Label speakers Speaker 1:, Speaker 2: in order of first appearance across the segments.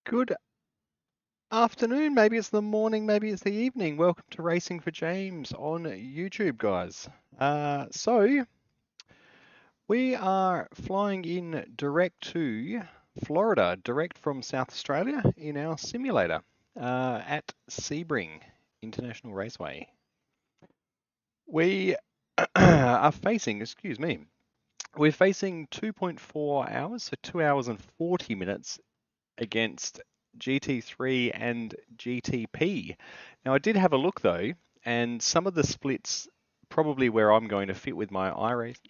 Speaker 1: Good afternoon, maybe it's the morning, maybe it's the evening. Welcome to Racing for James on YouTube, guys. So we are flying in direct to Florida, direct from South Australia in our simulator at Sebring International Raceway. We are facing, we're facing 2.4 hours, so 2 hours and 40 minutes against GT3 and GTP. Now I did have a look though, and some of the splits probably where I'm going to fit with my iRacing.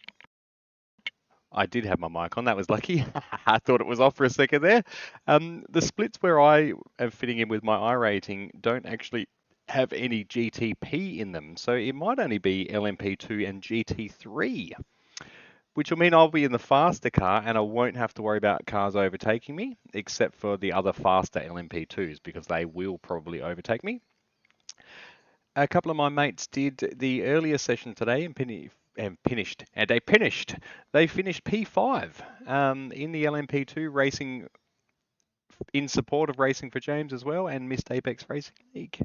Speaker 1: I did have my mic on, that was lucky. I thought it was off for a second there. The splits where I am fitting in with my iRacing don't actually have any GTP in them, so it might only be LMP2 and GT3. Which will mean I'll be in the faster car and I won't have to worry about cars overtaking me, except for the other faster LMP2s, because they will probably overtake me. A couple of my mates did the earlier session today and finished. They finished P5 in the LMP2 racing in support of Racing for James as well, and missed Apex Racing League.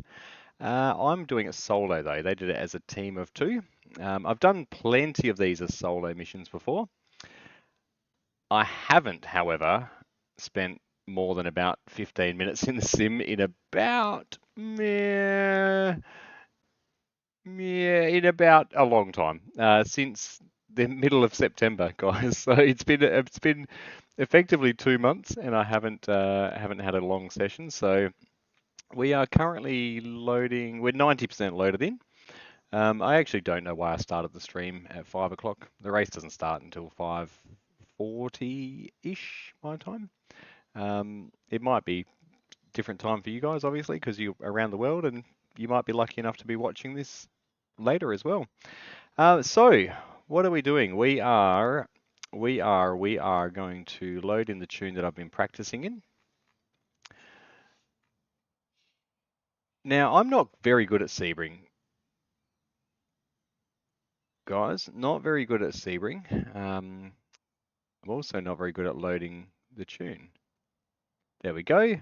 Speaker 1: I'm doing it solo though. They did it as a team of two. I've done plenty of these as solo missions before. I haven't, however, spent more than about 15 minutes in the sim in about a long time, since the middle of September, guys. So it's been effectively 2 months, and I haven't had a long session. So we are currently loading. We're 90% loaded in. I actually don't know why I started the stream at 5 o'clock. The race doesn't start until 5:40-ish my time. It might be different time for you guys, obviously, because you're around the world, and you might be lucky enough to be watching this later as well. So what are we doing? We are going to load in the tune that I've been practicing in. Now, I'm not very good at Sebring, guys. Not very good at Sebring. I'm also not very good at loading the tune. There we go.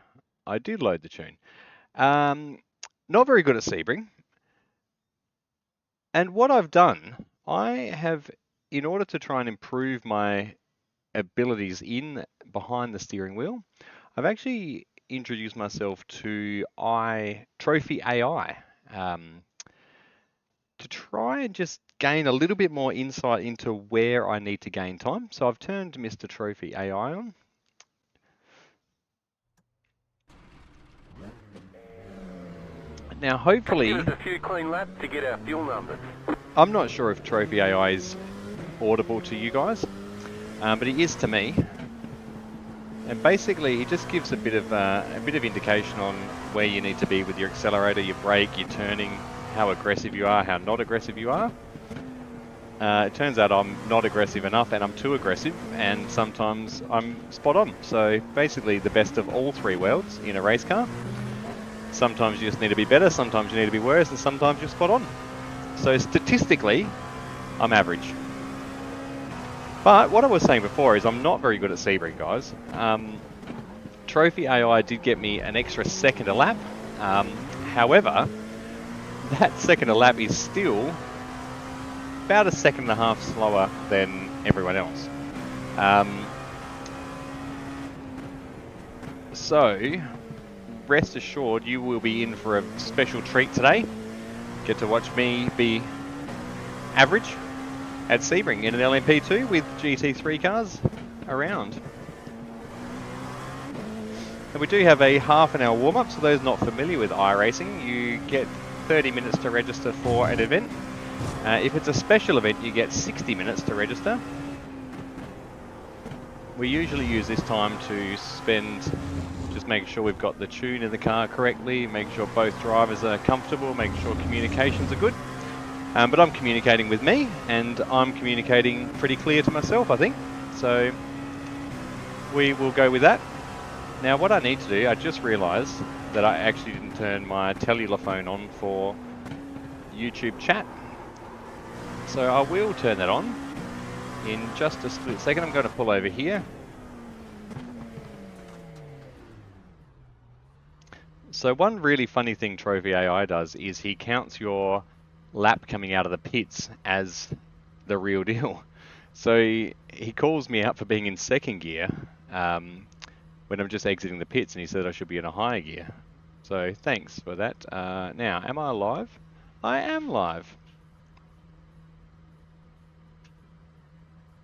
Speaker 1: I did load the tune. Not very good at Sebring. And what I've done, I have, in order to try and improve my abilities in behind the steering wheel, I've actually introduced myself to Trophy AI to try and just gain a little bit more insight into where I need to gain time. So I've turned Mr. Trophy AI on. Now, hopefully,
Speaker 2: a few clean laps to get our fuel numbers.
Speaker 1: I'm not sure if Trophy AI is audible to you guys, but it is to me. And basically, it just gives a bit of indication on where you need to be with your accelerator, your brake, your turning, how aggressive you are, how not aggressive you are. It turns out I'm not aggressive enough, and I'm too aggressive, and sometimes I'm spot on. So basically, the best of all three worlds in a race car. Sometimes you just need to be better, sometimes you need to be worse, and sometimes you're spot on. So statistically, I'm average. But what I was saying before is I'm not very good at Sebring, guys. Trophy AI did get me an extra second a lap. However, that second a lap is still about a second and a half slower than everyone else. So rest assured, you will be in for a special treat today. Get to watch me be average at Sebring in an LMP2 with GT3 cars around. And we do have a half an hour warm-up, so those not familiar with iRacing, you get 30 minutes to register for an event. If it's a special event, you get 60 minutes to register. We usually use this time to spend just making sure we've got the tune in the car correctly, making sure both drivers are comfortable, making sure communications are good. But I'm communicating with me, and I'm communicating pretty clear to myself, I think. So we will go with that. Now what I need to do, I just realised that I actually didn't turn my cellular phone on for YouTube chat. So I will turn that on in just a split second. I'm going to pull over here. So one really funny thing Trophy AI does is he counts your lap coming out of the pits as the real deal. So he calls me out for being in second gear when I'm just exiting the pits, and he said I should be in a higher gear. So thanks for that. Now, am I live? I am live.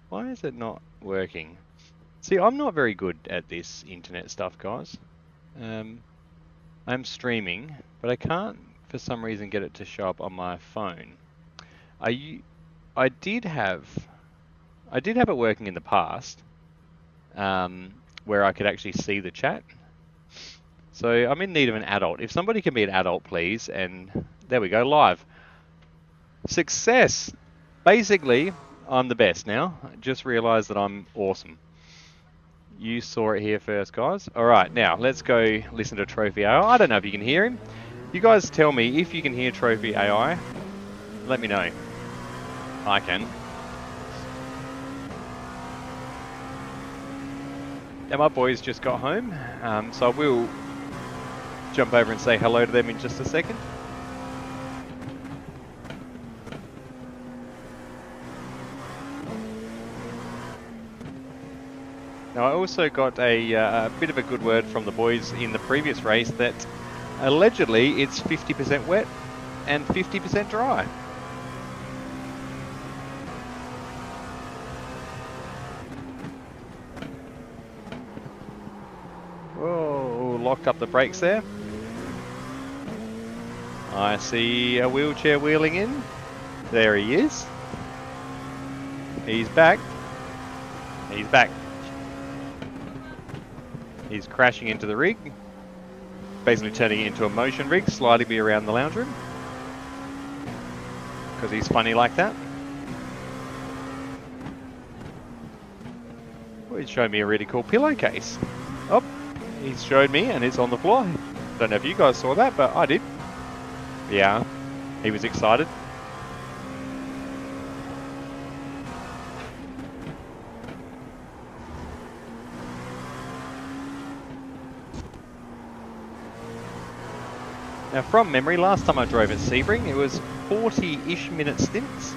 Speaker 1: Why is it not working? See, I'm not very good at this internet stuff, guys. I'm streaming, but I can't, for some reason, get it to show up on my phone. I did have it working in the past, where I could actually see the chat. So I'm in need of an adult. If somebody can be an adult, please. And there we go, live. Success! Basically, I'm the best now. I just realized that I'm awesome. You saw it here first, guys. All right, now let's go listen to Trophy AI. I don't know if you can hear him. You guys tell me if you can hear Trophy AI. Let me know. I can. Now my boys just got home, so I will jump over and say hello to them in just a second. Now I also got a bit of a good word from the boys in the previous race that allegedly it's 50% wet and 50% dry. Whoa, locked up the brakes there. I see a wheelchair wheeling in. There he is. He's back. He's back. He's crashing into the rig. Basically turning it into a motion rig, sliding me around the lounge room. Because he's funny like that. Well, he's showed me a really cool pillowcase. Oh, he's showed me and it's on the floor. Don't know if you guys saw that, but I did. Yeah, he was excited. Now from memory, last time I drove at Sebring, it was 40-ish minute stints.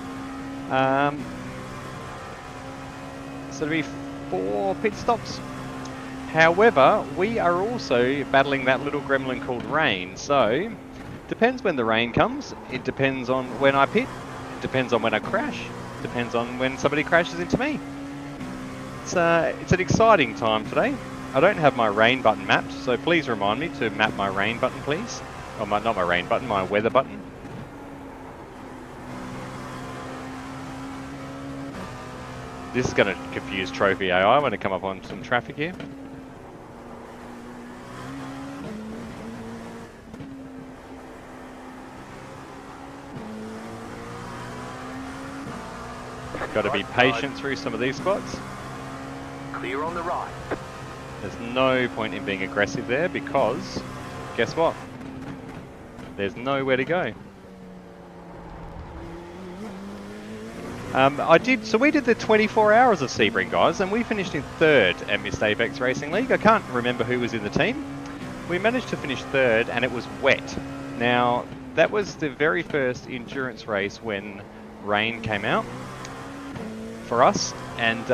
Speaker 1: So it'll be 4 pit stops. However, we are also battling that little gremlin called rain. So, depends when the rain comes. It depends on when I pit. It depends on when I crash. It depends on when somebody crashes into me. It's an exciting time today. I don't have my rain button mapped, so please remind me to map my rain button, please. Oh, not my rain button, my weather button. This is going to confuse Trophy AI when I come up on some traffic here. Got to be patient through some of these spots.
Speaker 2: Clear on the right.
Speaker 1: There's no point in being aggressive there because, guess what? There's nowhere to go. So we did the 24 hours of Sebring, guys, and we finished in 3rd at Missed Apex Racing League. I can't remember who was in the team. We managed to finish 3rd and it was wet. Now, that was the very first endurance race when rain came out for us, and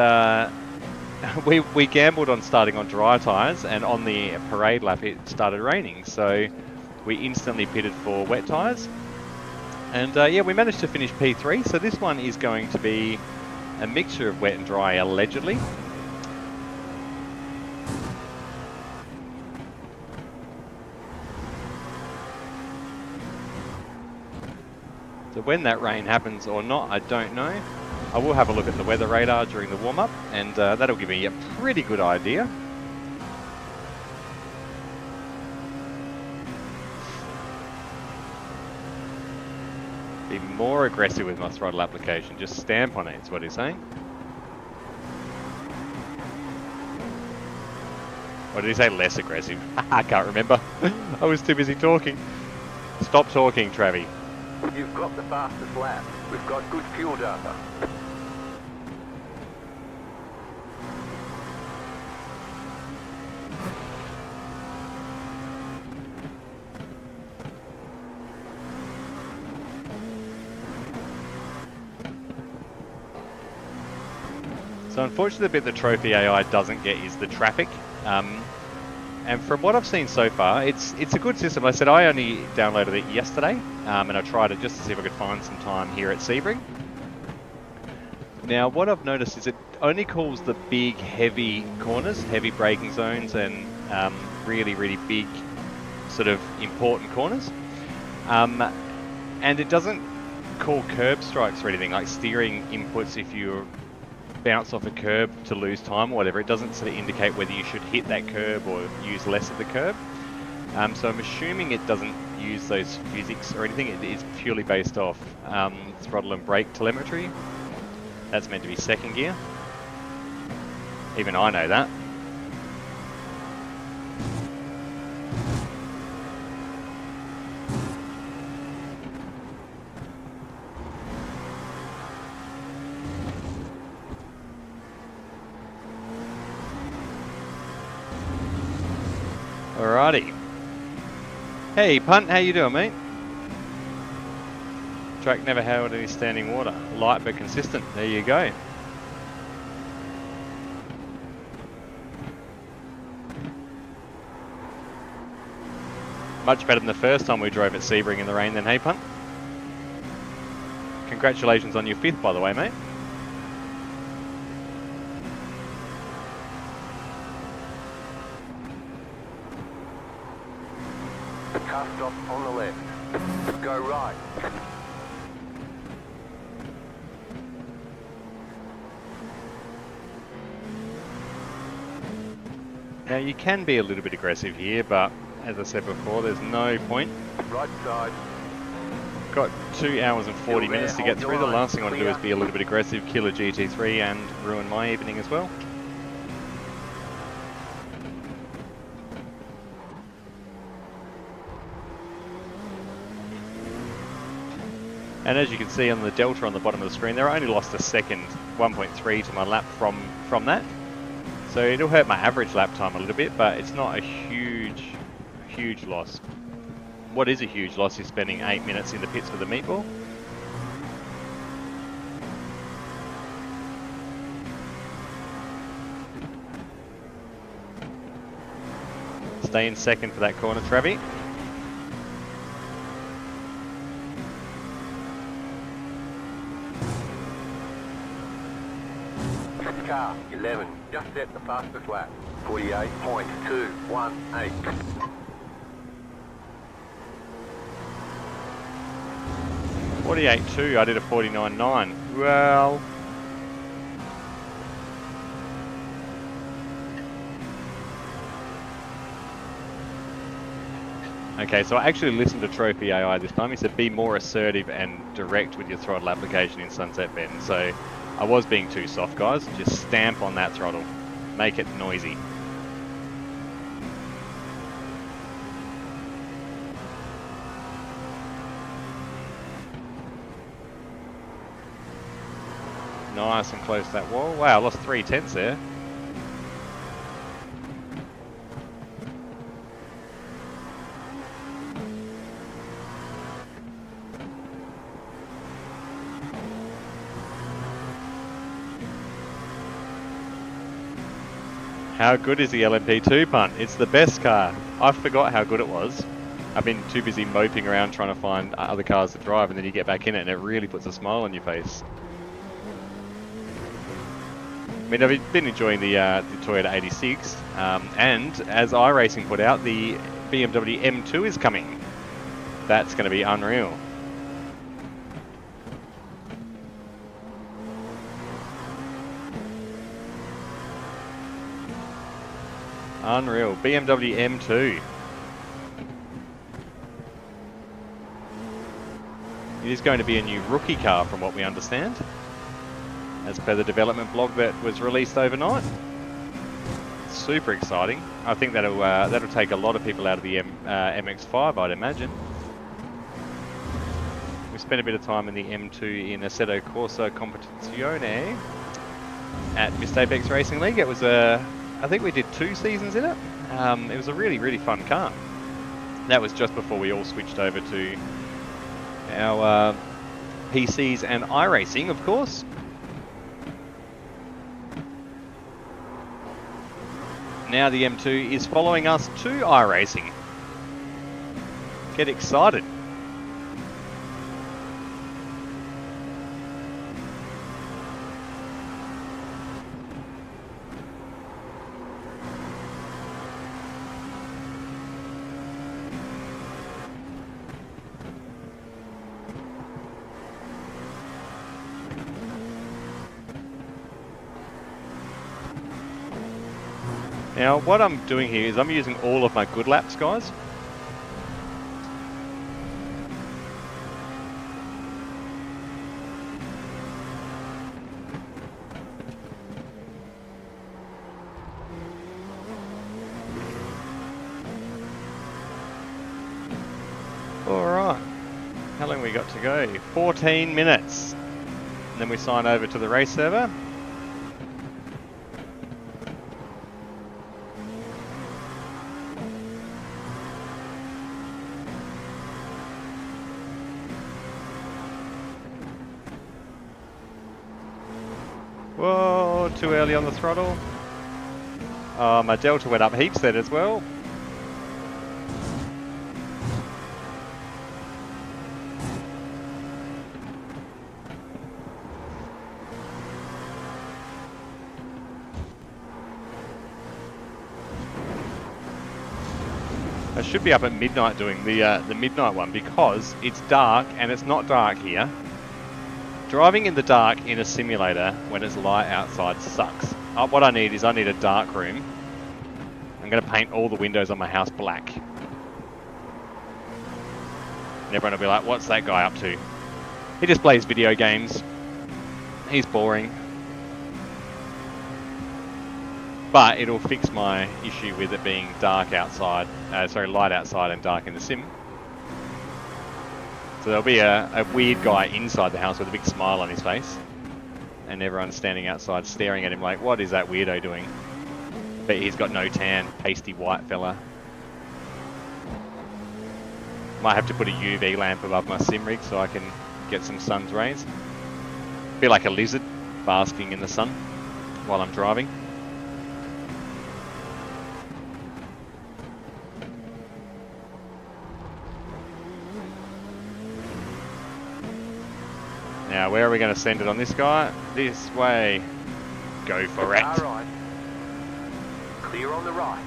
Speaker 1: we gambled on starting on dry tyres, and on the parade lap it started raining, so we instantly pitted for wet tyres. And yeah, we managed to finish P3, so this one is going to be a mixture of wet and dry, allegedly. So when that rain happens or not, I don't know. I will have a look at the weather radar during the warm-up, and that'll give me a pretty good idea. Be more aggressive with my throttle application. Just stamp on it, is what he's saying. Or did he say less aggressive? I can't remember. I was too busy talking. Stop talking, Travi.
Speaker 2: You've got the fastest lap. We've got good fuel data.
Speaker 1: So unfortunately, the bit the Trophy AI doesn't get is the traffic. And from what I've seen so far, it's a good system. Like I said, I only downloaded it yesterday, and I tried it just to see if I could find some time here at Sebring. Now, what I've noticed is it only calls the big, heavy corners, heavy braking zones, and really, really big, sort of important corners. And it doesn't call curb strikes or anything, like steering inputs if you bounce off a curb to lose time or whatever. It doesn't sort of indicate whether you should hit that curb or use less of the curb. So I'm assuming it doesn't use those physics or anything. It is purely based off throttle and brake telemetry. That's meant to be second gear. Even I know that. Alrighty. Hey Punt, how you doing, mate? Track never held any standing water. Light but consistent. There you go. Much better than the first time we drove at Sebring in the rain then, hey Punt? Congratulations on your 5th, by the way, mate.
Speaker 2: Car stop on the left. Go right.
Speaker 1: Now you can be a little bit aggressive here, but as I said before, there's no point.
Speaker 2: Right side.
Speaker 1: Got 2 hours and 40 minutes to get through. The last thing I want to do is be a little bit aggressive, kill a GT3 and ruin my evening as well. And as you can see on the delta on the bottom of the screen there, I only lost a second, 1.3 to my lap from that. So it'll hurt my average lap time a little bit, but it's not a huge loss. What is a huge loss is spending 8 minutes in the pits with a meatball. Stay in second for that corner, Travi.
Speaker 2: Car 11. Just set the fastest lap. 48.218.
Speaker 1: 48.2, I did a 49.9. Well, okay, so I actually listened to Trophy AI this time. He said be more assertive and direct with your throttle application in Sunset Bend. So I was being too soft, guys. Just stamp on that throttle. Make it noisy. Nice and close to that wall. Wow, I lost 3/10 there. How good is the LMP2, Punt? It's the best car. I forgot how good it was. I've been too busy moping around trying to find other cars to drive, and then you get back in it and it really puts a smile on your face. I mean, I've been enjoying the Toyota 86, and as iRacing put out, the BMW M2 is coming. That's going to be unreal. Unreal. BMW M2. It is going to be a new rookie car from what we understand, as per the development blog that was released overnight. Super exciting. I think that'll take a lot of people out of the MX-5, I'd imagine. We spent a bit of time in the M2 in Assetto Corsa Competizione at Missed Apex Racing League. It was I think we did 2 seasons in it. It was a really, really fun car. That was just before we all switched over to our PCs and iRacing, of course. now the M2 is following us to iRacing. Get excited. Now, what I'm doing here is I'm using all of my good laps, guys. All right, how long we got to go? 14 minutes. And then we sign over to the race server. Whoa, too early on the throttle. Oh, my delta went up heaps then as well. I should be up at midnight doing the midnight one because it's dark and it's not dark here. Driving in the dark in a simulator when it's light outside sucks. What I need is I need a dark room. I'm going to paint all the windows on my house black. And everyone will be like, what's that guy up to? He just plays video games. He's boring. But it'll fix my issue with it being dark outside, light outside and dark in the sim. So there'll be a weird guy inside the house with a big smile on his face. And everyone's standing outside staring at him like, what is that weirdo doing? But he's got no tan, pasty white fella. Might have to put a UV lamp above my sim rig so I can get some sun's rays. Be like a lizard basking in the sun while I'm driving. Now, where are we going to send it on this guy? This way. Go for it.
Speaker 2: All right. Clear on the right.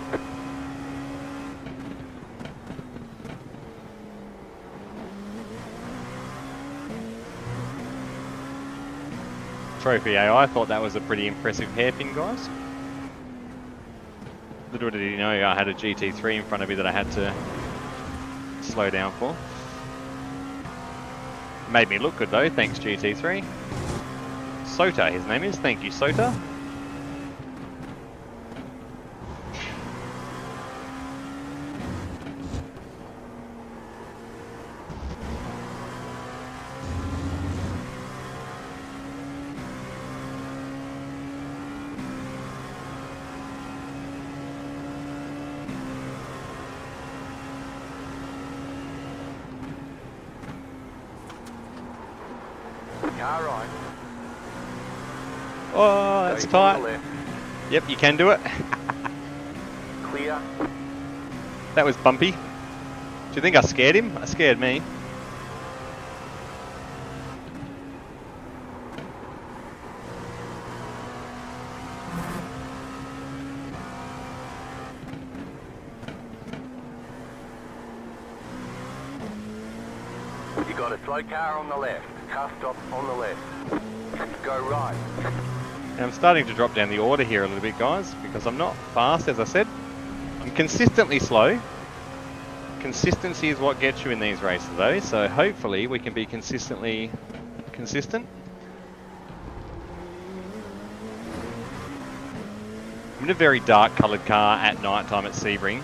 Speaker 1: Trophy AI, I thought that was a pretty impressive hairpin, guys. Little did he know I had a GT3 in front of me that I had to slow down for. Made me look good though, thanks GT3. Sota, his name is. Thank you, Sota.
Speaker 2: All right.
Speaker 1: Oh, that's tight. Yep, you can do it.
Speaker 2: Clear.
Speaker 1: That was bumpy. Do you think I scared him? I scared me.
Speaker 2: You got a slow car on the left. Car stop on the left. Go right.
Speaker 1: And I'm starting to drop down the order here a little bit, guys, because I'm not fast, as I said. I'm consistently slow. Consistency is what gets you in these races, though, so hopefully we can be consistently consistent. I'm in a very dark coloured car at night time at Sebring.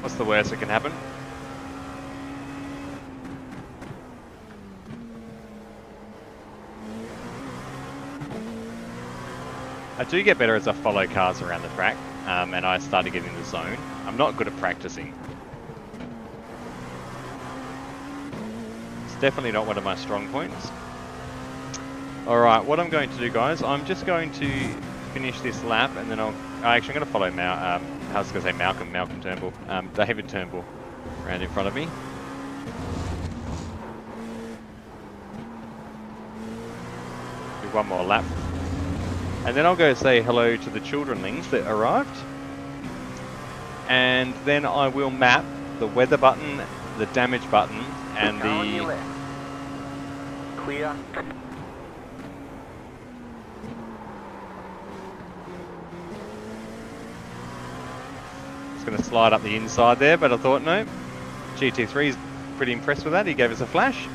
Speaker 1: What's the worst that can happen? I do get better as I follow cars around the track, and I start to get in the zone. I'm not good at practicing. It's definitely not one of my strong points. Alright, what I'm going to do, guys, I'm just going to finish this lap, and then I'm going to follow I was going to say Malcolm Turnbull, David Turnbull, around in front of me. Do one more lap, and then I'll go say hello to the childrenlings that arrived, and then I will map the weather button, the damage button, and
Speaker 2: Car on your
Speaker 1: the
Speaker 2: left. Clear.
Speaker 1: going to slide up the inside there, but I thought no. GT3's pretty impressed with that. He gave us a flash.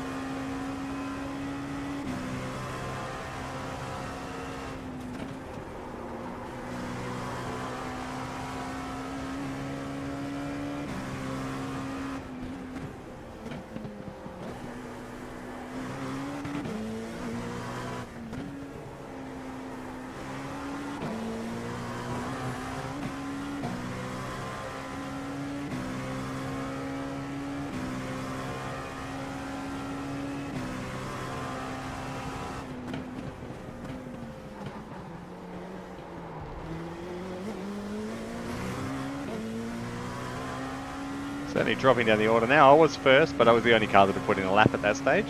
Speaker 1: Certainly dropping down the order now. I was first, but I was the only car that had put in a lap at that stage.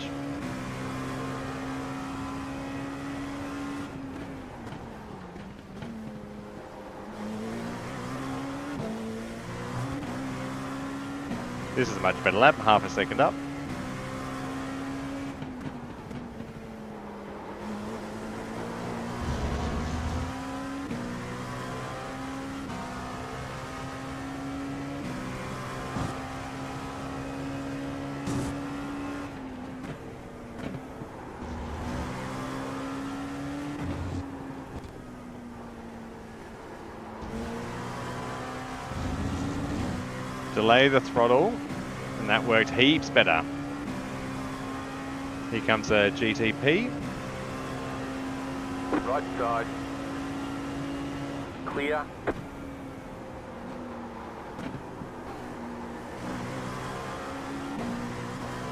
Speaker 1: This is a much better lap, half a second up. Delay the throttle, and that worked heaps better. Here comes a GTP.
Speaker 2: Right side. Clear.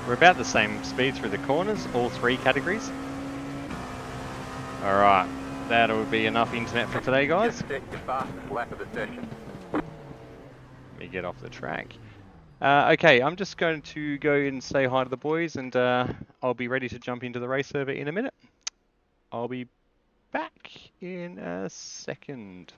Speaker 1: We're about the same speed through the corners, all three categories. Alright, that'll be enough internet for today, guys.
Speaker 2: Just set your fastest lap of the session.
Speaker 1: Let me get off the track. Okay, I'm just going to go and say hi to the boys, and I'll be ready to jump into the race server in a minute. I'll be back in a second.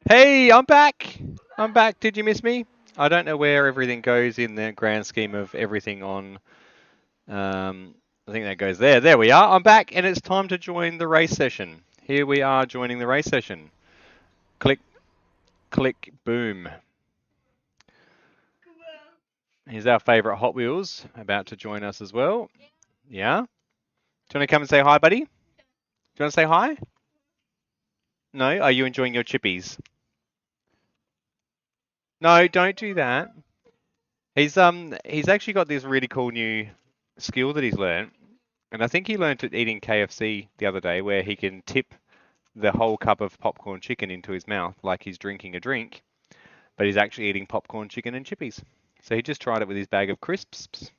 Speaker 1: Hey, I'm back. I'm back. Did you miss me? I don't know where everything goes in the grand scheme of everything on. I think that goes there. There we are. I'm back, and it's time to join the race session. Here we are joining the race session. Click, click, boom. Here's our favourite Hot Wheels about to join us as well. Yeah. Do you want to come and say hi, buddy? Do you want to say hi? No? Are you enjoying your chippies? No, don't do that. He's actually got this really cool new skill that he's learned, and I think he learned it eating KFC the other day, where he can tip the whole cup of popcorn chicken into his mouth like he's drinking a drink, but he's actually eating popcorn chicken and chippies. So he just tried it with his bag of crisps.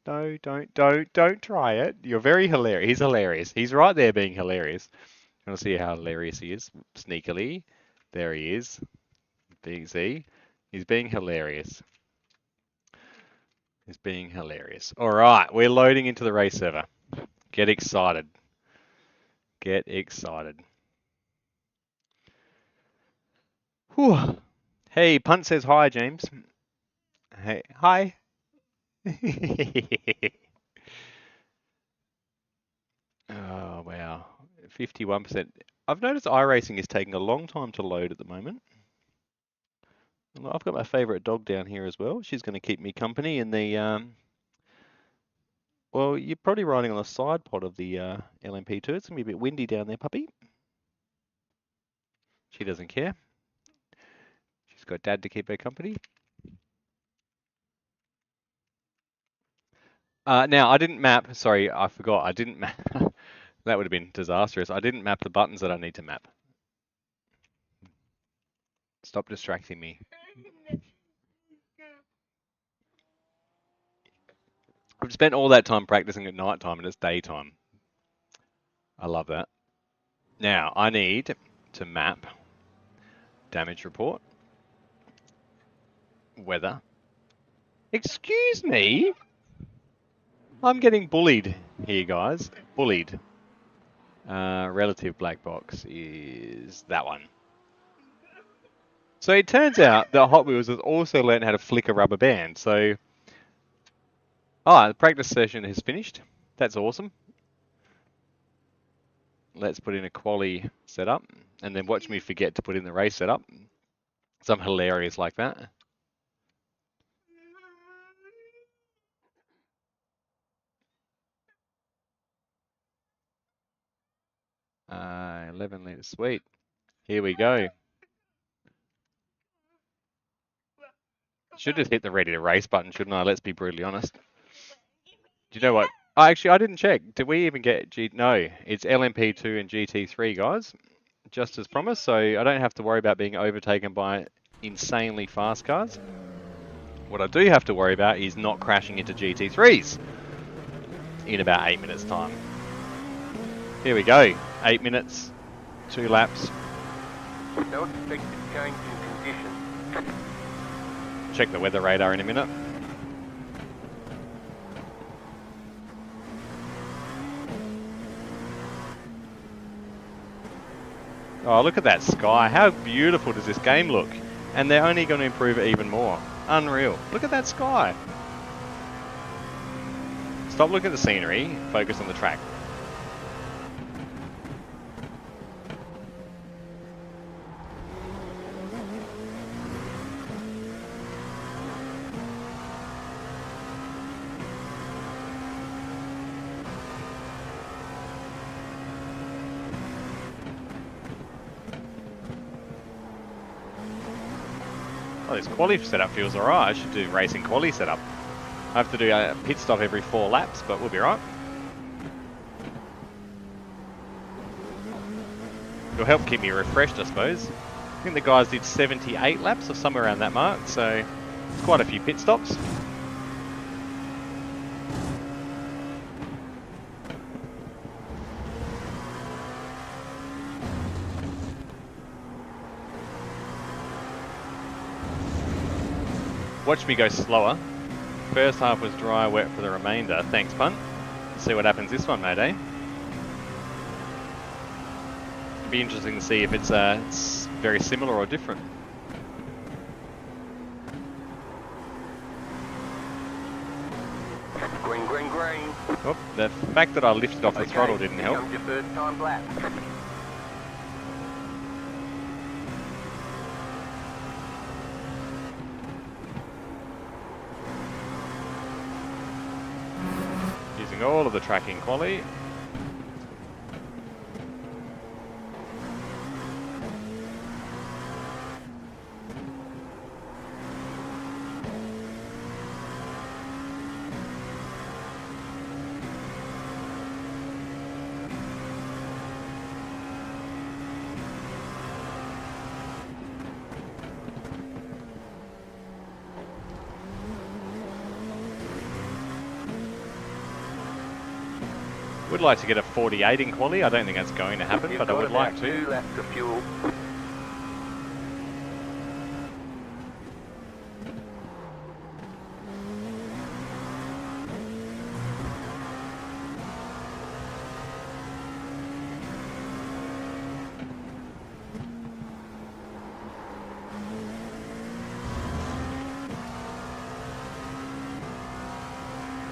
Speaker 1: No, don't try it. You're very hilarious. He's hilarious. He's right there being hilarious. You want to see how hilarious he is? Sneakily. There he is. Being see. He's being hilarious. He's being hilarious. All right, we're loading into the race server. Get excited. Get excited. Whew. Hey, Punt says hi, James. Hey, hi. Oh, wow. 51%. I've noticed iRacing is taking a long time to load at the moment. I've got my favourite dog down here as well. She's going to keep me company in the, well, you're probably riding on the side pod of the LMP2. It's going to be a bit windy down there, puppy. She doesn't care. She's got Dad to keep her company. Now, I didn't map. Sorry, I forgot. I didn't map. That would have been disastrous. I didn't map the buttons that I need to map. Stop distracting me. I've spent all that time practicing at night time and it's daytime. I love that. Now, I need to map damage report, weather. Excuse me? I'm getting bullied here, guys. Bullied. Relative black box is that one. So it turns out that Hot Wheels has also learned how to flick a rubber band. So, the practice session has finished. That's awesome. Let's put in a quali setup, and then watch me forget to put in the race setup. So I'm hilarious like that. Uh, 11 litres, sweet. Here we go. Should just hit the ready to race button, shouldn't I? Let's be brutally honest. Do you know what? Actually, I didn't check. Did we even get No, it's LMP2 and GT3, guys. Just as promised, so I don't have to worry about being overtaken by insanely fast cars. What I do have to worry about is not crashing into GT3s in about 8 minutes' time. Here we go. 8 minutes, 2 laps.
Speaker 2: No expected change in conditions.
Speaker 1: Check the weather radar in a minute. Oh, look at that sky. How beautiful does this game look? And they're only going to improve it even more. Unreal. Look at that sky. Stop looking at the scenery. Focus on the track. Oh, this quali setup feels alright. I should do racing quali setup. I have to do a pit stop every 4 laps, but we'll be right. It'll help keep me refreshed, I suppose. I think the guys did 78 laps or somewhere around that mark, so it's quite a few pit stops. Watch me go slower. First half was dry, wet for the remainder. Thanks, punt. Let's see what happens this one, mate, eh? Be interesting to see if it's very similar or different?
Speaker 2: Green, green, green.
Speaker 1: Oh, the fact that I lifted off the throttle didn't help.
Speaker 2: Comes your first time lap.
Speaker 1: Using all of the tracking quality. Would like to get a 48 in quali. I don't think that's going to happen, but I would like to.
Speaker 2: 2 laps of fuel.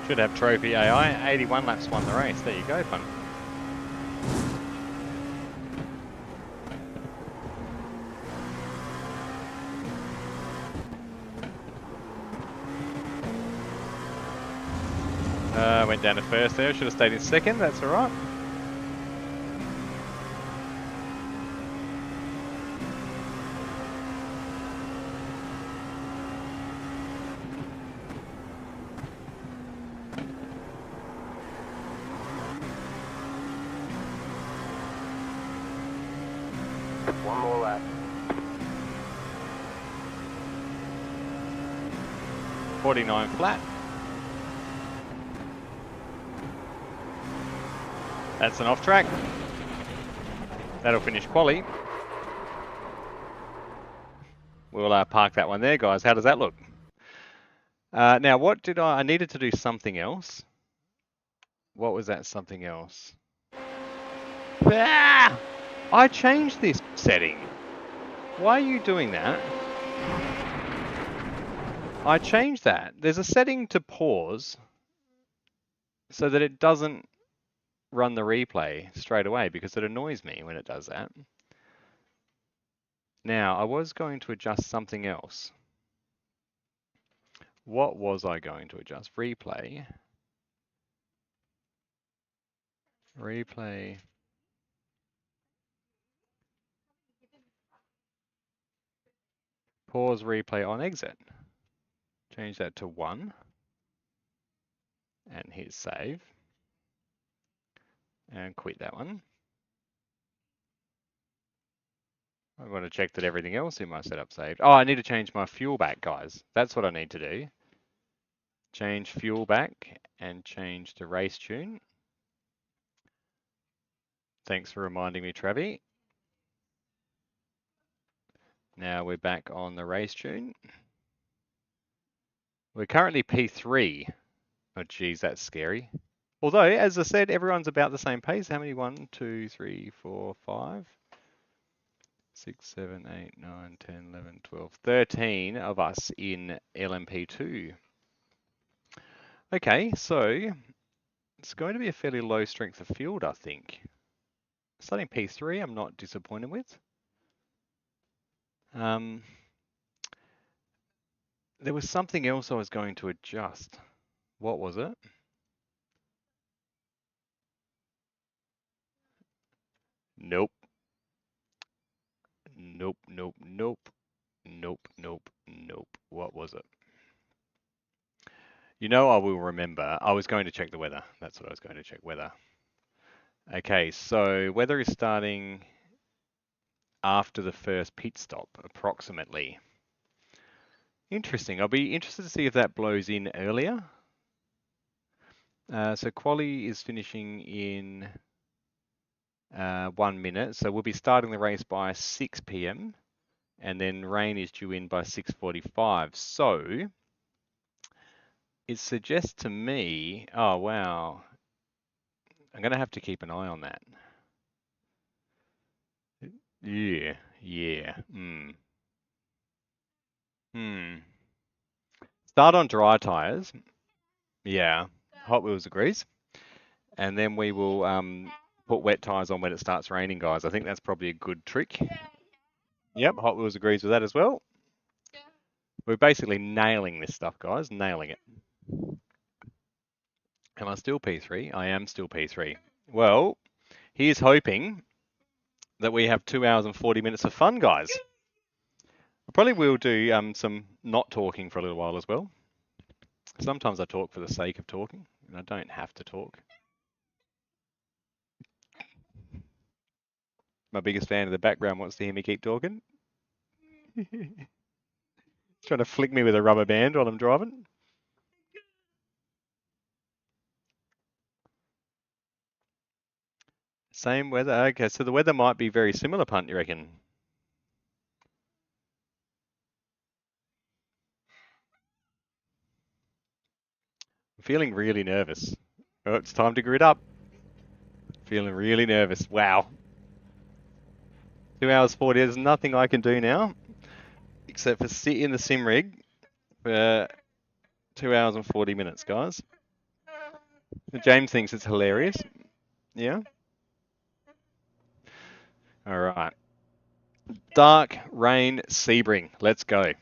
Speaker 1: Should have trophy AI. 81 laps won the race. There you go, fun. Went down to first there. Should have stayed in second. That's all right.
Speaker 2: One more lap.
Speaker 1: .49 flat. That's an off track. That'll finish quali. We'll park that one there, guys. How does that look? Now, what did I needed to do something else. What was that something else? Ah! I changed this setting. Why are you doing that? I changed that. There's a setting to pause so that it doesn't run the replay straight away because it annoys me when it does that. Now, I was going to adjust something else. What was I going to adjust? Replay. Replay. Pause replay on exit. Change that to 1. And hit save. And quit that one. I want to check that everything else in my setup saved. Oh, I need to change my fuel back, guys. That's what I need to do. Change fuel back and change to race tune. Thanks for reminding me, Travi. Now we're back on the race tune. We're currently P3. Oh, geez, that's scary. Although, as I said, everyone's about the same pace. How many? 1, 2, 3, 4, 5, 6, 7, 8, 9, 10, 11, 12, 13 of us in LMP2. Okay, so it's going to be a fairly low strength of field, I think. Starting P3, I'm not disappointed with. There was something else I was going to adjust. What was it? Nope. Nope, nope, nope. Nope, nope, nope. What was it? You know I will remember. I was going to check the weather. That's what I was going to check, weather. Okay, so weather is starting after the first pit stop, approximately. Interesting. I'll be interested to see if that blows in earlier. So quali is finishing in 1 minute. So we'll be starting the race by 6 p.m. and then rain is due in by 6:45. So it suggests to me, oh wow, I'm going to have to keep an eye on that. Yeah, Yeah. Start on dry tyres. Yeah. Hot Wheels agrees. And then we will put wet tyres on when it starts raining, guys. I think that's probably a good trick. Yep, Hot Wheels agrees with that as well. We're basically nailing this stuff, guys. Nailing it. Am I still P3? I am still P3. Well, here's hoping that we have 2 hours and 40 minutes of fun, guys. I probably will do some not talking for a little while as well. Sometimes I talk for the sake of talking, and I don't have to talk. My biggest fan in the background wants to hear me keep talking. Trying to flick me with a rubber band while I'm driving. Same weather. Okay, so the weather might be very similar, Punt, you reckon? I'm feeling really nervous. Oh, it's time to grid up. Feeling really nervous. Wow. 2 hours 40. There's nothing I can do now except for sit in the sim rig for 2 hours and 40 minutes, guys. James thinks it's hilarious. Yeah? All right. Dark Rain Sebring. Let's go.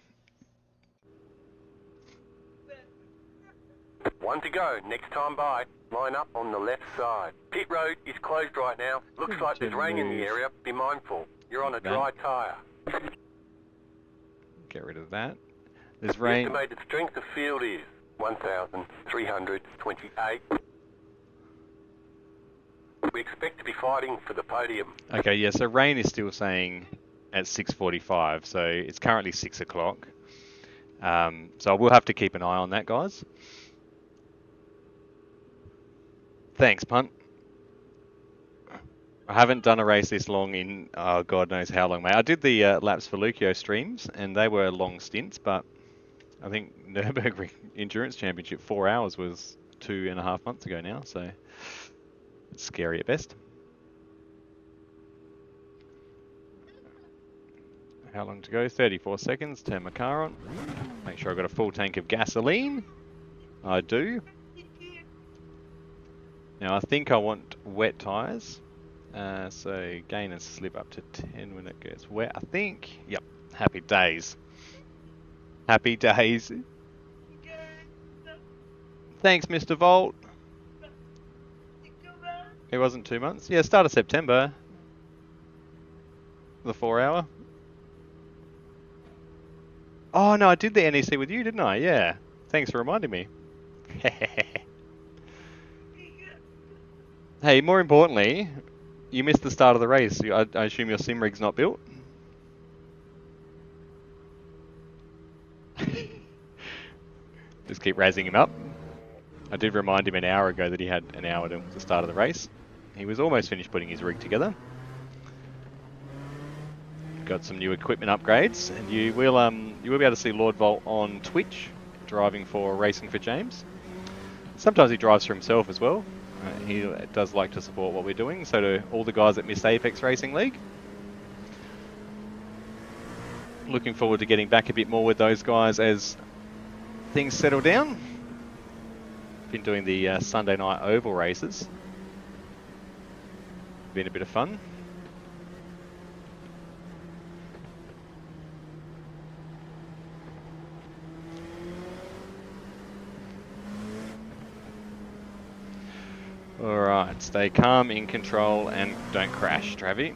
Speaker 2: 1 to go. Next time by. Line up on the left side. Pit road is closed right now. Looks like there's rain in the area. Be mindful. You're on a dry tyre.
Speaker 1: Get rid of that. There's rain.
Speaker 2: The estimated strength of field is 1,328. We expect to be fighting for the podium.
Speaker 1: Okay, yeah, so rain is still saying at 6:45, so it's currently 6 o'clock. So we'll have to keep an eye on that, guys. Thanks, Punt. I haven't done a race this long in, God knows how long, mate. I did the Laps for Lucio streams, and they were long stints, but I think Nürburgring Endurance Championship 4 hours was 2.5 months ago now, so it's scary at best. How long to go? 34 seconds. Turn my car on. Make sure I've got a full tank of gasoline. I do. Now I think I want wet tyres. So gain and slip up to 10 when it gets wet. I think. Yep. Happy days. Happy days. Thanks, Mr. Volt. It wasn't 2 months. Yeah, start of September. The 4 hour. Oh no, I did the NEC with you, didn't I? Yeah. Thanks for reminding me. Hey, more importantly, you missed the start of the race. I assume your sim rig's not built? Just keep raising him up. I did remind him an hour ago that he had an hour to the start of the race. He was almost finished putting his rig together. Got some new equipment upgrades, and you will be able to see Lord Volt on Twitch driving for Racing for James. Sometimes he drives for himself as well. He does like to support what we're doing, so do all the guys at Miss Apex Racing League. Looking forward to getting back a bit more with those guys as things settle down. Been doing the Sunday night oval races. Been a bit of fun. Alright, stay calm, in control, and don't crash, Travi.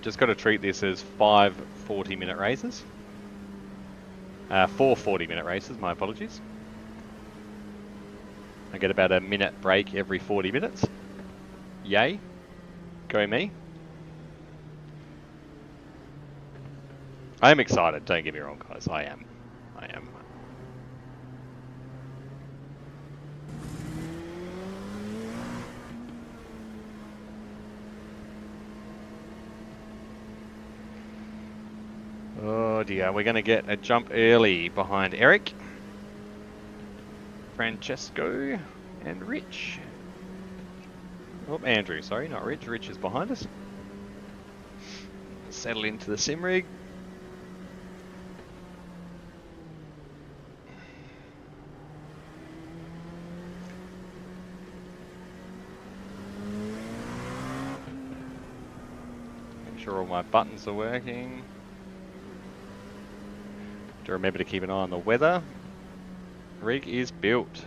Speaker 1: Just got to treat this as 5 40-minute races. 4 40-minute races, my apologies. I get about a minute break every 40 minutes. Yay. Go me. I am excited, don't get me wrong, guys. I am. Oh dear, we're going to get a jump early behind Eric. Francesco and Rich. Oh, Andrew, sorry, not Rich. Rich is behind us. Settle into the sim rig. Make sure all my buttons are working. To remember to keep an eye on the weather. Rig is built.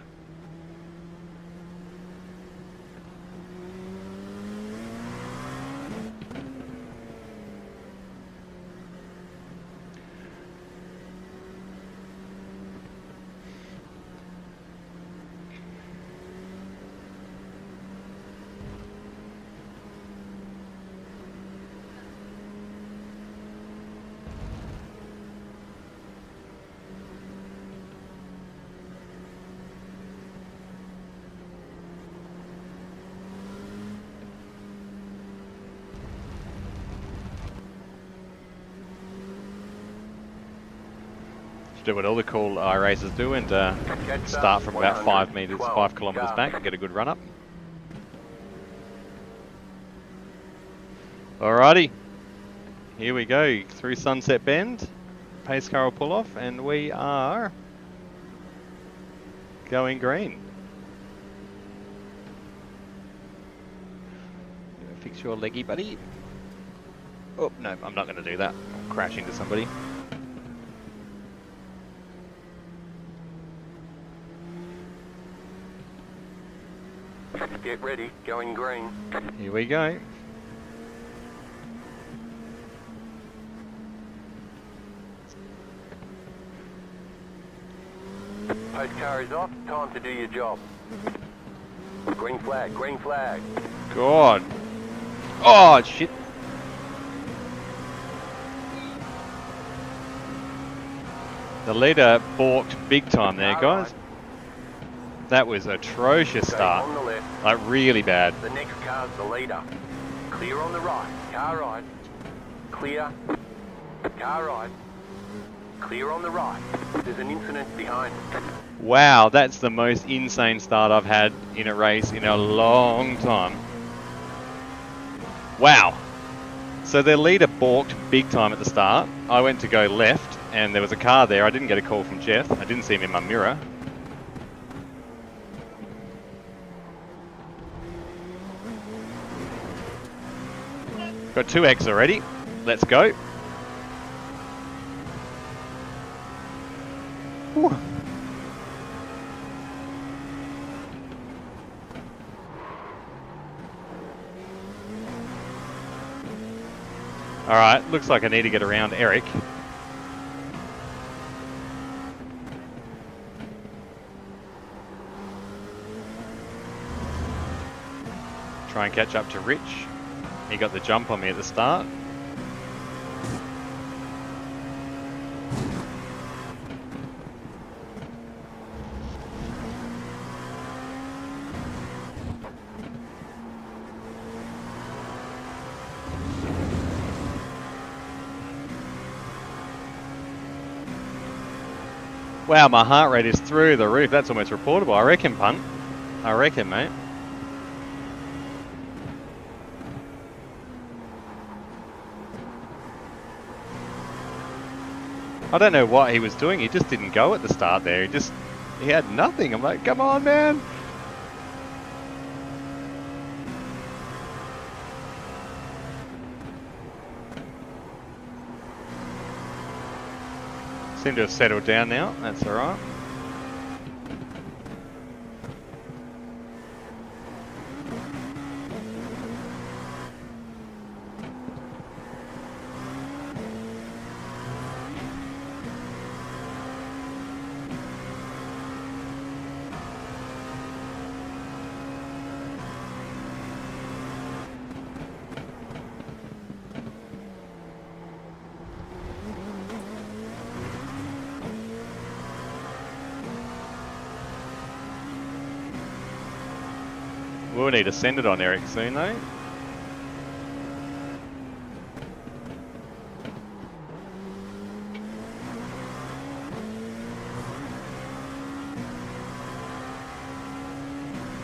Speaker 1: Do what all the cool iRacers do and start from about 5 kilometers back and get a good run up. Alrighty, here we go through Sunset Bend. Pace car will pull off and we are going green. Fix your leggy, buddy. Oh, no, I'm not going to do that. I'll crash into somebody.
Speaker 2: Get ready, going green.
Speaker 1: Here we go.
Speaker 2: Post car is off, time to do your job. Green flag, green flag.
Speaker 1: God. Oh, shit. The leader balked big time there, guys. That was atrocious start.
Speaker 2: On the left.
Speaker 1: Like, really bad.
Speaker 2: The next car's the leader. Clear on the right. Car right. Clear. Car right. Clear on the right. There's an incident behind.
Speaker 1: Wow, that's the most insane start I've had in a race in a long time. Wow. So their leader balked big time at the start. I went to go left and there was a car there. I didn't get a call from Jeff. I didn't see him in my mirror. Got 2X already. Let's go. Whew. All right, looks like I need to get around Eric. Try and catch up to Rich. He got the jump on me at the start. Wow, my heart rate is through the roof. That's almost reportable. I reckon, punt. I reckon, mate. I don't know what he was doing. He just didn't go at the start there. He had nothing. I'm like, come on, man. Seem to have settled down now. That's all right. We'll need to send it on Eric soon, though.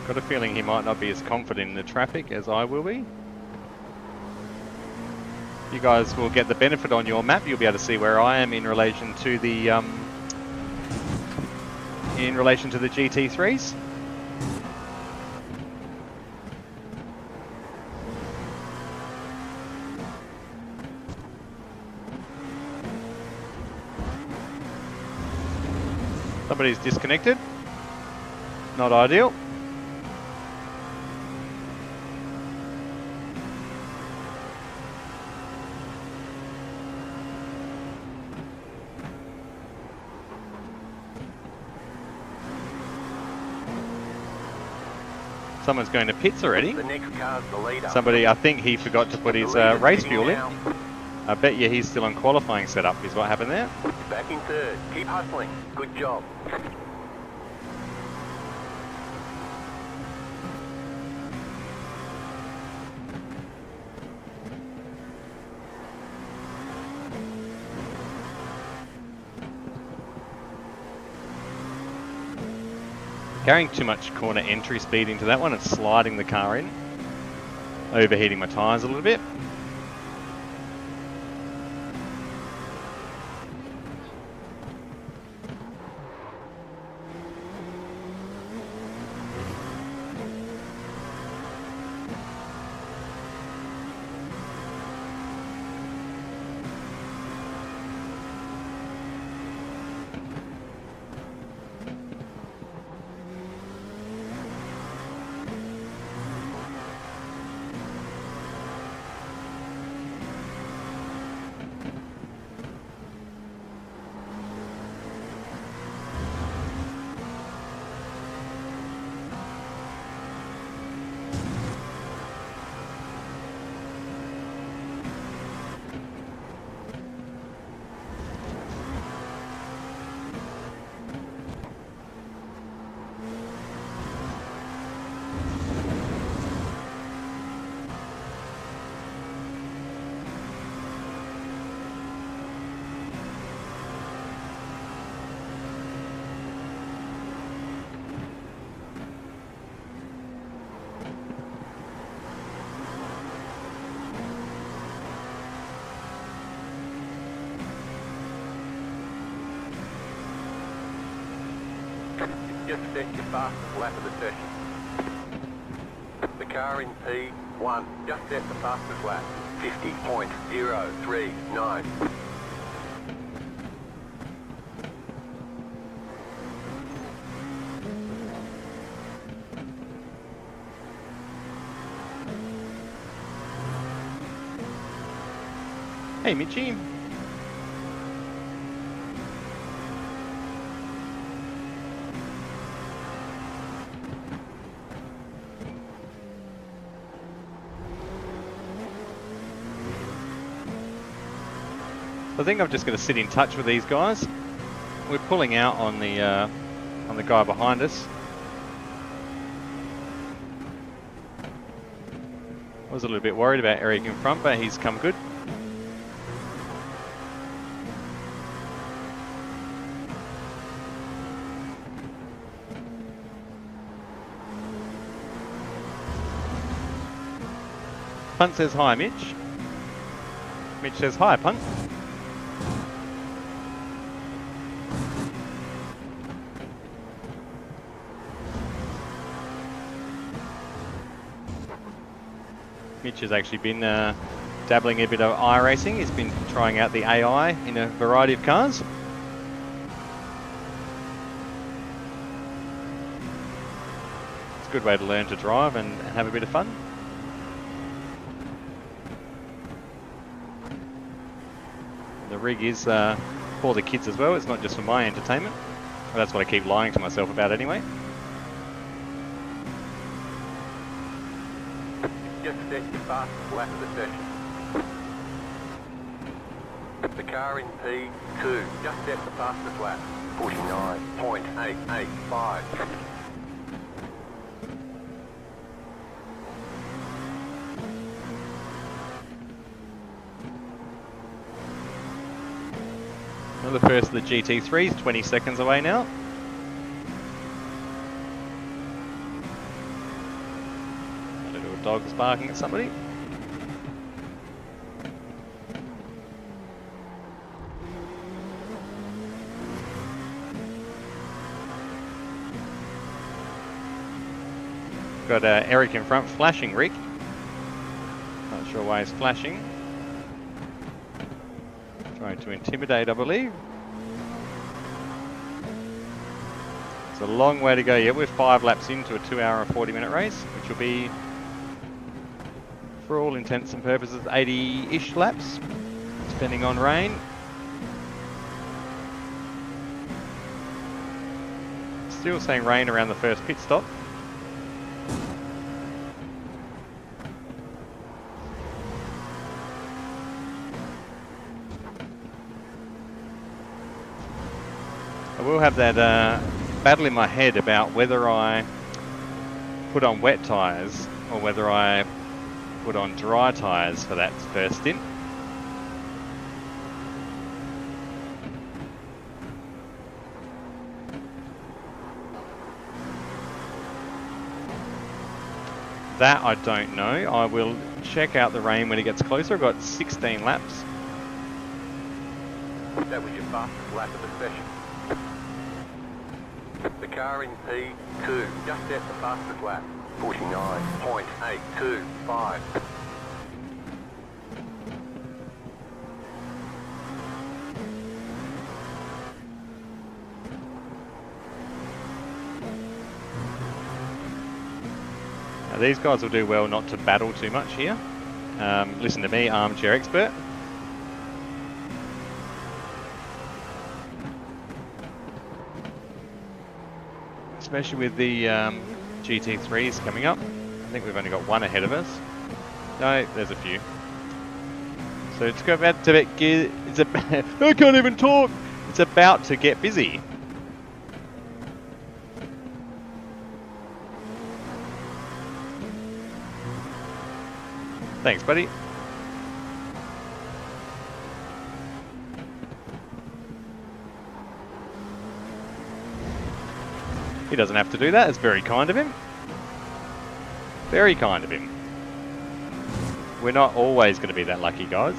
Speaker 1: Got a feeling he might not be as confident in the traffic as I will be. You guys will get the benefit on your map. You'll be able to see where I am in relation to the GT3s. Somebody's disconnected. Not ideal. Someone's going to pits already.
Speaker 2: The next car's the leader.
Speaker 1: Somebody, I think he forgot to put his race fuel in. I bet you he's still on qualifying setup is what happened there.
Speaker 2: Back in third. Keep hustling. Good job.
Speaker 1: Carrying too much corner entry speed into that one and sliding the car in. Overheating my tyres a little bit.
Speaker 2: Just set your fastest lap of the session. The car in P1 just set the fastest lap. 50.039.
Speaker 1: Hey, Mitchie. I think I'm just going to sit in touch with these guys. We're pulling out on the guy behind us. I was a little bit worried about Eric in front, but he's come good. Punt says hi, Mitch. Mitch says hi, Punt. Mitch has actually been dabbling a bit of iRacing. He's been trying out the AI in a variety of cars. It's a good way to learn to drive and have a bit of fun. The rig is for the kids as well. It's not just for my entertainment. Well, that's what I keep lying to myself about anyway.
Speaker 2: Just set your fastest lap of the session. The car in P2 just set the fastest lap. 49.885.
Speaker 1: Well, the first of the GT3 is 20 seconds away now. dog's barking at somebody. Got Eric in front, flashing Rick. Not sure why he's flashing. Trying to intimidate, I believe. It's a long way to go yet. We're 5 laps into a 2 hour and 40-minute race, which will be, for all intents and purposes, 80-ish laps, depending on rain. Still saying rain around the first pit stop. I will have that battle in my head about whether I put on wet tyres or whether I put on dry tyres for that first stint. That I don't know. I will check out the rain when it gets closer. I've got 16 laps.
Speaker 2: That was your fastest lap of the session. The car in P2 just set the fastest lap, 49.825.
Speaker 1: Now these guys will do well not to battle too much here. Listen to me, armchair expert. Especially with the GT3s coming up. I think we've only got one ahead of us. No, there's a few. So it's about to get, I can't even talk. It's about to get busy. Thanks, buddy. He doesn't have to do that. It's very kind of him. Very kind of him. We're not always going to be that lucky, guys.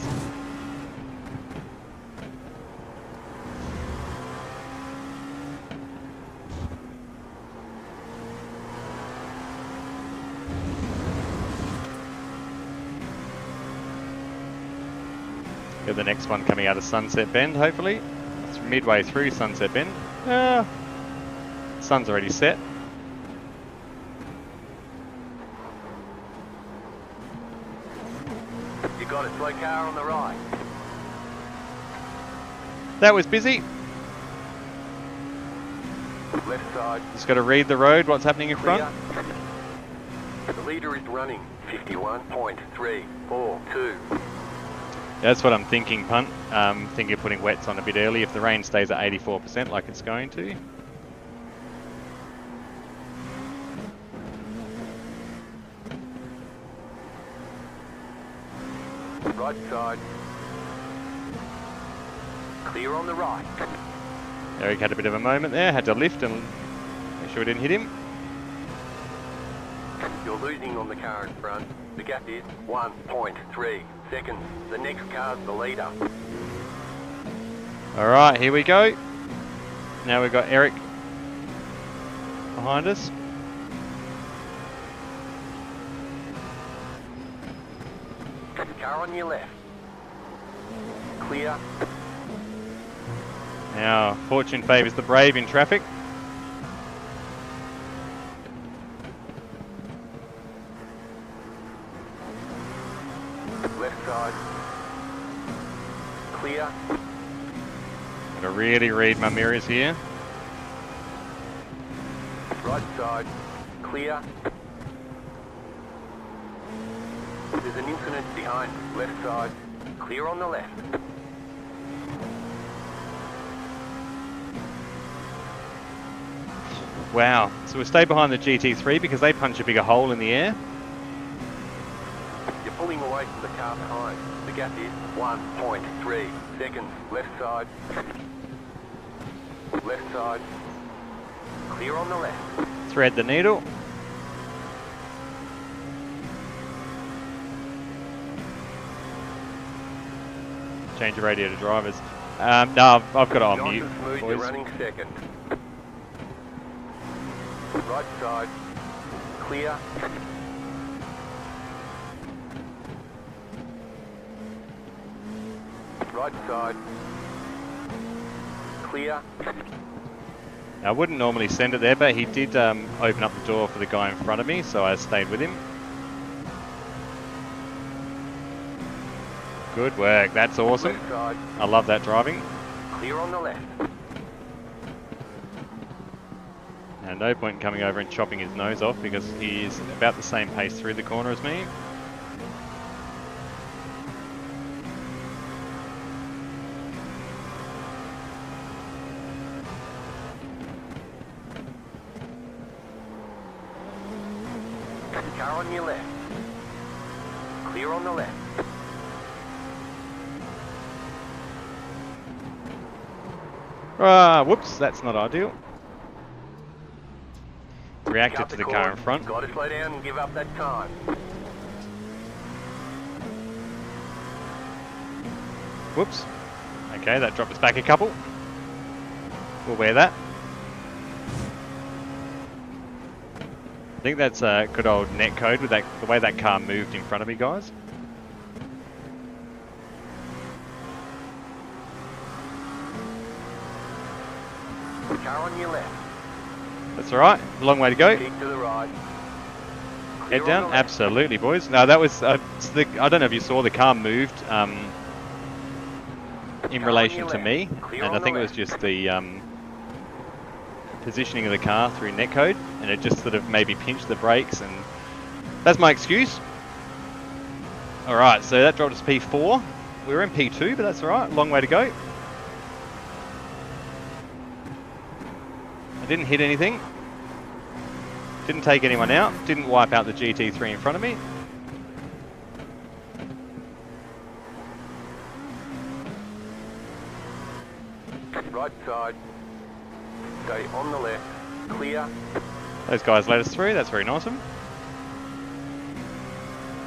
Speaker 1: Got the next one coming out of Sunset Bend, hopefully. It's midway through Sunset Bend. Sun's already set.
Speaker 2: You got a slow car on the right.
Speaker 1: That was busy.
Speaker 2: Left side.
Speaker 1: Just got to read the road, what's happening in front.
Speaker 2: The leader is running 51.342.
Speaker 1: That's what I'm thinking, punt. Thinking of putting wets on a bit early if the rain stays at 84% like it's going to.
Speaker 2: Right side. Clear on the right.
Speaker 1: Eric had a bit of a moment there, had to lift and make sure we didn't hit him.
Speaker 2: You're losing on the car in front. The gap is 1.3 seconds. The next car's the leader.
Speaker 1: Alright, here we go. Now we've got Eric behind us.
Speaker 2: Car on your left. Clear.
Speaker 1: Now, fortune favours the brave in traffic.
Speaker 2: Left side. Clear.
Speaker 1: Gotta really read my mirrors here.
Speaker 2: Right side. Clear. There's an incident behind. Left side. Clear on the left.
Speaker 1: Wow. So we'll stay behind the GT3 because they punch a bigger hole in the air.
Speaker 2: You're pulling away from the car behind. The gap is 1.3 seconds. Left side. Left side. Clear on the left.
Speaker 1: Thread the needle. Change your radio to drivers. No, I've got it on
Speaker 2: Nice
Speaker 1: mute,
Speaker 2: and smooth,
Speaker 1: boys.
Speaker 2: you're running second. Right side, clear. Right side, clear.
Speaker 1: I wouldn't normally send it there, but he did open up the door for the guy in front of me, so I stayed with him. Good work, that's awesome.
Speaker 2: Left side,
Speaker 1: I love that driving.
Speaker 2: clear on the left.
Speaker 1: And no point in coming over and chopping his nose off because he is about the same pace through the corner as me.
Speaker 2: Car on your left. Clear on the left.
Speaker 1: Whoops, that's not ideal. Reacted
Speaker 2: Cut
Speaker 1: to the car in front.
Speaker 2: Got to slow down and give up that time.
Speaker 1: Whoops. Okay, that dropped us back a couple. We'll wear that. I think that's a good old net code with that, the way that car moved in front of me, guys.
Speaker 2: Car on your left.
Speaker 1: That's all right. Long way to go.
Speaker 2: Keep to the right. Clear
Speaker 1: Head
Speaker 2: on
Speaker 1: down.
Speaker 2: the left.
Speaker 1: Absolutely, boys. No, that was I don't know if you saw the car moved in
Speaker 2: Car
Speaker 1: relation
Speaker 2: on
Speaker 1: to
Speaker 2: your
Speaker 1: me,
Speaker 2: left. Clear
Speaker 1: and
Speaker 2: on
Speaker 1: I
Speaker 2: the
Speaker 1: think it was
Speaker 2: left.
Speaker 1: just the positioning of the car through netcode, and it just sort of maybe pinched the brakes, and that's my excuse. All right, so that dropped us P4. We were in P2, but that's all right. Long way to go. I didn't hit anything. Didn't take anyone out. Didn't wipe out the GT3 in front of me.
Speaker 2: Right side. Stay on the left. Clear.
Speaker 1: Those guys let us through. That's very nice of them.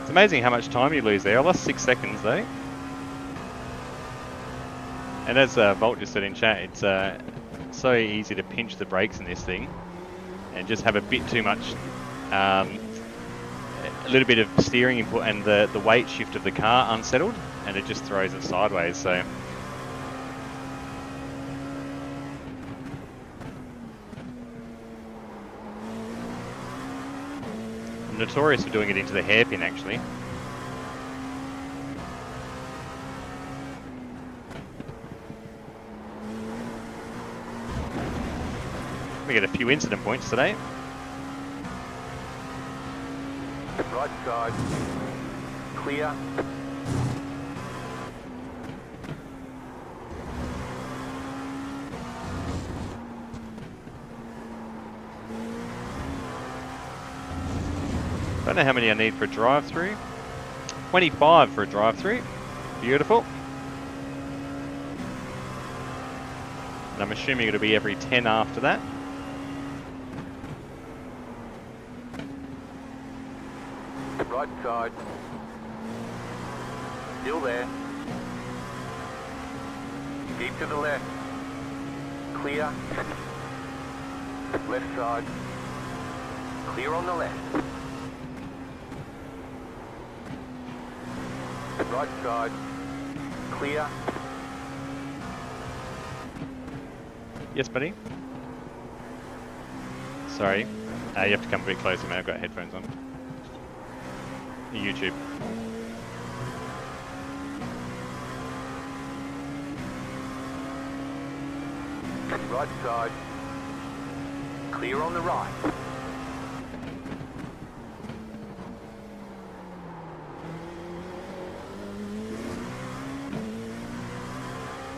Speaker 1: It's amazing how much time you lose there. I lost 6 seconds though. And as Volt just said in chat, it's so easy to pinch the brakes in this thing and just have a bit too much, a little bit of steering input and the weight shift of the car unsettled, and it just throws it sideways. So I'm notorious for doing it into the hairpin actually. We get a few incident points today.
Speaker 2: Right side. Clear.
Speaker 1: Don't know how many I need for a drive-through. 25 for a drive-through. Beautiful. And I'm assuming it'll be every 10 after that.
Speaker 2: Right side. Still there. Keep to the left. Clear. Left side. Clear on the left. Right side. Clear.
Speaker 1: Yes, buddy? Sorry. You have to come a bit closer, man. I've got headphones on. YouTube.
Speaker 2: Right side. Clear on the right.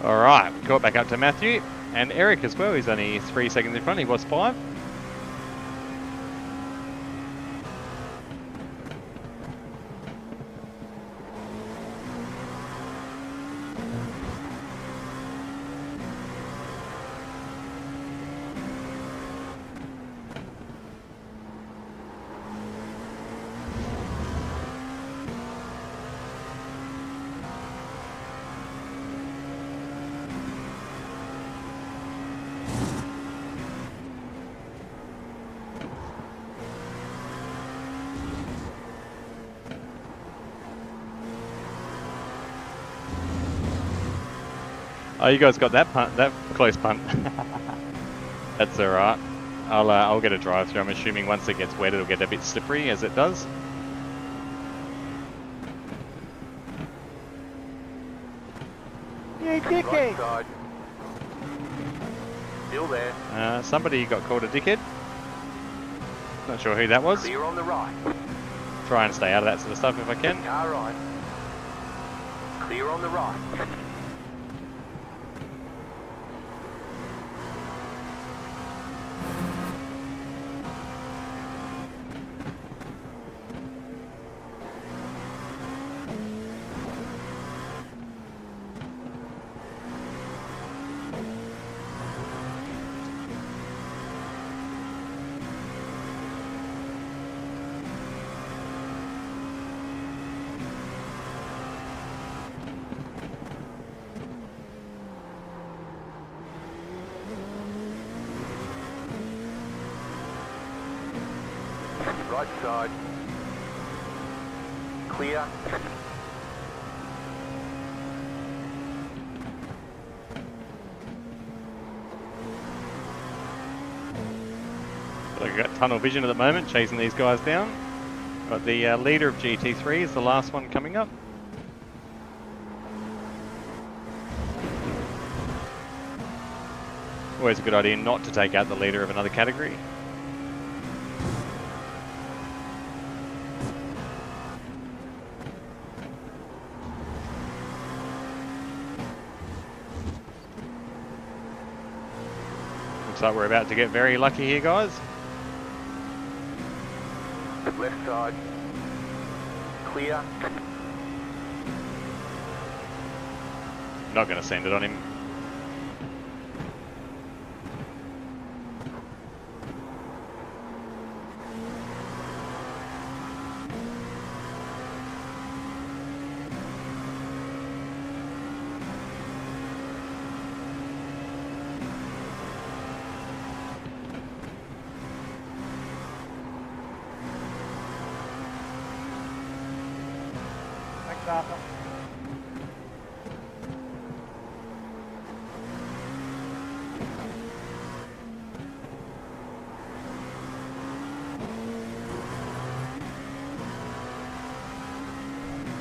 Speaker 1: All right, caught back up to Matthew and Eric as well. He's only 3 seconds in front. He was 5. Oh, you guys got that punt, that close punt. That's all right. I'll get a drive through. I'm assuming once it gets wet, it'll get a bit slippery as it does.
Speaker 3: You dickhead!
Speaker 2: Right side. Still there.
Speaker 1: Somebody got called a dickhead. Not sure who that was.
Speaker 2: Clear on the right.
Speaker 1: Try and stay out of that sort of stuff if I can.
Speaker 2: Car right. Clear on the right. Right side. Clear.
Speaker 1: I've got tunnel vision at the moment, chasing these guys down. Got the leader of GT3 is the last one coming up. Always a good idea not to take out the leader of another category. Looks like we're about to get very lucky here, guys.
Speaker 2: Left side. Clear.
Speaker 1: Not going to send it on him.
Speaker 3: Thanks, Arthur.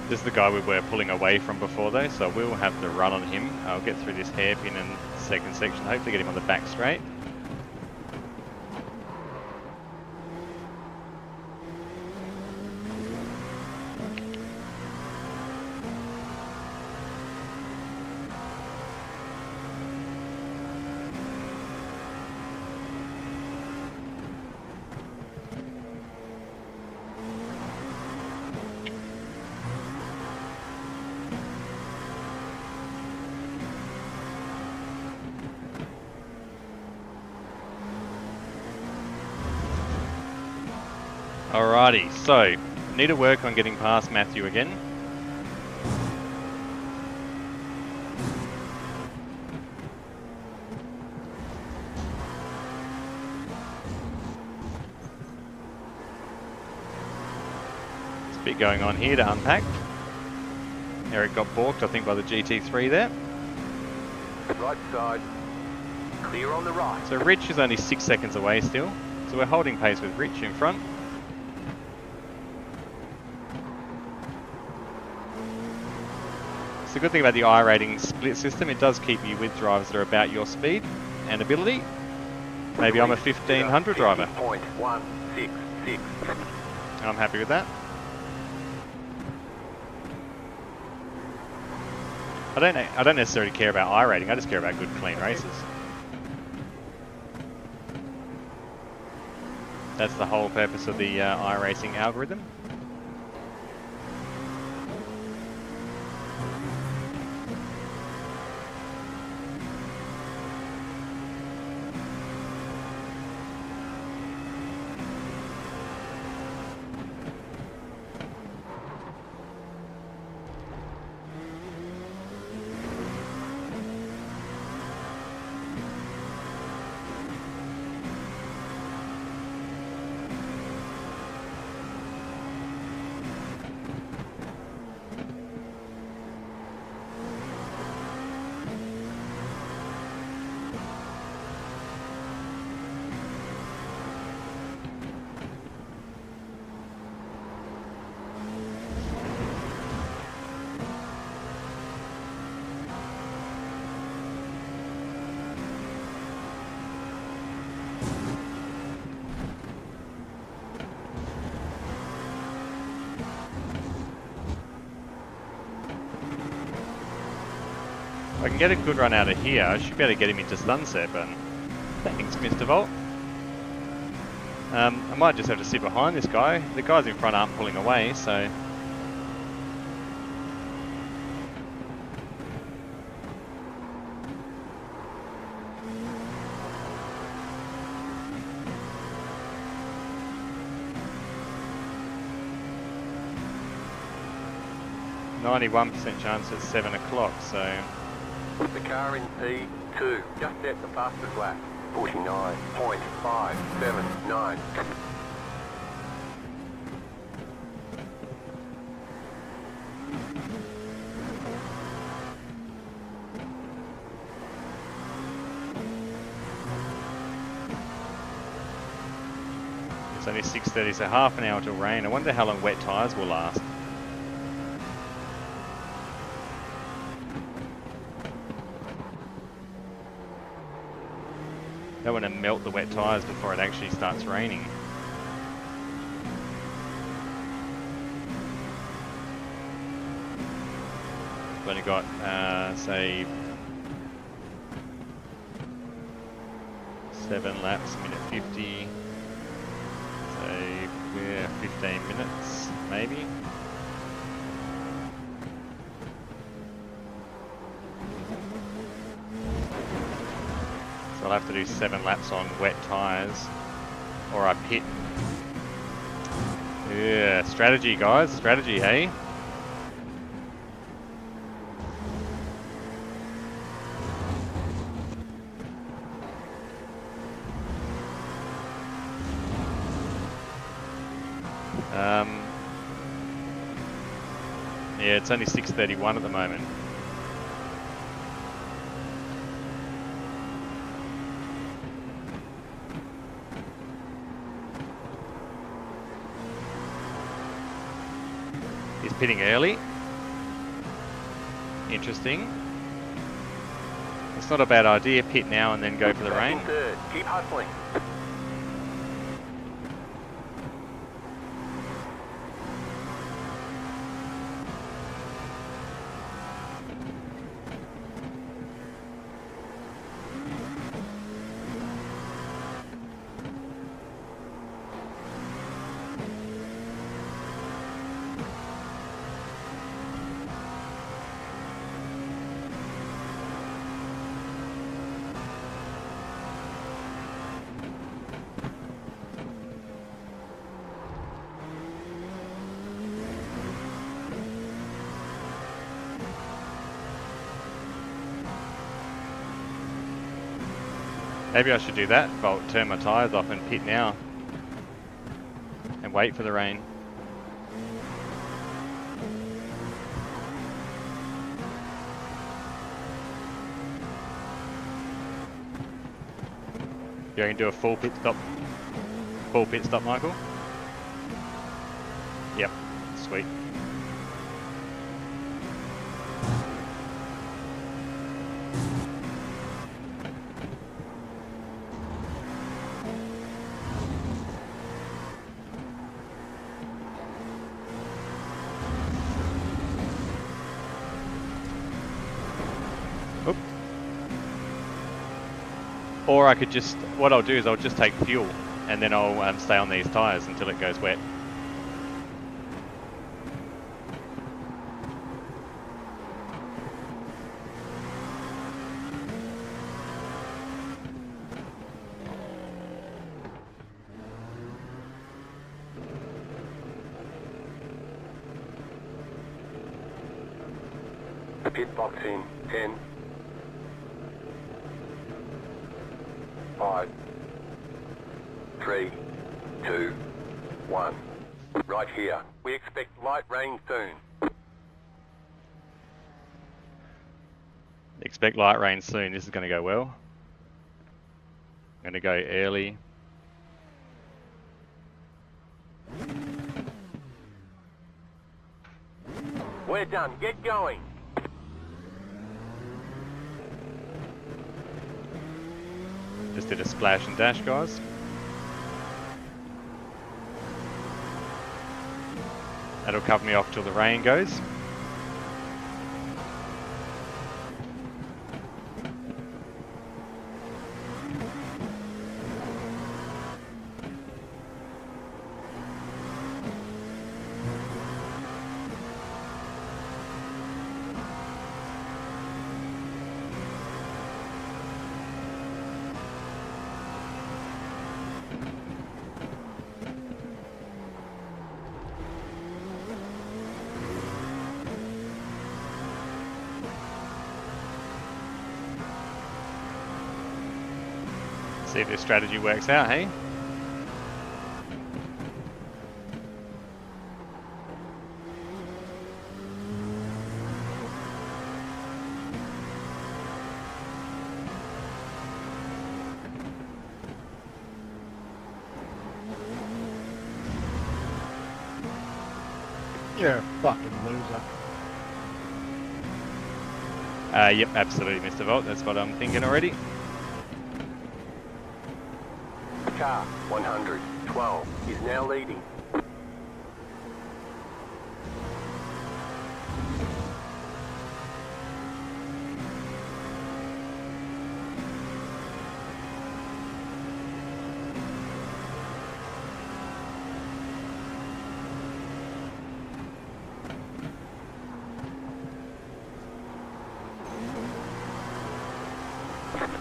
Speaker 1: This is the guy we were pulling away from before though, so we'll have to run on him. I'll get through this hairpin and second section, hopefully get him on the back straight. Alrighty, so need to work on getting past Matthew again. There's a bit going on here to unpack. Eric got balked, I think, by the GT3 there.
Speaker 2: Right side. Clear on the right.
Speaker 1: So Rich is only 6 seconds away still. So we're holding pace with Rich in front. It's the good thing about the iRating split system, it does keep you with drivers that are about your speed and ability. Maybe I'm a 1500 driver.
Speaker 2: 50.166.
Speaker 1: I'm happy with that. I don't necessarily care about iRating, I just care about good clean races. That's the whole purpose of the iRacing algorithm. If I can get a good run out of here, I should be able to get him into sunset, but thanks, Mr. Volt. I might just have to sit behind this guy. The guys in front aren't pulling away, so... ...91% chance at 7 o'clock, so...
Speaker 2: The car in P2 just set the fastest lap. 49.579.
Speaker 1: It's only 6:30, so half an hour till rain. I wonder how long wet tyres will last. Don't want to melt the wet tyres before it actually starts raining. We've only got, say, 7 laps, a minute 50. So, yeah, 15 minutes, maybe. So I'll have to do 7 laps on wet tyres, or I pit. Yeah, strategy, guys, strategy, hey? Yeah, it's only 6:31 at the moment. He's pitting early. Interesting. It's not a bad idea, pit now and then go for the rain.
Speaker 2: Third. Keep hustling.
Speaker 1: Maybe I should do that, Bolt, turn my tyres off and pit now. And wait for the rain. You can do a full pit stop? Full pit stop, Michael? Yep, sweet. Or I could just, what I'll do is I'll just take fuel and then I'll stay on these tyres until it goes wet.
Speaker 2: Pit box in 10. 5, 3, 2, 1. Right here. We expect light rain soon.
Speaker 1: Expect light rain soon. This is going to go well. I'm going to go early.
Speaker 2: We're done. Get going.
Speaker 1: Just did a splash and dash, guys. That'll cover me off till the rain goes. See if this strategy works out, hey?
Speaker 3: You're a fucking loser.
Speaker 1: Yep, absolutely, Mr. Volt. That's what I'm thinking already.
Speaker 2: Car 112 is now leading.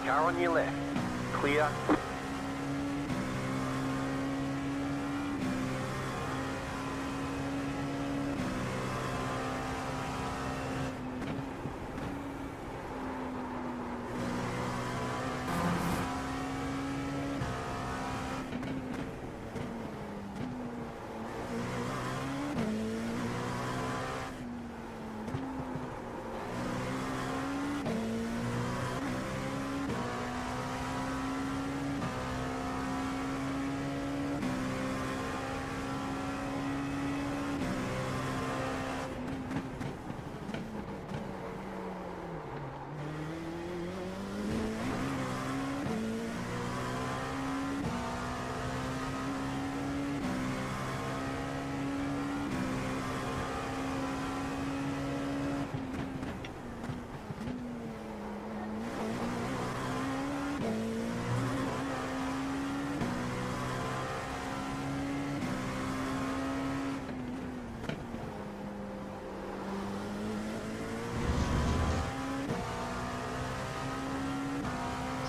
Speaker 2: Car on your left. Clear.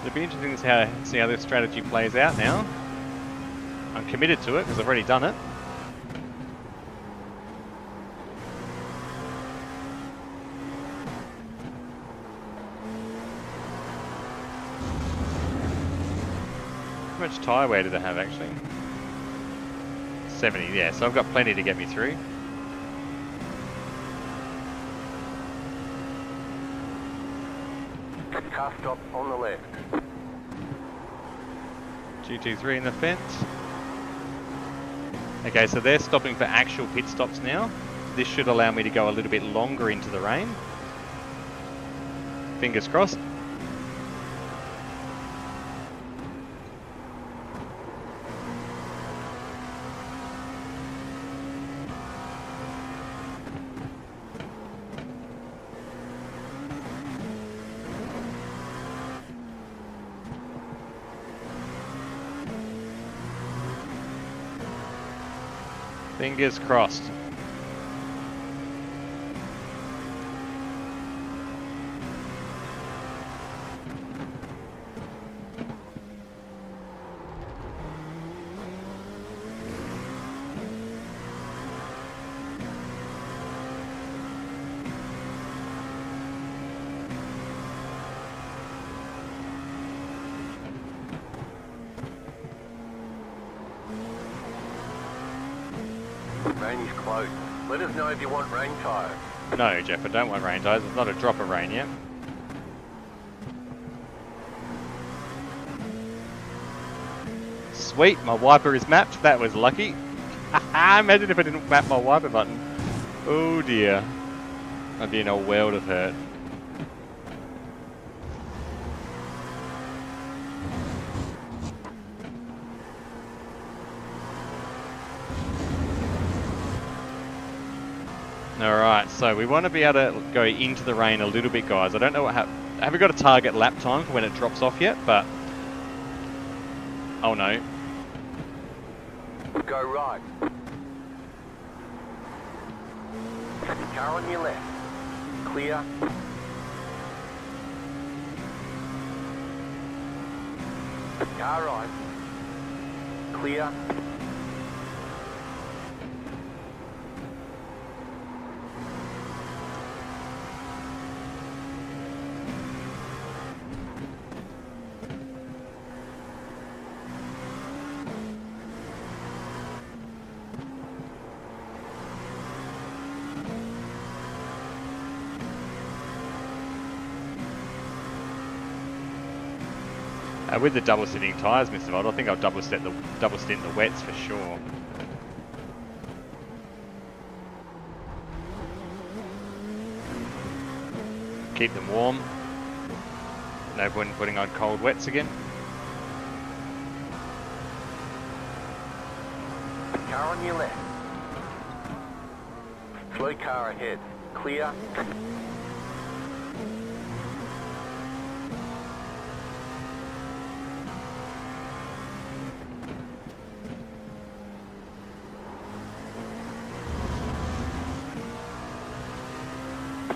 Speaker 1: It'll be interesting to see how this strategy plays out now. I'm committed to it because I've already done it. How much tyre wear did I have actually? 70, yeah, so I've got plenty to get me through.
Speaker 2: Car stop on the left.
Speaker 1: G23 in the fence. Okay, so they're stopping for actual pit stops now. This should allow me to go a little bit longer into the rain. Fingers crossed. Fingers crossed.
Speaker 2: Rain is close. Let us know if you want rain tyres.
Speaker 1: No, Jeff, I don't want rain tyres. There's not a drop of rain yet. Sweet, my wiper is mapped. That was lucky. Imagine if I didn't map my wiper button. Oh dear. I'd be in a world of hurt. Alright, so we want to be able to go into the rain a little bit, guys. I don't know what I haven't got a target lap time for when it drops off yet, but... Oh no.
Speaker 2: Go right. Car on your left. Clear. Car right. Clear.
Speaker 1: With the double sitting tyres, Mr. Vold, I think I'll double stint the wets for sure. Keep them warm. No point in putting on cold wets again.
Speaker 2: Car on your left. Slow car ahead. Clear.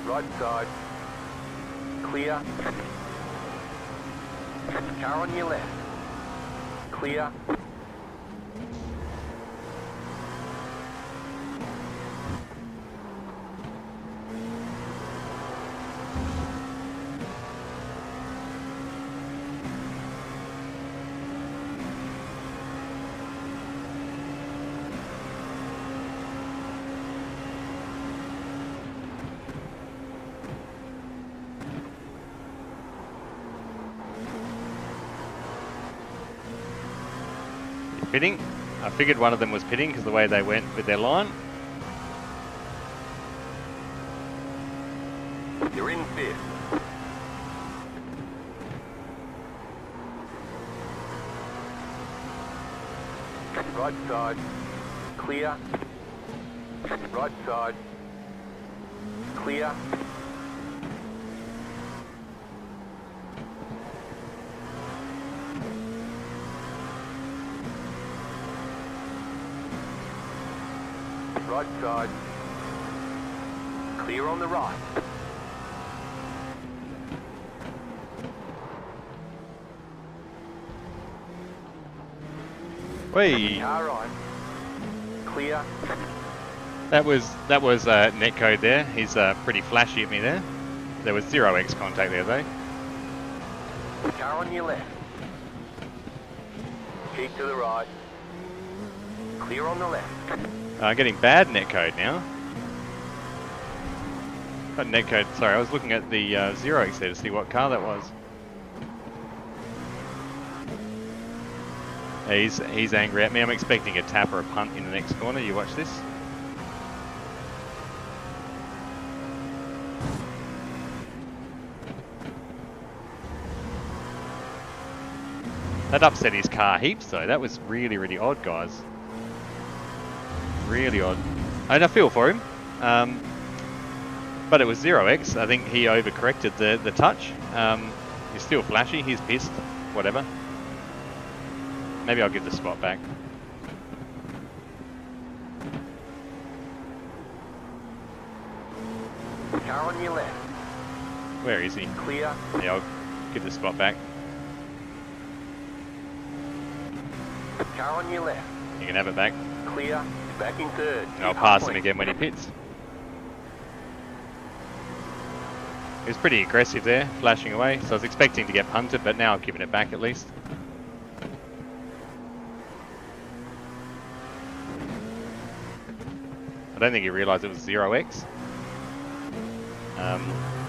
Speaker 2: Right side. Clear. Car on your left. Clear.
Speaker 1: Pitting. I figured one of them was pitting because the way they went with their line.
Speaker 2: You're in fifth. Right side. Clear. Right side. Clear. Right side. Clear on the right.
Speaker 1: Whee!
Speaker 2: Car right. Clear.
Speaker 1: That was netcode there. He's pretty flashy at me there. There was 0x contact there though.
Speaker 2: Car on your left. Keep to the right. Clear on the left.
Speaker 1: Getting bad netcode now. Got netcode. Sorry, I was looking at the 0x there to see what car that was. He's angry at me. I'm expecting a tap or a punt in the next corner. You watch this. That upset his car heaps though. That was really, really odd, guys. Really odd. And I feel for him. But it was 0x. I think he overcorrected the touch. He's still flashy. He's pissed. Whatever. Maybe I'll give the spot back.
Speaker 2: Car on your left.
Speaker 1: Where is he?
Speaker 2: Clear.
Speaker 1: Yeah, I'll give the spot back.
Speaker 2: Car on your left.
Speaker 1: You can have it back.
Speaker 2: Clear. Back in third.
Speaker 1: And I'll pass him again when he pits. He was pretty aggressive there, flashing away. So I was expecting to get punted, but now I'm giving it back at least. I don't think he realised it was 0x.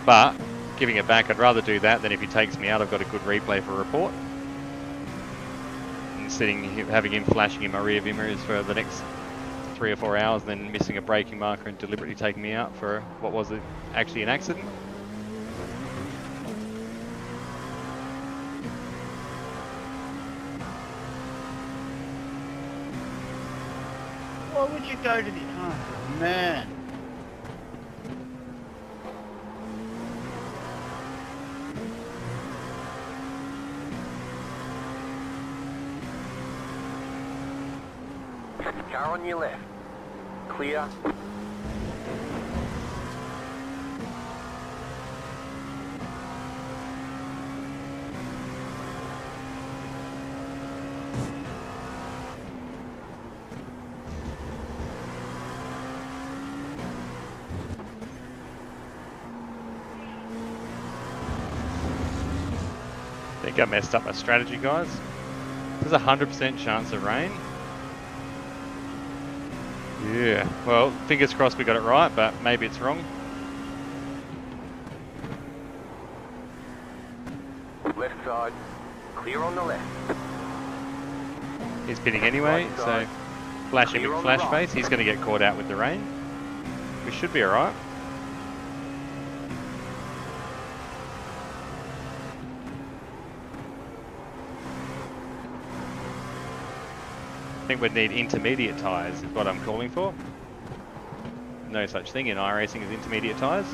Speaker 1: But giving it back, I'd rather do that than if he takes me out, I've got a good replay for report. And having him flashing in my rear view mirrors for the next 3 or 4 hours, and then missing a braking marker and deliberately taking me out for what was actually an accident.
Speaker 3: Why would you go to the... Oh, man.
Speaker 2: Car on your left. Clear.
Speaker 1: I think I messed up my strategy, guys. There's a 100% chance of rain. Yeah, well, fingers crossed we got it right, but maybe it's wrong.
Speaker 2: Left side. Clear on the left.
Speaker 1: He's pitting anyway,
Speaker 2: Right
Speaker 1: so
Speaker 2: side.
Speaker 1: flashing
Speaker 2: Clear
Speaker 1: with
Speaker 2: on the
Speaker 1: flash
Speaker 2: right.
Speaker 1: face. He's going to get caught out with the rain. We should be alright. I think we'd need intermediate tyres is what I'm calling for. No such thing in iRacing as intermediate tyres.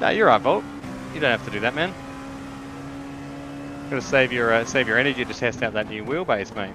Speaker 1: No, you're right, Volt. You don't have to do that, man. Got to save your energy to test out that new wheelbase, mate.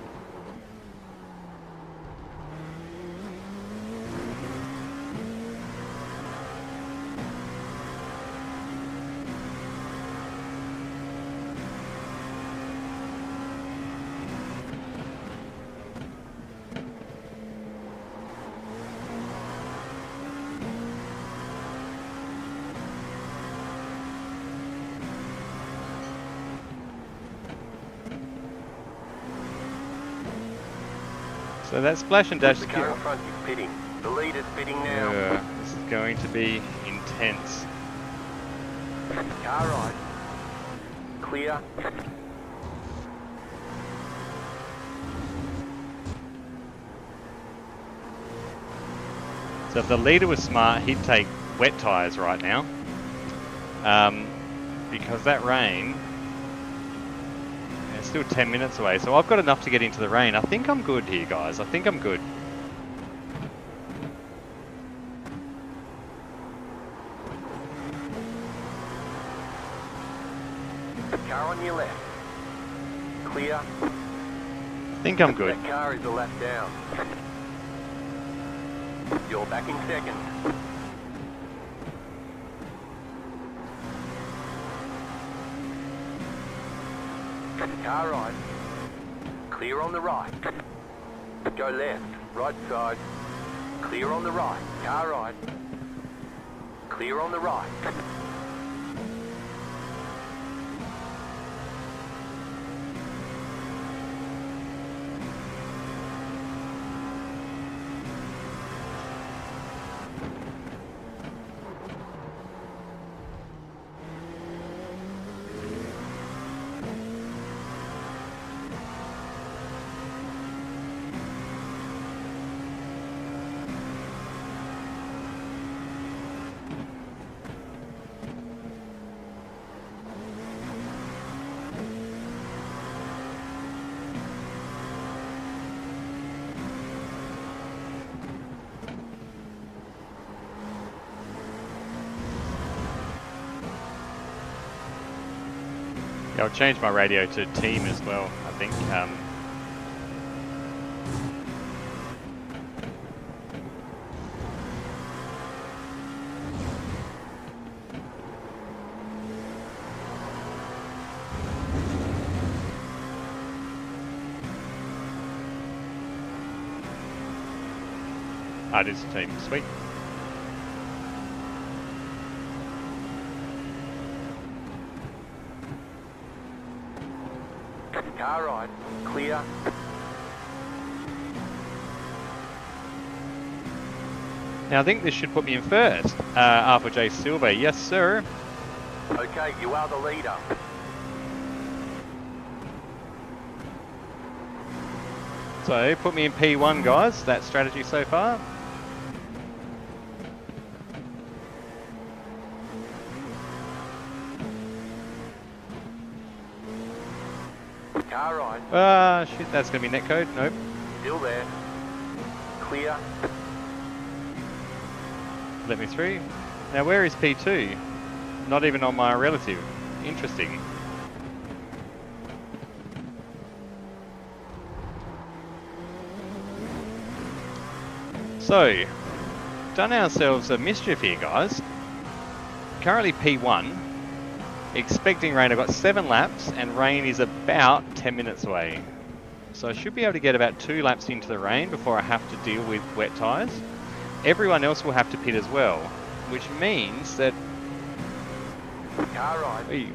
Speaker 1: So that splash and dash
Speaker 2: The car in front is pitting. The leader's pitting now.
Speaker 1: this is going to be intense.
Speaker 2: Car right. Clear.
Speaker 1: So if the leader was smart, he'd take wet tyres right now. Because that rain, it's still 10 minutes away. So I've got enough to get into the rain. I think I'm good here, guys. I think I'm good.
Speaker 2: Car on your left. Clear.
Speaker 1: I think I'm good.
Speaker 2: That car is a lap down. You're back in second. Car right. Clear on the right. Go left. Right side. Clear on the right. Car right. Clear on the right.
Speaker 1: Yeah, I'll change my radio to team as well, I think. It is team, sweet.
Speaker 2: Car right. Clear.
Speaker 1: Now I think this should put me in first. Alpha J Silver, yes sir.
Speaker 2: Okay, you are the leader.
Speaker 1: So put me in P1, guys. That strategy so far.
Speaker 2: Car right.
Speaker 1: Shit, that's gonna be netcode. Nope.
Speaker 2: Still there. Clear.
Speaker 1: Let me through. Now where is P2? Not even on my relative. Interesting. So, done ourselves a mischief here, guys. Currently P1. Expecting rain. I've got 7 laps and rain is about 10 minutes away. So I should be able to get about 2 laps into the rain before I have to deal with wet tyres. Everyone else will have to pit as well, which means that...
Speaker 2: Car right.
Speaker 1: Hey,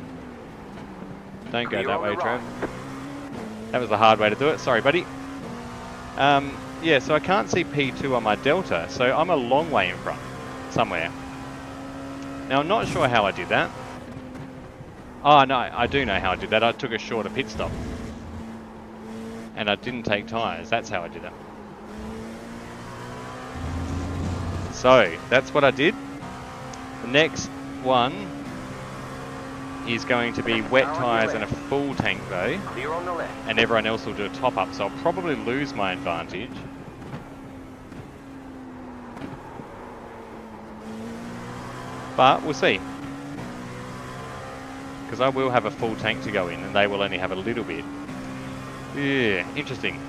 Speaker 1: don't go
Speaker 2: Clear
Speaker 1: that
Speaker 2: on
Speaker 1: way,
Speaker 2: the
Speaker 1: Trav.
Speaker 2: right.
Speaker 1: That was the hard way to do it. Sorry, buddy. Yeah, yeah, so I can't see P2 on my Delta, so I'm a long way in front, somewhere. Now, I'm not sure how I did that. Oh, no, I do know how I did that. I took a shorter pit stop. And I didn't take tyres. That's how I did it. So, that's what I did. The next one is going to be wet tyres and a full tank though.
Speaker 2: Clear on the left.
Speaker 1: And everyone else will do a top up, so I'll probably lose my advantage. But we'll see. Because I will have a full tank to go in and they will only have a little bit. Yeah, interesting.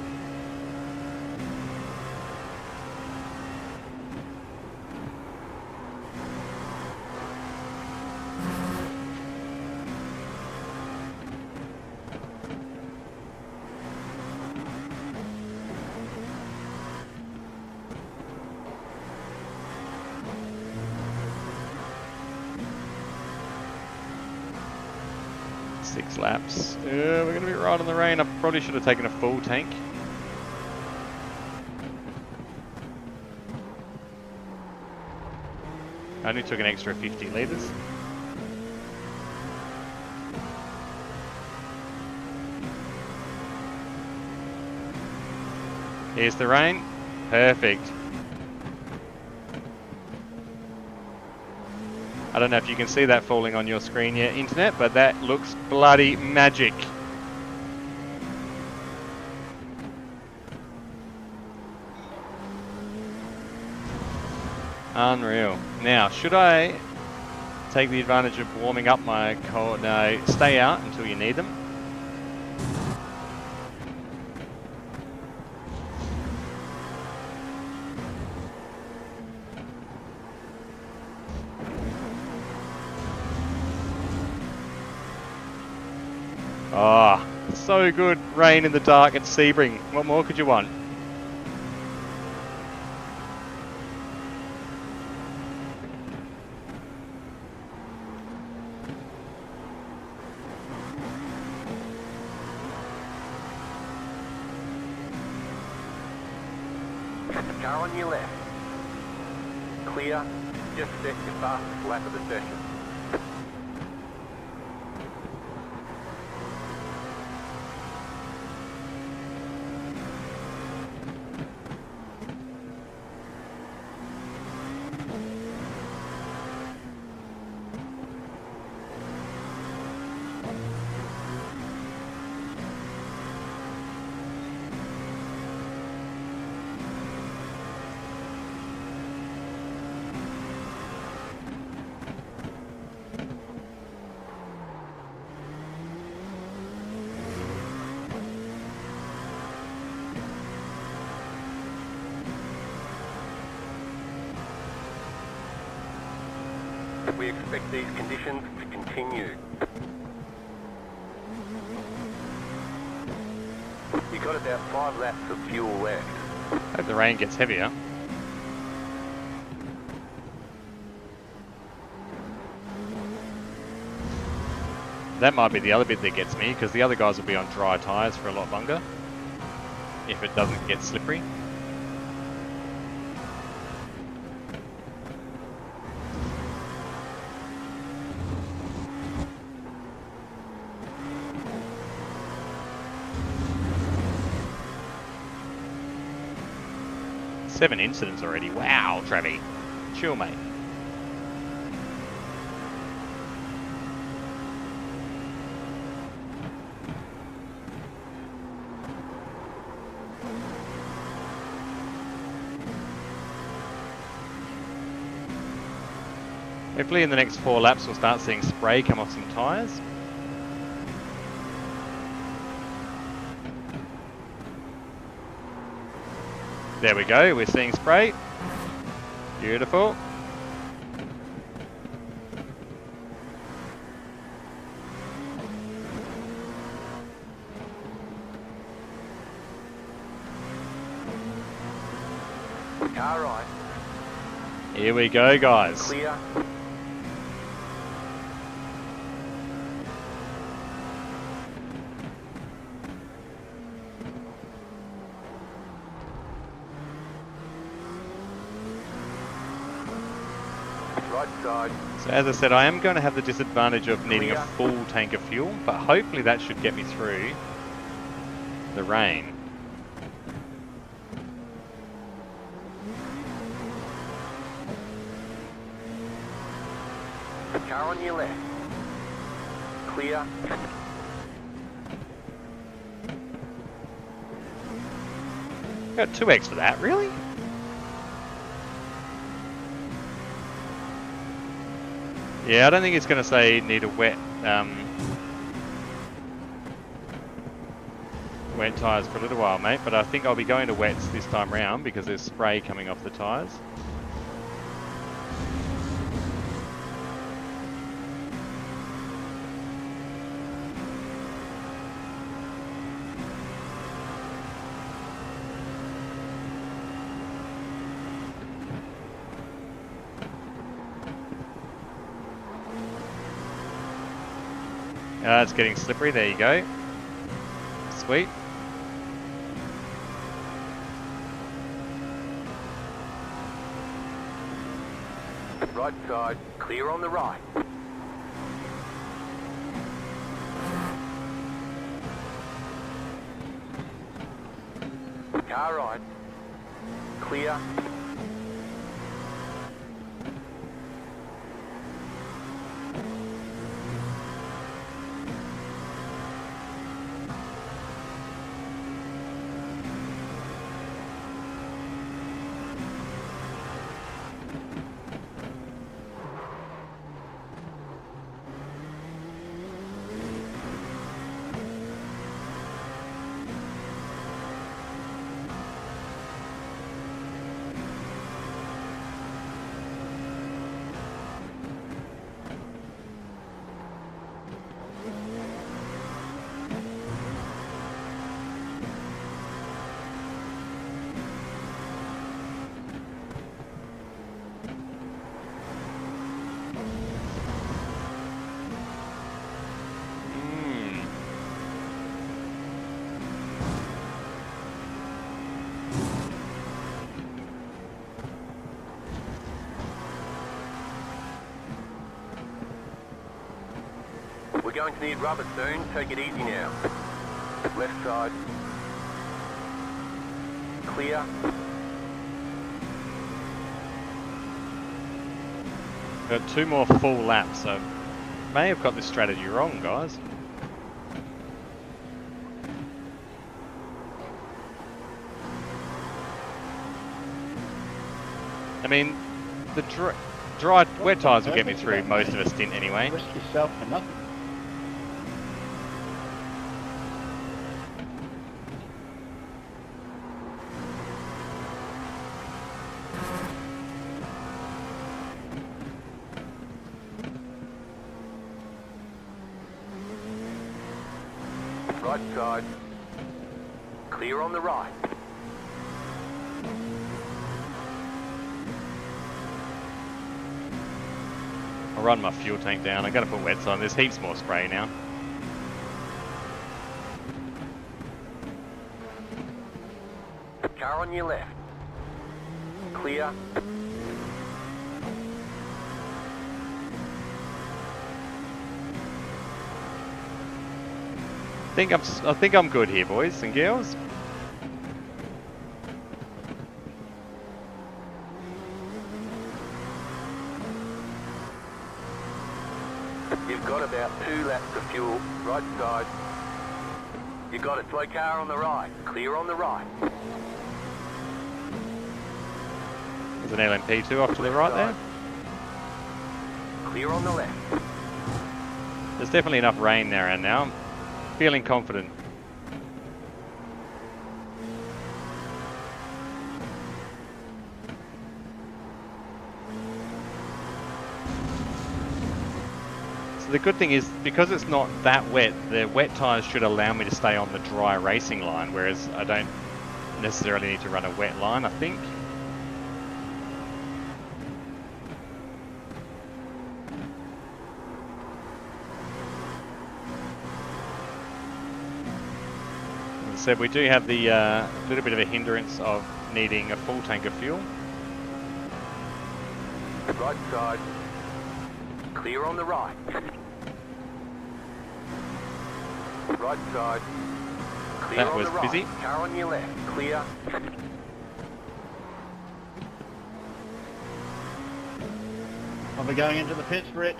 Speaker 1: Six laps. We're going to be right on the rain. I probably should have taken a full tank. I only took an extra 50 litres. Here's the rain. Perfect. I don't know if you can see that falling on your screen yet, internet, but that looks bloody magic. Unreal. Now, should I take the advantage of warming up my car? No, stay out until you need them. Oh, so good. Rain in the dark at Sebring. What more could you want?
Speaker 2: Car on your left. Clear. Just set your fastest lap of the session. We expect these conditions to continue. You got about 5 laps of fuel left.
Speaker 1: Hope the rain gets heavier. That might be the other bit that gets me, because the other guys will be on dry tyres for a lot longer. If it doesn't get slippery. Seven incidents already. Wow, Travi. Chill, mate. Hopefully in the next 4 laps we'll start seeing spray come off some tyres. There we go, we're seeing spray. Beautiful.
Speaker 2: Car right.
Speaker 1: Here we go, guys.
Speaker 2: Clear. Right side.
Speaker 1: So as I said, I am going to have the disadvantage of needing a
Speaker 2: Clear.
Speaker 1: full tank of fuel, but hopefully that should get me through the rain.
Speaker 2: Car on your left. Clear.
Speaker 1: Got 2x for that, really? Yeah, I don't think it's going to say need a wet wet tyres for a little while, mate, but I think I'll be going to wets this time round because there's spray coming off the tyres. It's getting slippery, there you go. Sweet.
Speaker 2: Right side. Clear on the right. Car right. Clear. We're going to need rubber soon. Take it easy now. Left side. Clear.
Speaker 1: Got 2 more full laps, so may have got this strategy wrong, guys. I mean, the dry wet tyres will get me through most of a stint anyway.
Speaker 3: Risk yourself for nothing.
Speaker 2: Right side. Clear on the right.
Speaker 1: I'll run my fuel tank down. I'm going to put wets on. There's heaps more spray now.
Speaker 2: Car on your left. Clear.
Speaker 1: I think I'm good here, boys and girls.
Speaker 2: You've got about 2 laps of fuel. Right side. You got it. Slow car on the right. Clear on the right.
Speaker 1: There's an LMP2 off to the right there.
Speaker 2: Clear on the left.
Speaker 1: There's definitely enough rain there and now. I'm feeling confident. So the good thing is, because it's not that wet, the wet tyres should allow me to stay on the dry racing line, whereas I don't necessarily need to run a wet line, I think. As I said, we do have the little bit of a hindrance of needing a full tank of fuel.
Speaker 2: Right side. Clear on the right. Right side. Clear
Speaker 1: That
Speaker 2: on
Speaker 1: was
Speaker 2: the right.
Speaker 1: busy.
Speaker 2: Car on your left. Clear.
Speaker 3: I'll be going into the pits, Rick.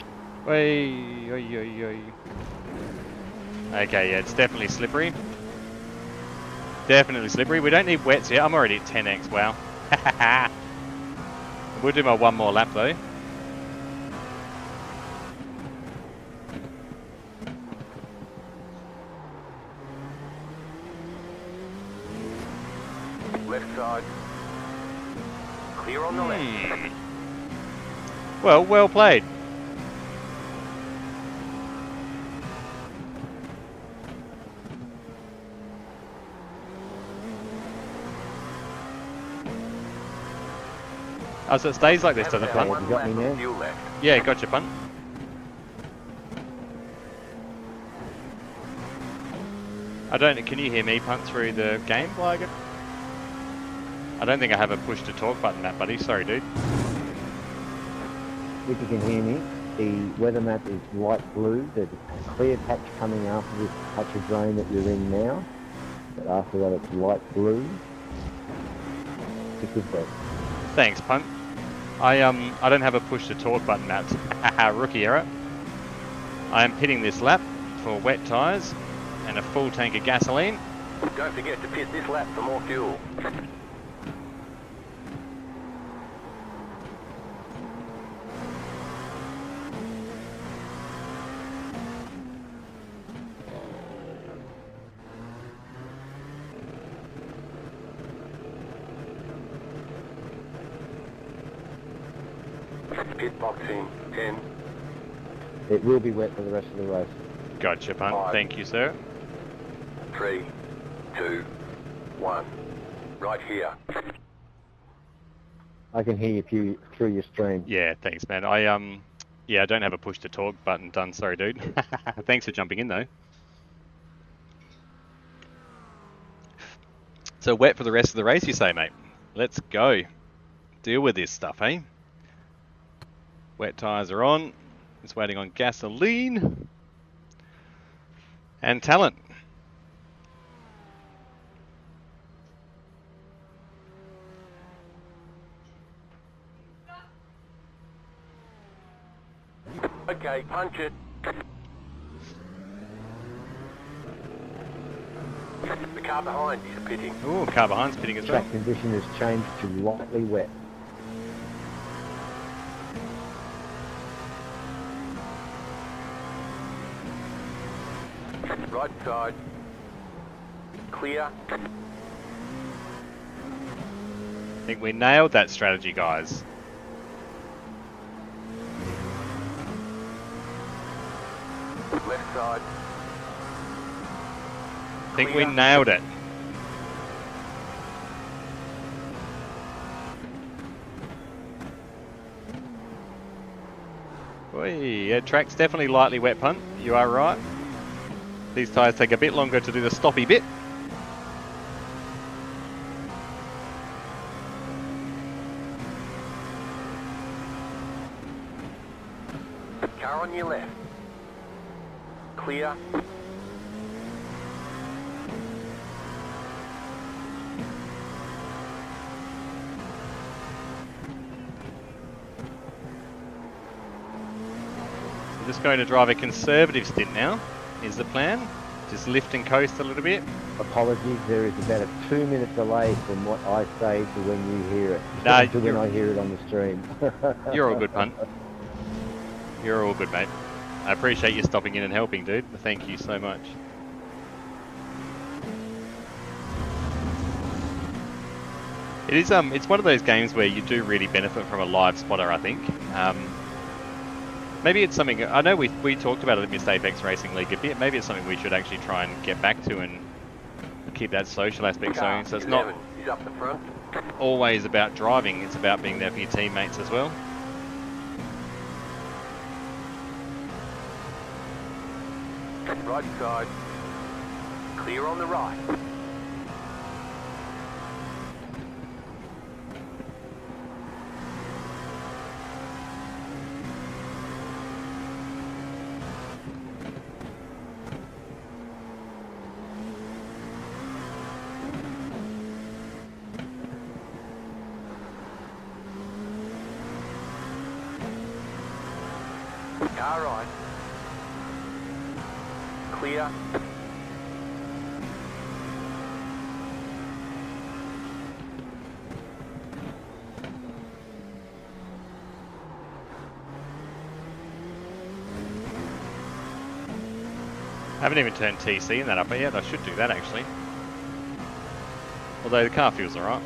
Speaker 1: Oi, oi, oi, oi. Okay, yeah, it's definitely slippery. Definitely slippery. We don't need wets yet. I'm already at 10x, wow. We'll do my one more lap though.
Speaker 2: Left side. Clear on the left.
Speaker 1: Well, well played. Oh, so it stays like this, doesn't it,
Speaker 2: Have
Speaker 1: punt?
Speaker 2: one
Speaker 4: You got
Speaker 2: lap
Speaker 4: me
Speaker 2: of
Speaker 4: now?
Speaker 2: fuel left.
Speaker 1: Yeah, gotcha, punt. I don't. Can you hear me punt through the game?
Speaker 3: Logan.
Speaker 1: I don't think I have a push to talk button, Matt, buddy. Sorry, dude.
Speaker 4: If you can hear me, the weather map is light blue. There's a clear patch coming after this patch of rain that you're in now. But after that, it's light blue. It's a good bet.
Speaker 1: Thanks, punt. I don't have a push to talk button, Matt. Rookie error. I am pitting this lap for wet tyres and a full tank of gasoline.
Speaker 2: Don't forget to pit this lap for more fuel. Pit boxing 10.
Speaker 4: It will be wet for the rest of the race.
Speaker 1: Gotcha, punt.
Speaker 2: Five.
Speaker 1: Thank you, sir.
Speaker 2: 3, 2, 1. Right here.
Speaker 4: I can hear you through your stream.
Speaker 1: Yeah, thanks, man. Yeah, I don't have a push to talk button done. Sorry, dude. Thanks for jumping in, though. So wet for the rest of the race, you say, mate? Let's go. Deal with this stuff, eh? Wet tyres are on. It's waiting on gasoline and talent.
Speaker 2: Okay, punch it. The car behind is pitting.
Speaker 1: Ooh, car behind's pitting as well.
Speaker 4: Track condition has changed to lightly wet.
Speaker 2: Right side. Clear.
Speaker 1: I think we nailed that strategy, guys.
Speaker 2: Left side.
Speaker 1: I think we
Speaker 2: Clear.
Speaker 1: nailed it. Oi, yeah, track's definitely lightly wet, punt. You are right. These tyres take a bit longer to do the stoppy bit.
Speaker 2: Car on your left. Clear.
Speaker 1: We're just going to drive a conservative stint now, is the plan. Just lift and coast a little bit.
Speaker 4: Apologies, there is about a 2-minute delay from what I say to when you hear it.
Speaker 1: No,
Speaker 4: to when I hear it on the stream.
Speaker 1: You're all good, punt. You're all good, mate. I appreciate you stopping in and helping, dude. Thank you so much. It is it's one of those games where you do really benefit from a live spotter, I think. Maybe it's something, I know we talked about it at IMSA Apex Racing League a bit. Maybe it's something we should actually try and get back to and keep that social aspect going. So it's not
Speaker 2: 11 is up the front.
Speaker 1: always about driving, it's about being there for your teammates as well.
Speaker 2: Right side. Clear on the right. car right. Clear.
Speaker 1: I haven't even turned TC in that upper yet. I should do that actually. Although the car feels alright.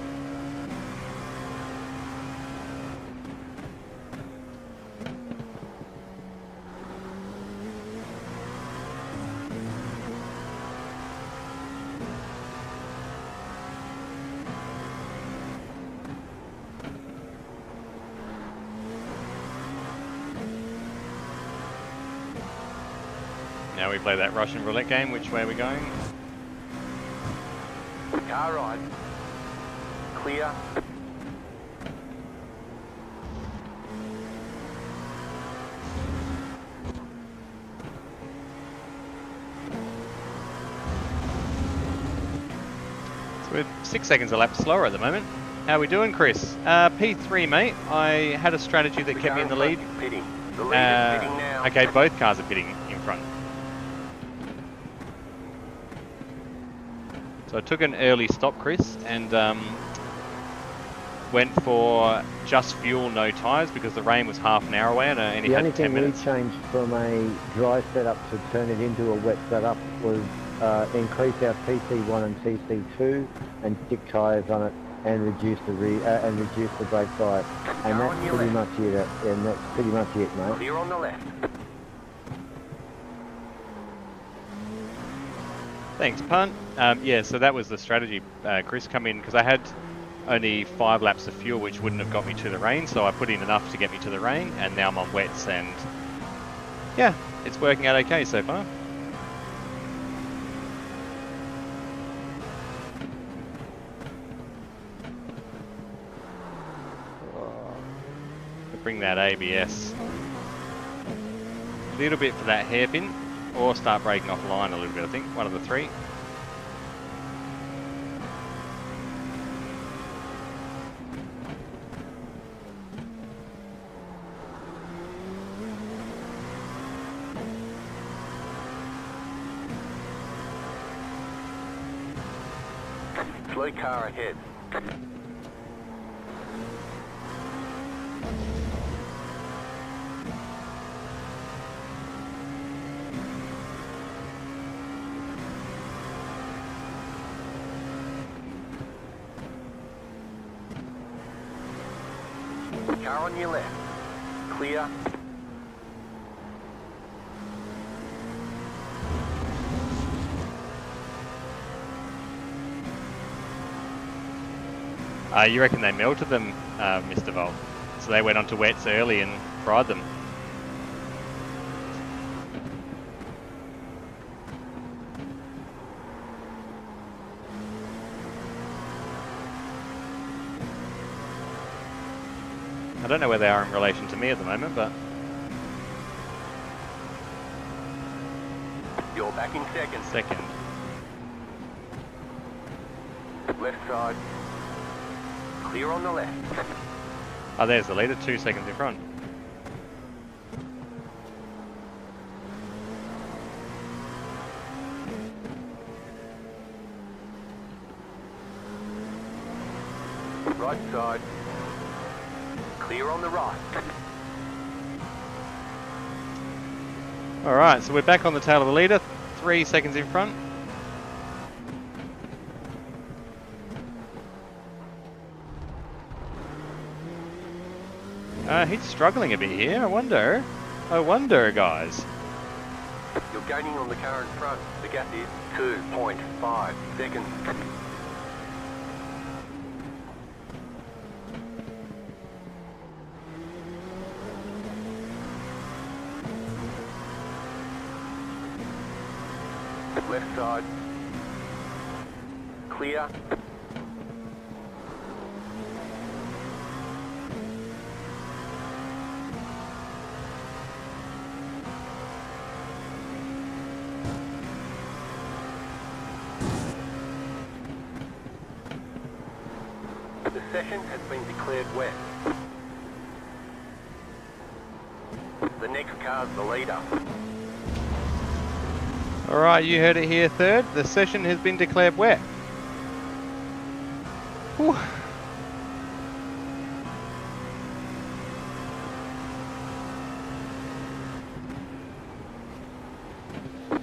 Speaker 1: Now we play that Russian roulette game. Which way are we going?
Speaker 2: Car right. Clear.
Speaker 1: So we're 6 seconds a lap slower at the moment. How are we doing, Chris? P3, mate. I had a strategy that kept me in the lead.
Speaker 2: Pitting. The lead is pitting now.
Speaker 1: Okay, both cars are pitting in front. So I took an early stop, Chris, and went for just fuel, no tyres, because the rain was half an hour away and I only
Speaker 4: The
Speaker 1: had
Speaker 4: only
Speaker 1: 10
Speaker 4: thing we
Speaker 1: minutes.
Speaker 4: changed from a dry setup to turn it into a wet setup was increase our TC1 and TC2 and stick tyres on it and reduce the brake size. And that's pretty much it. And that's pretty much it, mate.
Speaker 2: Clear on the left.
Speaker 1: Thanks, punt. Yeah, so that was the strategy, Chris. Come in, because I had only 5 laps of fuel, which wouldn't have got me to the rain, so I put in enough to get me to the rain, and now I'm on wets, and yeah, it's working out okay so far. Bring that ABS a little bit for that hairpin, or start braking off line a little bit, I think, one of the three.
Speaker 2: Slow car ahead. Car on your left. Clear.
Speaker 1: You reckon they melted them, Mr. Volt? So they went onto wets early and fried them. I don't know where they are in relation to me at the moment, but
Speaker 2: You're back in second.
Speaker 1: second.
Speaker 2: Left side. Clear on the left.
Speaker 1: Oh, there's the leader, 2 seconds in front.
Speaker 2: Right side. Clear on the right.
Speaker 1: Alright, so we're back on the tail of the leader, 3 seconds in front. He's struggling a bit here, I wonder, guys.
Speaker 2: You're gaining on the car in front. The gap is 2.5 seconds. Left side. Clear. The session has been declared wet. The next car's the leader.
Speaker 1: All right, you heard it here, third. The session has been declared wet. Whew.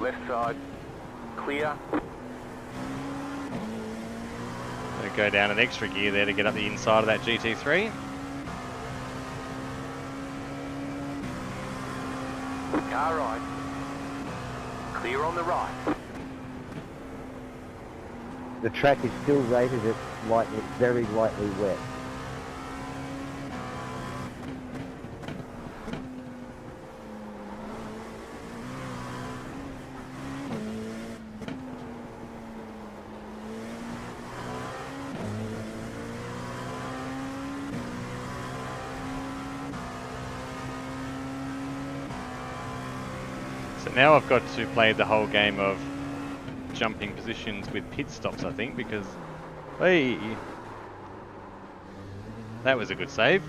Speaker 2: Left side, clear.
Speaker 1: Gonna go down an extra gear there to get up the inside of that GT3.
Speaker 2: Car right. Clear on the right.
Speaker 4: The track is still rated at lightly, very lightly wet.
Speaker 1: So now I've got to play the whole game of jumping positions with pit stops, I think, because, hey, that was a good save.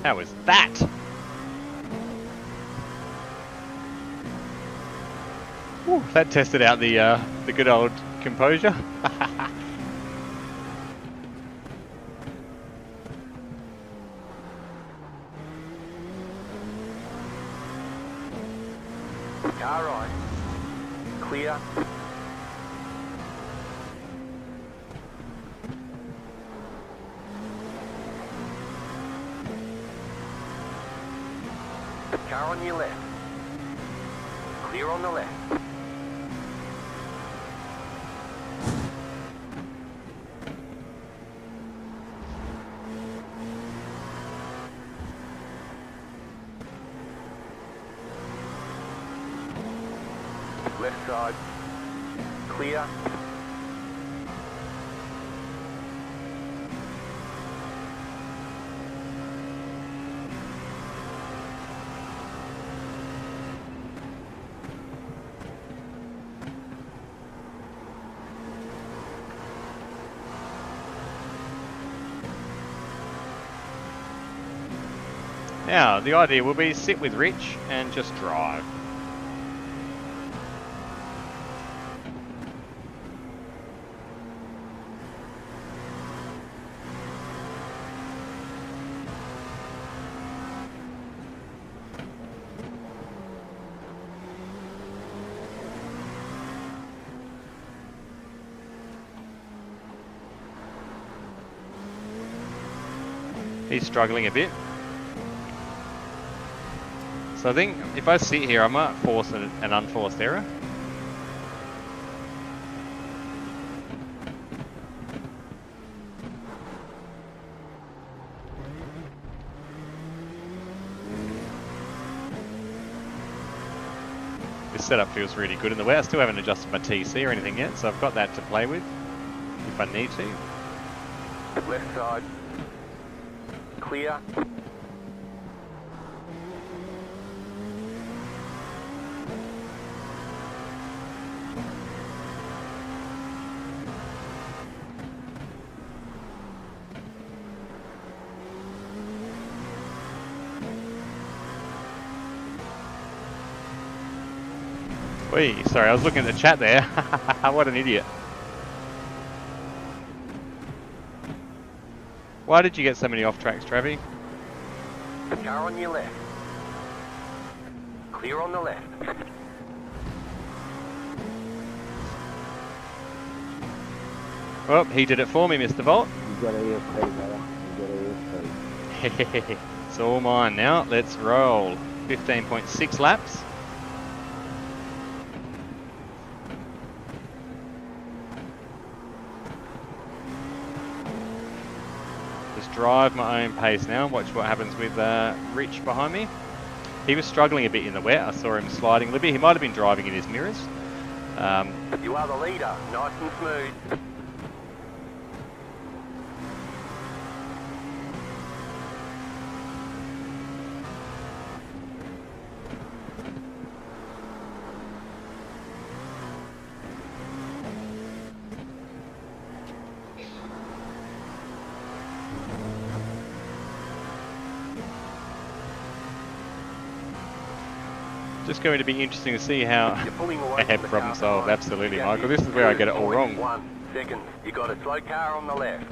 Speaker 1: How was that? Whew, that tested out the good old composure.
Speaker 2: Car right. Clear. Car on your left. Clear on the left. Left side. Clear.
Speaker 1: Now, the idea will be sit with Rich and just drive. He's struggling a bit. So I think if I sit here, I might force an unforced error. This setup feels really good in the way. I still haven't adjusted my TC or anything yet, so I've got that to play with if I need to.
Speaker 2: Left side. Clear.
Speaker 1: Wait, sorry, I was looking at the chat there. What an idiot. Why did you get so many off tracks, Travi?
Speaker 2: Car on your left. Clear on the left.
Speaker 1: Well, he did it for me, Mr. Volt.
Speaker 4: You got ESP, brother. You got ESP.
Speaker 1: It's all mine now. Let's roll. 15.6 laps. Just drive my own pace now. Watch what happens with Rich behind me. He was struggling a bit in the wet. I saw him sliding a little bit. He might have been driving in his mirrors.
Speaker 2: You are the leader. Nice and smooth.
Speaker 1: Just going to be interesting to see how
Speaker 2: You're pulling away
Speaker 1: I have
Speaker 2: from the
Speaker 1: problem
Speaker 2: car
Speaker 1: solved.
Speaker 2: behind.
Speaker 1: Absolutely,
Speaker 2: You
Speaker 1: Michael.
Speaker 2: got
Speaker 1: This is where I get it all
Speaker 2: 2.1
Speaker 1: wrong.
Speaker 2: seconds. You got a slow car on the left.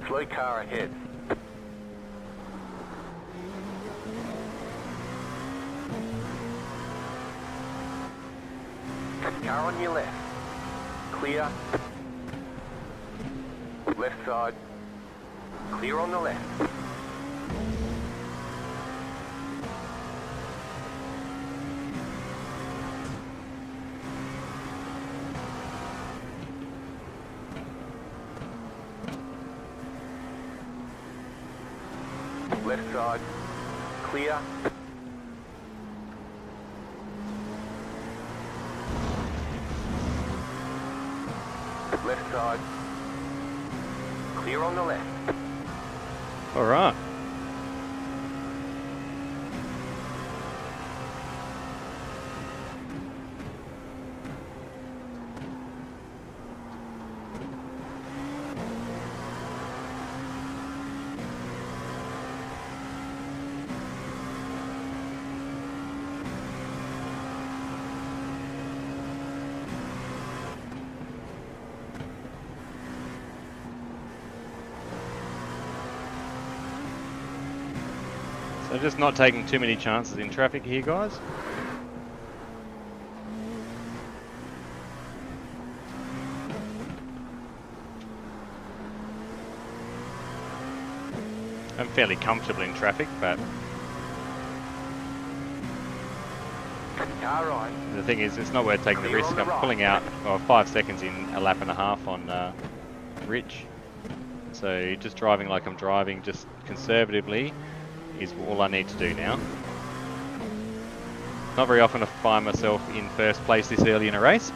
Speaker 2: Slow car ahead. Car on your left. Clear. Left side. Clear on the left. Left side. Clear. Left side. Clear on the left.
Speaker 1: All right. So just not taking too many chances in traffic here, guys. I'm fairly comfortable in traffic, but
Speaker 2: Car right.
Speaker 1: the thing is, it's not worth taking the risk. I'm pulling out 5 seconds in a lap and a half on Rich. So just driving like I'm driving, just conservatively, is all I need to do now. Not very often I find myself in first place this early in a race,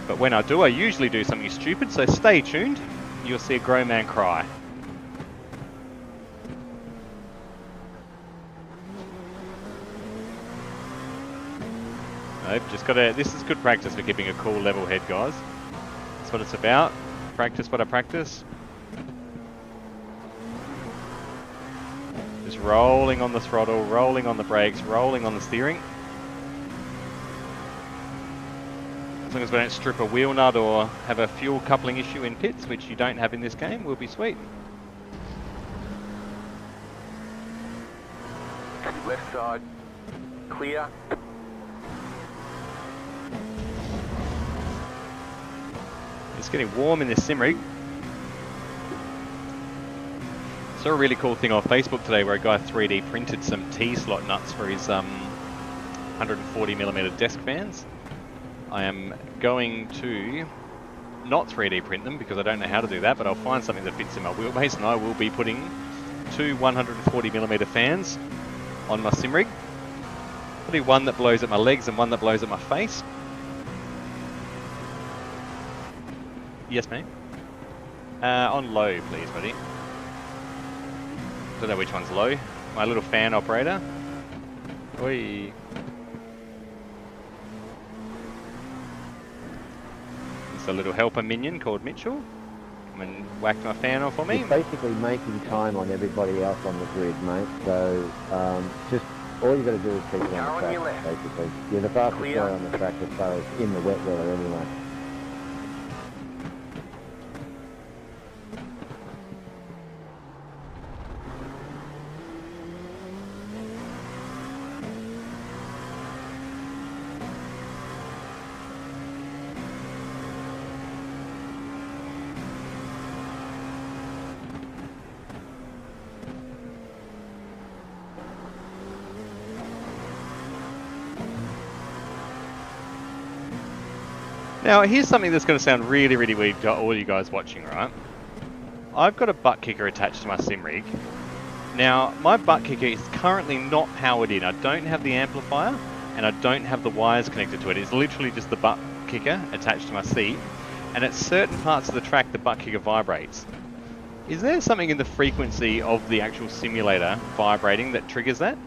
Speaker 1: but when I do, I usually do something stupid, so stay tuned. You'll see a grown man cry. I've just got to, this is good practice for keeping a cool level head, guys. That's what it's about. Practice what I practice. Just rolling on the throttle, rolling on the brakes, rolling on the steering. As long as we don't strip a wheel nut or have a fuel coupling issue in pits, which you don't have in this game, we'll be sweet.
Speaker 2: Left side. Clear.
Speaker 1: It's getting warm in this sim rig. Saw a really cool thing on Facebook today where a guy 3D printed some T-slot nuts for his 140mm desk fans. I am going to not 3D print them because I don't know how to do that, but I'll find something that fits in my wheelbase, and I will be putting 2 140mm fans on my sim rig. Probably one that blows at my legs and one that blows at my face. Yes, mate. On low, please, buddy. Don't know which one's low. My little fan operator. Oi. It's a little helper minion called Mitchell. Come and whack my fan off for me.
Speaker 4: It's basically making time on everybody else on the grid, mate. So just all you got to do is keep it on the track, basically. You're the fastest guy on the track as far as in the wet weather anyway.
Speaker 1: Now, here's something that's going to sound really, really weird to all you guys watching, right? I've got a butt kicker attached to my sim rig. Now, my butt kicker is currently not powered in. I don't have the amplifier, and I don't have the wires connected to it. It's literally just the butt kicker attached to my seat. And at certain parts of the track, the butt kicker vibrates. Is there something in the frequency of the actual simulator vibrating that triggers that?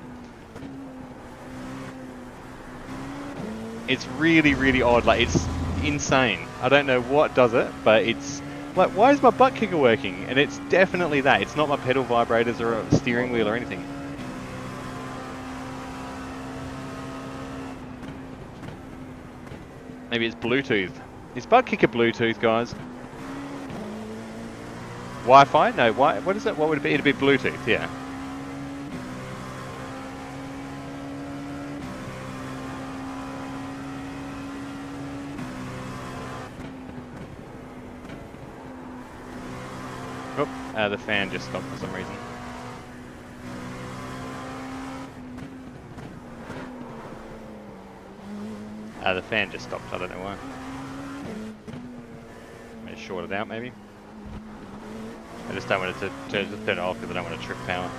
Speaker 1: It's really, really odd. Like, it's insane. I don't know what does it, but it's like, why is my butt kicker working? And it's definitely that. It's not my pedal vibrators or a steering wheel or anything. Maybe it's Bluetooth. Is butt kicker Bluetooth, guys? Wi-Fi? No, what is it? What would it be? It'd be Bluetooth, yeah. The fan just stopped for some reason. The fan just stopped, I don't know why. May short it out maybe. I just don't want it to just turn it off because I don't want to trip power.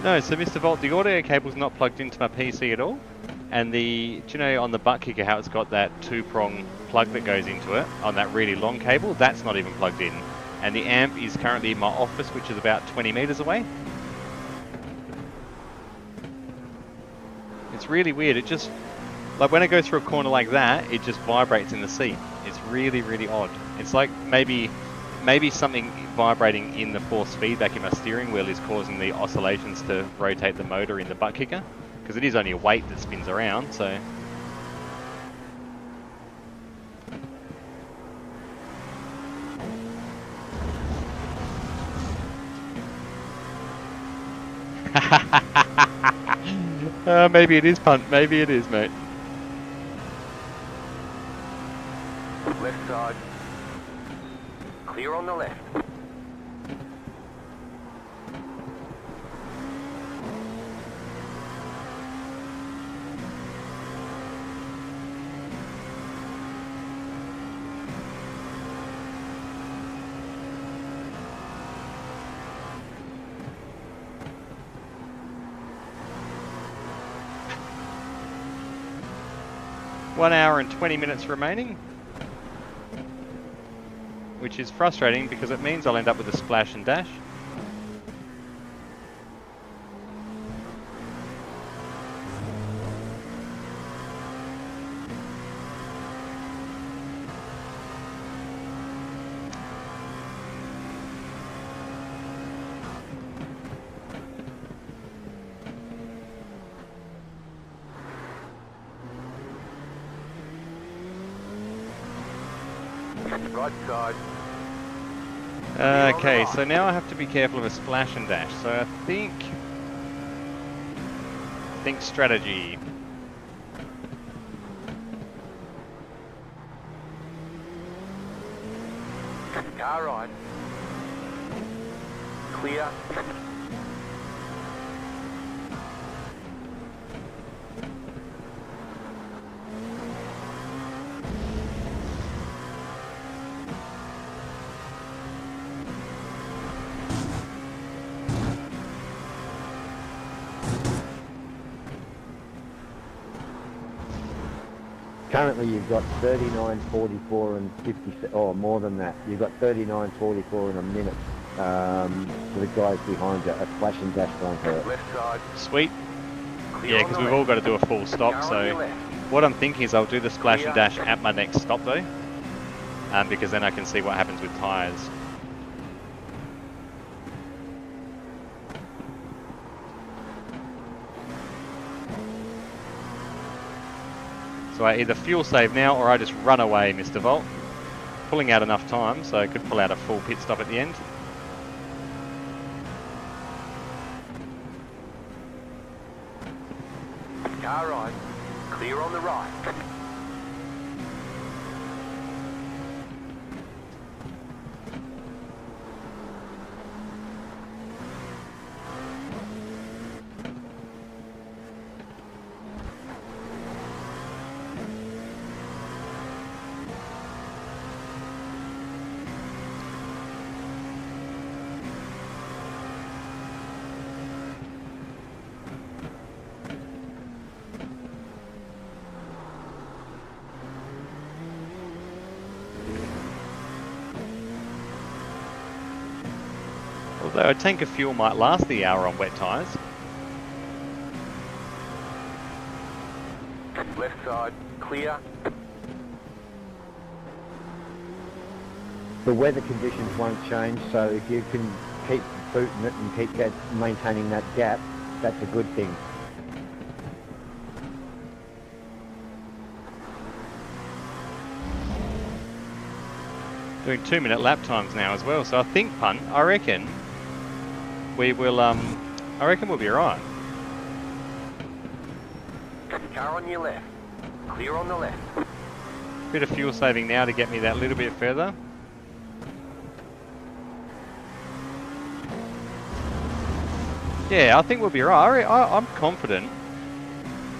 Speaker 1: No, so Mr. Volt, the audio cable's not plugged into my PC at all. And do you know on the butt kicker how it's got that 2-prong plug that goes into it on that really long cable? That's not even plugged in. And the amp is currently in my office, which is about 20 meters away. It's really weird. It just, like when I go through a corner like that, it just vibrates in the seat. It's really, really odd. It's like maybe something vibrating in the force feedback in my steering wheel is causing the oscillations to rotate the motor in the butt kicker, because it is only a weight that spins around, so. Maybe it is punt, maybe it is, mate.
Speaker 2: Left side. Clear on the left.
Speaker 1: One hour and 20 minutes remaining, which is frustrating because it means I'll end up with a splash and dash.
Speaker 2: Right side.
Speaker 1: Okay, so now I have to be careful of a splash and dash. So I think strategy.
Speaker 2: Car right. Clear.
Speaker 4: Currently, you've got 39, 44, and 50, or more than that. You've got 39, 44 in a minute for the guys behind you. A splash and dash won't hurt.
Speaker 2: Left side.
Speaker 1: Sweet.
Speaker 2: Clear
Speaker 1: Yeah,
Speaker 2: on
Speaker 1: because
Speaker 2: the
Speaker 1: we've all got to do a full stop.
Speaker 2: Car on
Speaker 1: So
Speaker 2: your left.
Speaker 1: what I'm thinking is I'll do the splash and dash at my next stop though, because then I can see what happens with tyres. So I either fuel save now or I just run away, Mr. Volt. Pulling out enough time, so I could pull out a full pit stop at the end.
Speaker 2: Car right. Clear on the right.
Speaker 1: Although a tank of fuel might last the hour on wet tyres.
Speaker 2: Left side, clear.
Speaker 4: The weather conditions won't change, so if you can keep booting it and keep maintaining that gap, that's a good thing.
Speaker 1: Doing 2-minute lap times now as well, so I think, Punt, I reckon we will, I reckon we'll be right.
Speaker 2: Car on your left. Clear on the left.
Speaker 1: Bit of fuel saving now to get me that little bit further. Yeah, I think we'll be right. I'm confident.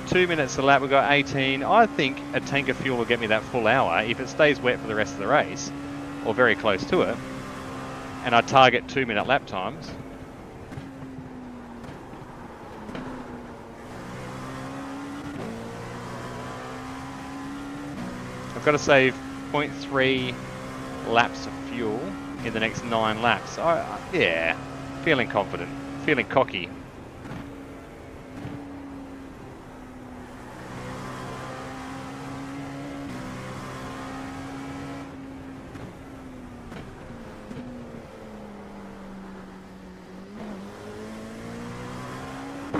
Speaker 1: 2 minutes a lap, we've got 18. I think a tank of fuel will get me that full hour if it stays wet for the rest of the race, or very close to it, and I target 2-minute lap times. I've got to save 0.3 laps of fuel in the next 9 laps. Yeah, feeling confident, feeling cocky.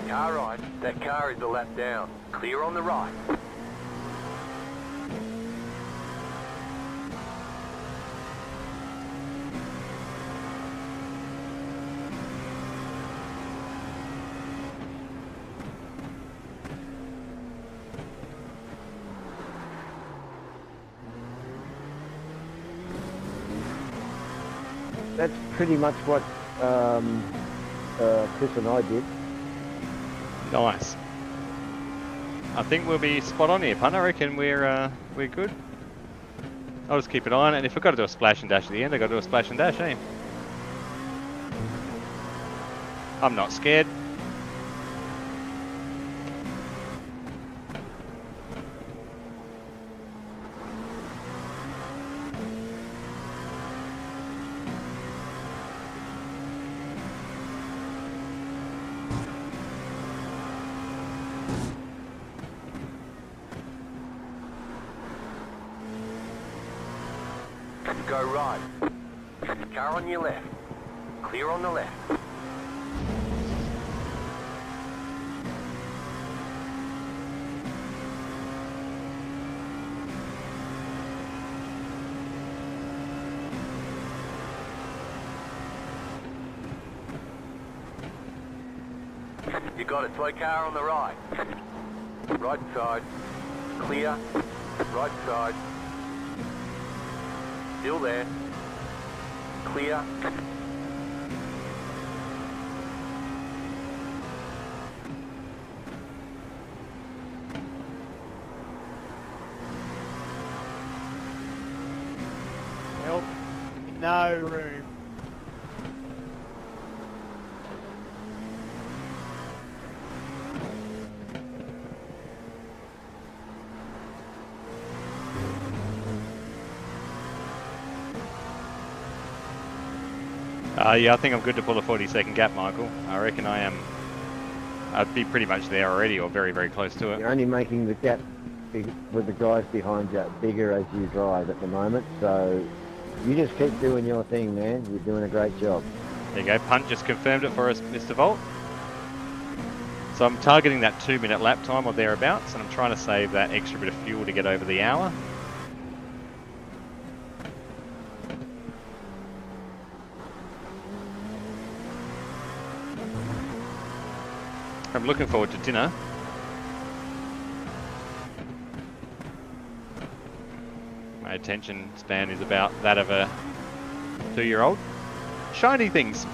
Speaker 2: Car right. That car is a lap down. Clear on the right.
Speaker 4: That's pretty much what Chris and I did.
Speaker 1: Nice. I think we'll be spot on here, Punt. I reckon we're good. I'll just keep an eye on it, and if I've got to do a splash and dash at the end, I've got to do a splash and dash, eh? I'm not scared.
Speaker 2: Go right. Car on your left. Clear on the left. You got it. Slow car on the right. Right side. Clear. Right side. Still there. Clear.
Speaker 3: Help. No room.
Speaker 1: Yeah, I think I'm good to pull a 40-second gap, Michael. I reckon I am. I'd be pretty much there already, or very, very close to it.
Speaker 4: You're only making the gap with the guys behind you bigger as you drive at the moment, so you just keep doing your thing, man. You're doing a great job.
Speaker 1: There you go. Punt just confirmed it for us, Mr. Volt. So I'm targeting that 2-minute lap time or thereabouts, and I'm trying to save that extra bit of fuel to get over the hour. I'm looking forward to dinner. My attention span is about that of a 2-year-old. Shiny things.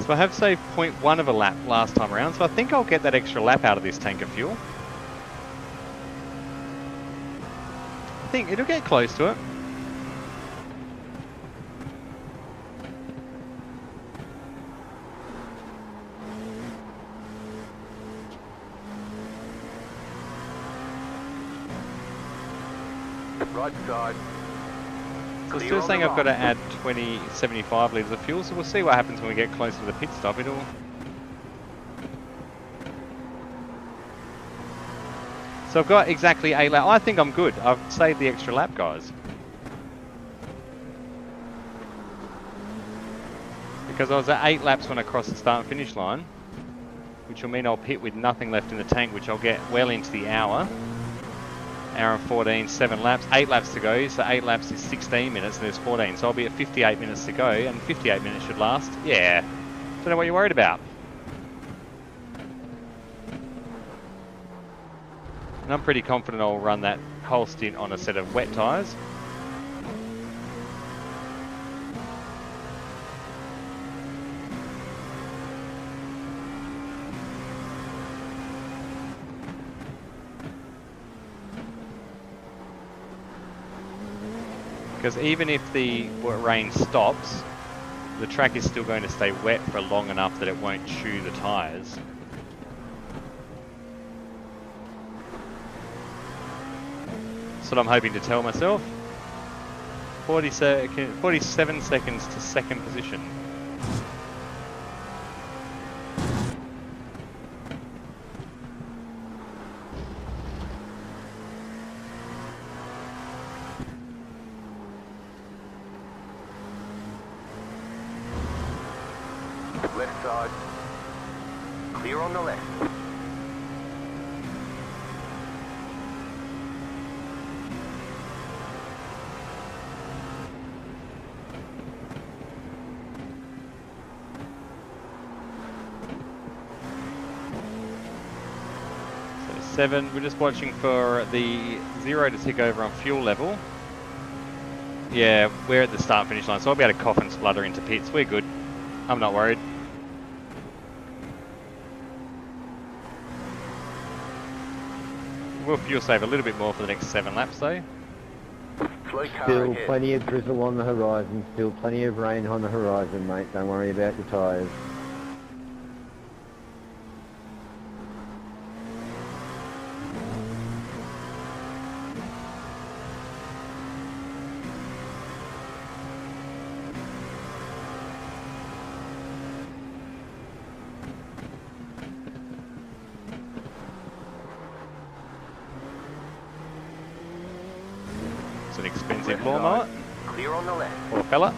Speaker 1: So I have saved 0.1 of a lap last time around, so I think I'll get that extra lap out of this tank of fuel. I think it'll get close to it.
Speaker 2: Right side.
Speaker 1: So
Speaker 2: Clear
Speaker 1: still
Speaker 2: on
Speaker 1: saying
Speaker 2: the
Speaker 1: I've got to
Speaker 2: right.
Speaker 1: add 75 litres of fuel, so we'll see what happens when we get closer to the pit stop. So I've got exactly 8 laps. I think I'm good. I've saved the extra lap, guys. Because I was at 8 laps when I crossed the start and finish line, which will mean I'll pit with nothing left in the tank, which I'll get well into the hour. Hour and 14, 7 laps, 8 laps to go, so 8 laps is 16 minutes and there's 14, so I'll be at 58 minutes to go, and 58 minutes should last. Yeah, don't know what you're worried about. And I'm pretty confident I'll run that whole stint on a set of wet tyres. Because even if the rain stops, the track is still going to stay wet for long enough that it won't chew the tyres. That's what I'm hoping to tell myself. 47 seconds to second position.
Speaker 2: Left side. Clear on the left.
Speaker 1: So 7, we're just watching for the 0 to tick over on fuel level. Yeah, we're at the start finish line, so I'll be able to cough and splutter into pits. We're good. I'm not worried. We'll fuel save a little bit more for the next 7 laps though.
Speaker 2: Slow car
Speaker 4: Still
Speaker 2: ahead.
Speaker 4: plenty of drizzle on the horizon, still plenty of rain on the horizon, mate. Don't worry about your tyres.
Speaker 1: It's an expensive
Speaker 2: Left
Speaker 1: lawnmower.
Speaker 2: side. Clear on the left.
Speaker 1: Poor fella.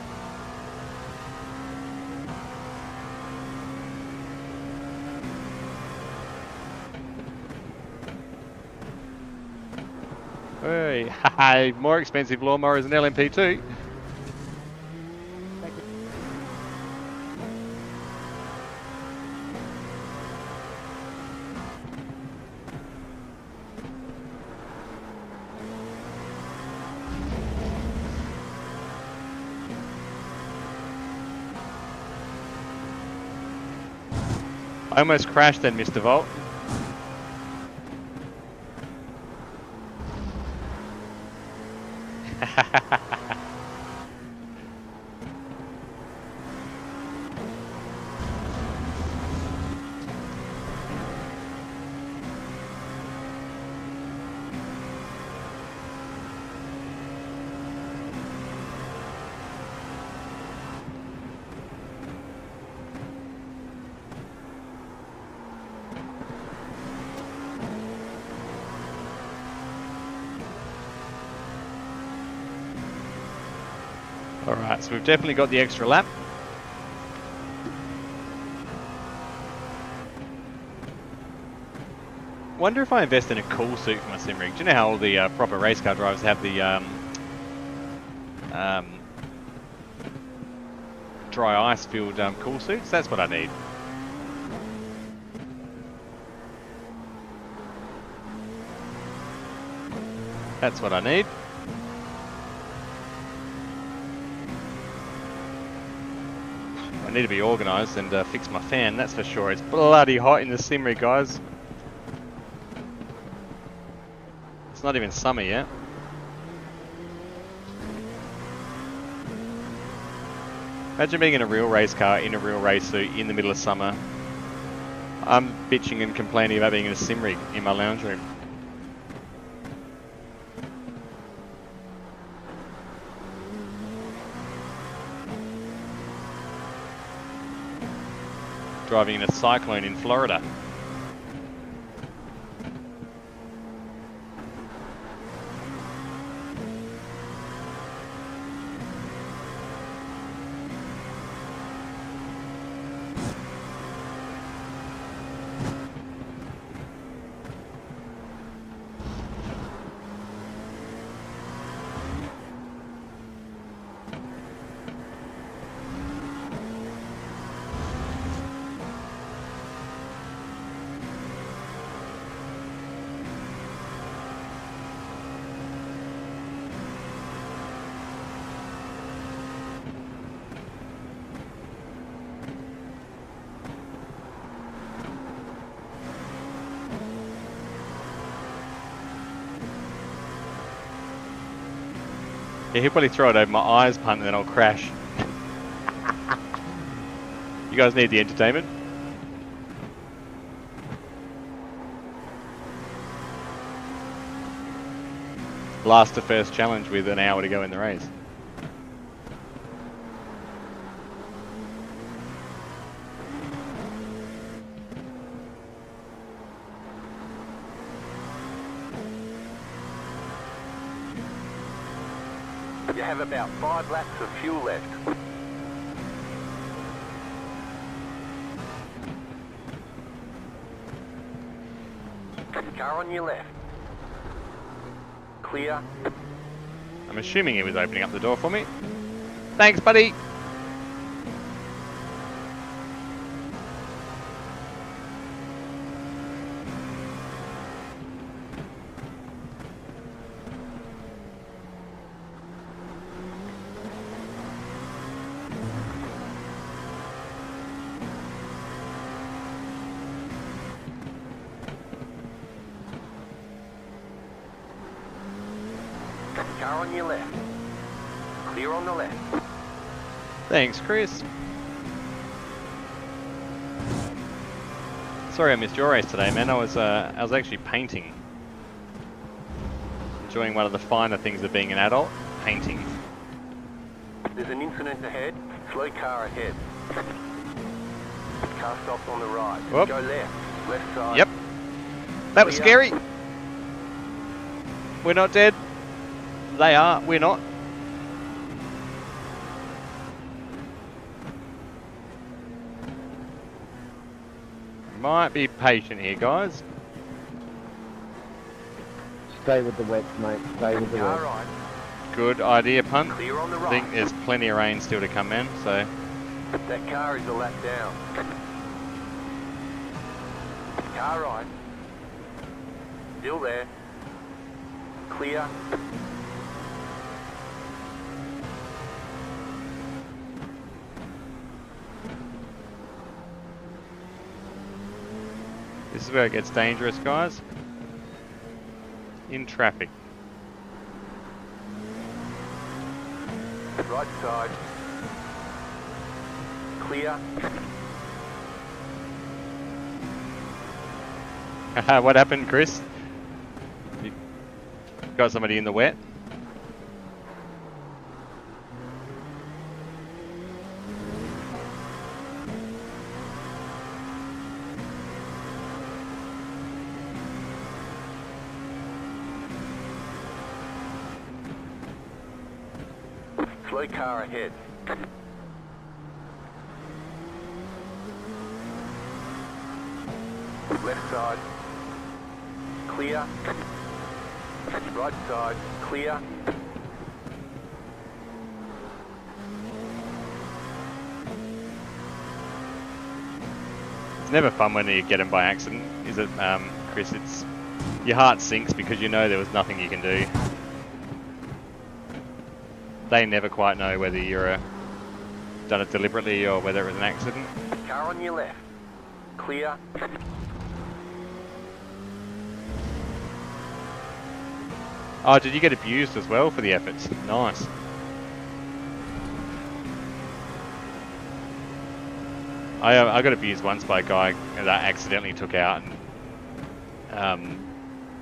Speaker 1: Hey, haha, more expensive lawnmower is an LMP2. I almost crashed then, Mr. Volt. Alright, so we've definitely got the extra lap. Wonder if I invest in a cool suit for my sim rig. Do you know how all the proper race car drivers have the dry ice filled cool suits? That's what I need. That's what I need. I need to be organised and fix my fan, that's for sure. It's bloody hot in the sim rig, guys. It's not even summer yet. Imagine being in a real race car, in a real race suit, in the middle of summer. I'm bitching and complaining about being in a sim rig in my lounge room. Driving in a cyclone in Florida. Yeah, he'll probably throw it over my eyes, punt, and then I'll crash. You guys need the entertainment? Last to first challenge with an hour to go in the race.
Speaker 2: You have about 5 laps of fuel left. Car on your left. Clear.
Speaker 1: I'm assuming he was opening up the door for me. Thanks, buddy.
Speaker 2: Car on your left. Clear on the left.
Speaker 1: Thanks, Chris. Sorry I missed your race today, man. I was actually painting. Enjoying one of the finer things of being an adult, painting.
Speaker 2: There's an incident ahead. Slow car ahead. Car stops on the right.
Speaker 1: Whoop.
Speaker 2: Go left. Left side.
Speaker 1: Yep. That was
Speaker 2: Clear.
Speaker 1: scary. We're not dead. They are. We're not. Might be patient here, guys.
Speaker 4: Stay with the wets, mate. Stay with the
Speaker 2: Car
Speaker 4: wets.
Speaker 2: right.
Speaker 1: Good idea, punt.
Speaker 2: Clear on the
Speaker 1: I
Speaker 2: right.
Speaker 1: think there's plenty of rain still to come in, so
Speaker 2: That car is a lap down. Car right. Still there. Clear.
Speaker 1: this is where it gets dangerous, guys. In traffic.
Speaker 2: Right side. Clear.
Speaker 1: What happened, Chris? You got somebody in the wet?
Speaker 2: Slow car ahead. Left side. Clear. Right side. Clear.
Speaker 1: It's never fun when you get them by accident, is it, Chris? It's your heart sinks because you know there was nothing you can do. They never quite know whether you're done it deliberately or whether it was an accident.
Speaker 2: Car on your left. Clear.
Speaker 1: Oh, did you get abused as well for the efforts? Nice. I got abused once by a guy that I accidentally took out, and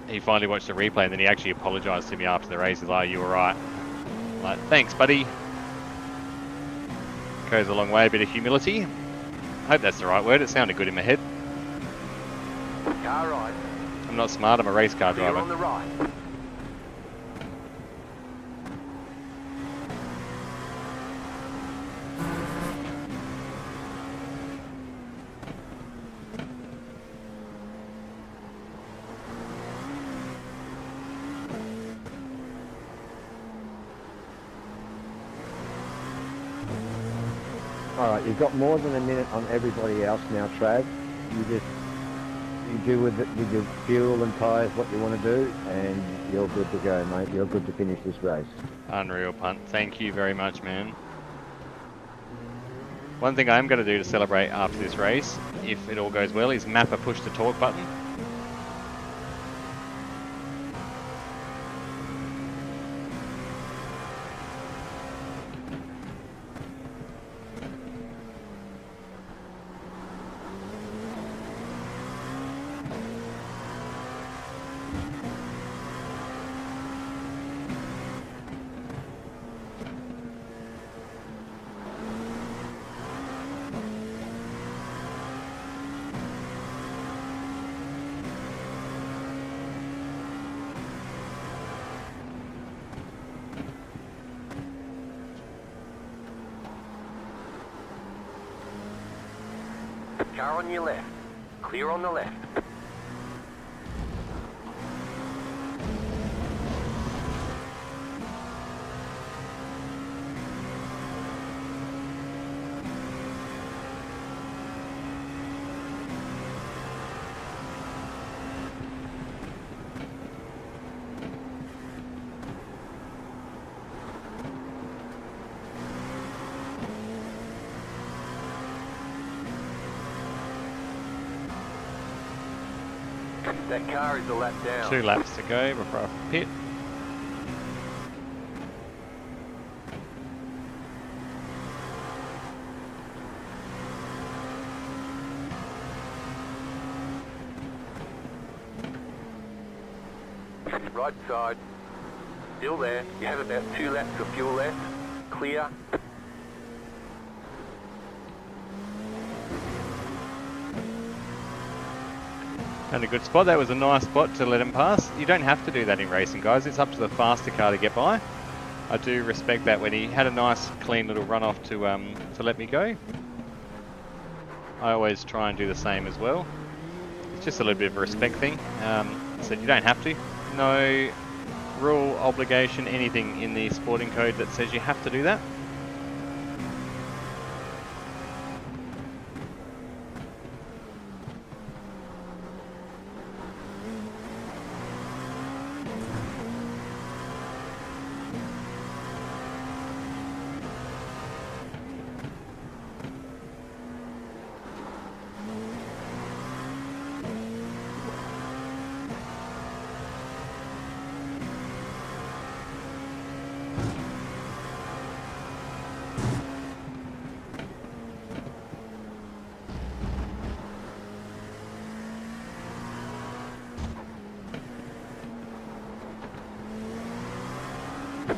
Speaker 1: he finally watched the replay, and then he actually apologised to me after the race. He's like, "You were right." I'm like, thanks, buddy. Goes a long way, a bit of humility. I hope that's the right word. It sounded good in my head.
Speaker 2: Car right.
Speaker 1: I'm not smart. I'm a race car
Speaker 2: Clear
Speaker 1: driver.
Speaker 2: on the right.
Speaker 4: All right, you've got more than a minute on everybody else now, Trav. You do with your fuel and tyres what you want to do, and you're good to go, mate. You're good to finish this race.
Speaker 1: Unreal, Punt. Thank you very much, man. One thing I'm going to do to celebrate after this race, if it all goes well, is map a push to talk button.
Speaker 2: Car on your left. Clear on the left. That car is a lap down.
Speaker 1: 2 laps to go before I pit.
Speaker 2: Right side. Still there. You have about 2 laps of fuel left. Clear.
Speaker 1: And a good spot. That was a nice spot to let him pass. You don't have to do that in racing, guys. It's up to the faster car to get by. I do respect that when he had a nice, clean little run off to let me go. I always try and do the same as well. It's just a little bit of a respect thing. So you don't have to. No rule, obligation, anything in the sporting code that says you have to do that.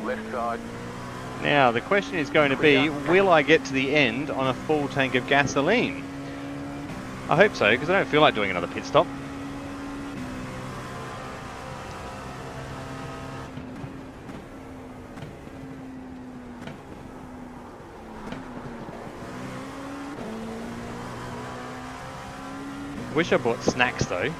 Speaker 2: Left side.
Speaker 1: Now, the question is going to be, will I get to the end on a full tank of gasoline? I hope so, because I don't feel like doing another pit stop. Wish I bought snacks though.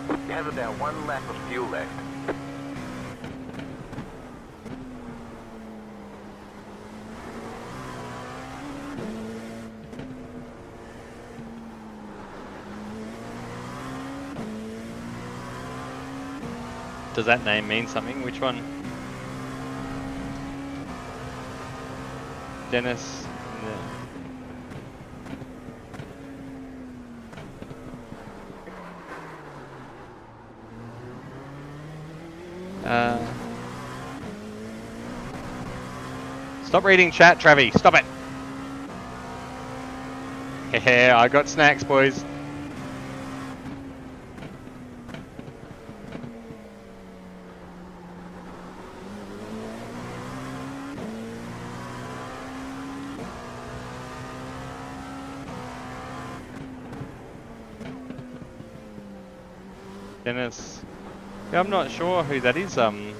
Speaker 2: You have about 1 lap of fuel left.
Speaker 1: Does that name mean something? Which one? Dennis? Stop reading chat, Travi. Stop it. Yeah, I got snacks, boys. Dennis. Yeah, I'm not sure who that is. Punt.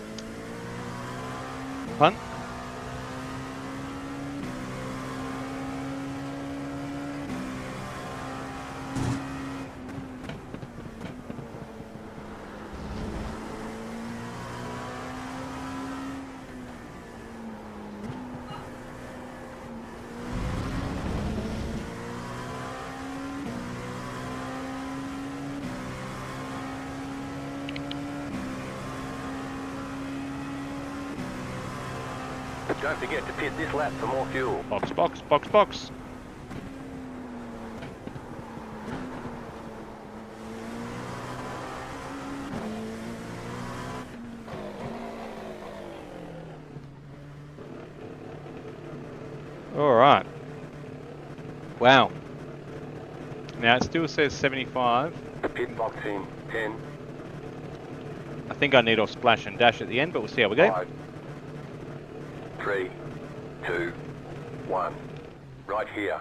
Speaker 2: Don't forget to pit this lap for more fuel.
Speaker 1: Box, box, box, box. All right. Wow. Now it still says 75.
Speaker 2: Pit box in 10,
Speaker 1: I think I need off splash and dash at the end, but we'll see how we go.
Speaker 2: 5, 3, 2, 1. Right here.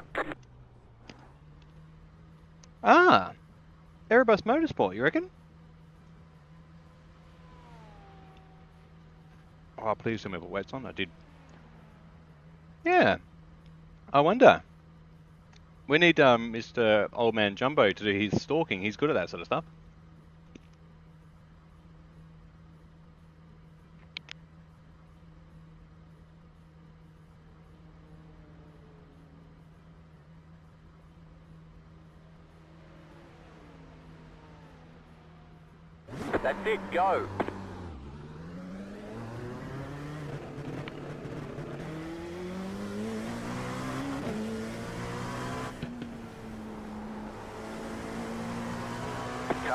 Speaker 1: Ah, Erebus Motorsport, you reckon? Oh, please tell me what wet's on. I did. Yeah. I wonder. We need Mr. Old Man Jumbo to do his stalking. He's good at that sort of stuff.
Speaker 2: That's it, go.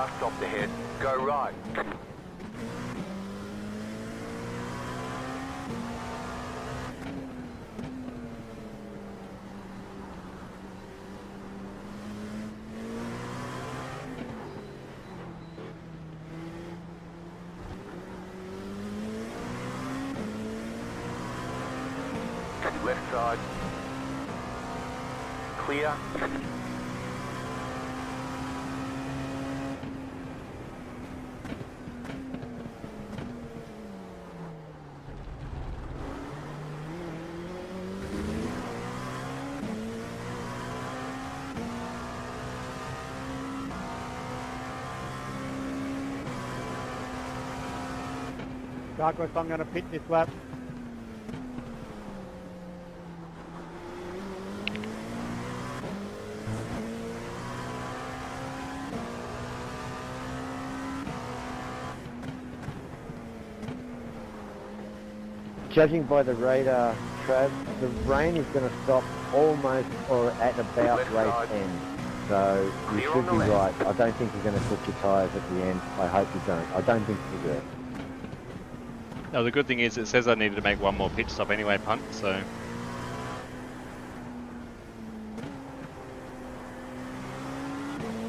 Speaker 2: Car stopped ahead. Go right. Left side. Clear.
Speaker 3: Douglas, I'm going to pit this lap.
Speaker 4: Judging by the radar, Trav, the rain is going to stop almost or at about
Speaker 2: Left
Speaker 4: race
Speaker 2: side.
Speaker 4: end. So you
Speaker 2: Clear
Speaker 4: should
Speaker 2: on the
Speaker 4: be
Speaker 2: left.
Speaker 4: right. I don't think you're going to put your tyres at the end. I hope you don't. I don't think you do.
Speaker 1: No, the good thing is it says I needed to make one more pit stop anyway, punt, so...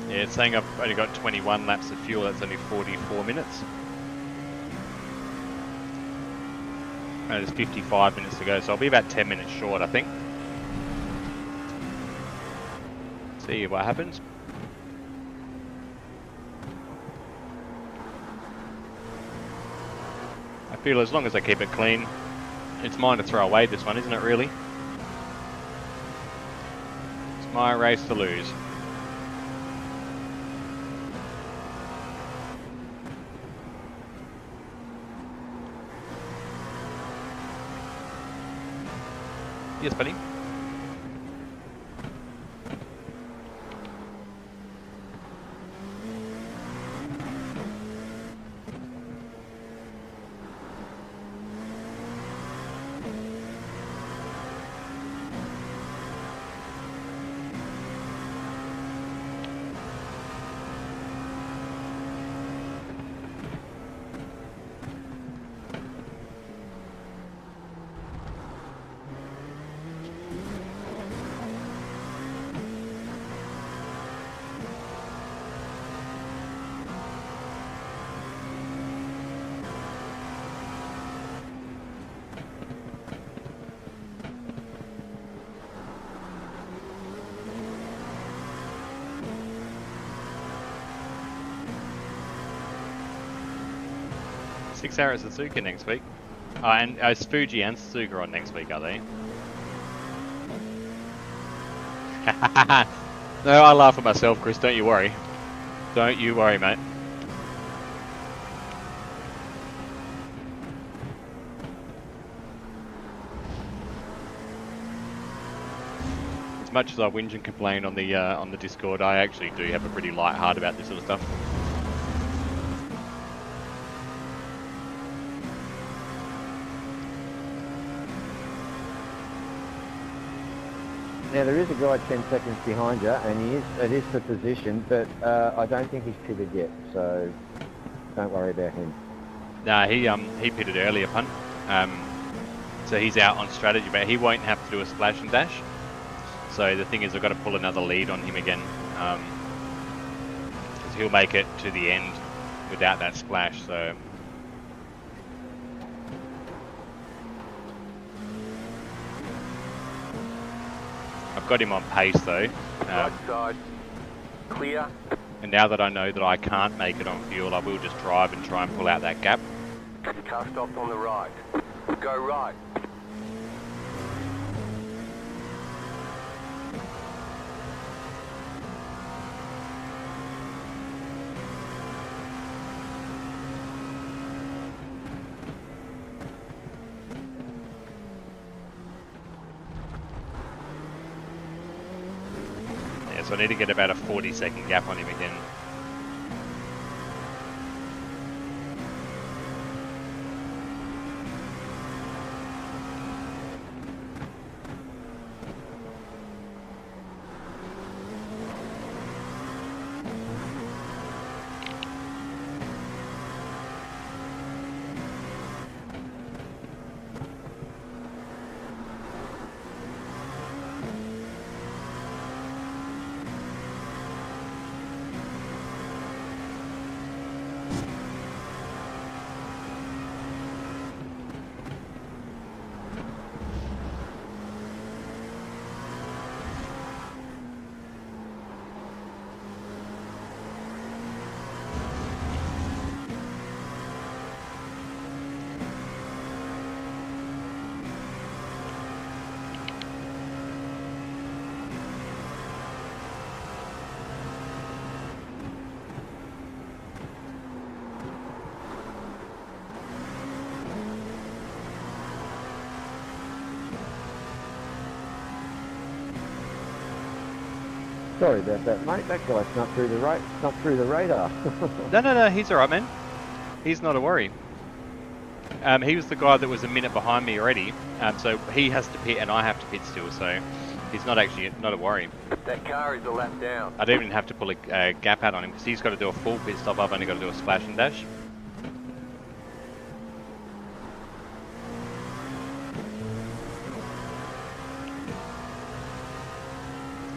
Speaker 1: Yeah, it's saying I've only got 21 laps of fuel, that's only 44 minutes. And it's 55 minutes to go, so I'll be about 10 minutes short, I think. See what happens. I feel as long as I keep it clean, it's mine to throw away this one, isn't it really? It's my race to lose. Yes, buddy. 6 Hour at Suzuka next week. And it's Fuji and Suzuka on next week, are they? No, I laugh at myself, Chris. Don't you worry. Don't you worry, mate. As much as I whinge and complain on the Discord, I actually do have a pretty light heart about this sort of stuff.
Speaker 4: Now there is a guy 10 seconds behind you, and it is the position, but I don't think he's pitted yet, so don't worry about him.
Speaker 1: Nah, he pitted earlier, punt. So he's out on strategy, but he won't have to do a splash and dash. So the thing is, I've got to pull another lead on him again, because he'll make it to the end without that splash. So. I've got him on pace though.
Speaker 2: Right side. Clear.
Speaker 1: And now that I know that I can't make it on fuel, I will just drive and try and pull out that gap.
Speaker 2: Car stopped on the right. Go right.
Speaker 1: Yeah, so I need to get about a 40-second gap on him again.
Speaker 4: Sorry about that, mate. That guy snuck through the radar.
Speaker 1: No, he's alright, man. He's not a worry. He was the guy that was a minute behind me already, so he has to pit and I have to pit still, so he's not a worry.
Speaker 2: That car is a lap down.
Speaker 1: I don't even have to pull a gap out on him because he's got to do a full pit stop. I've only got to do a splash and dash.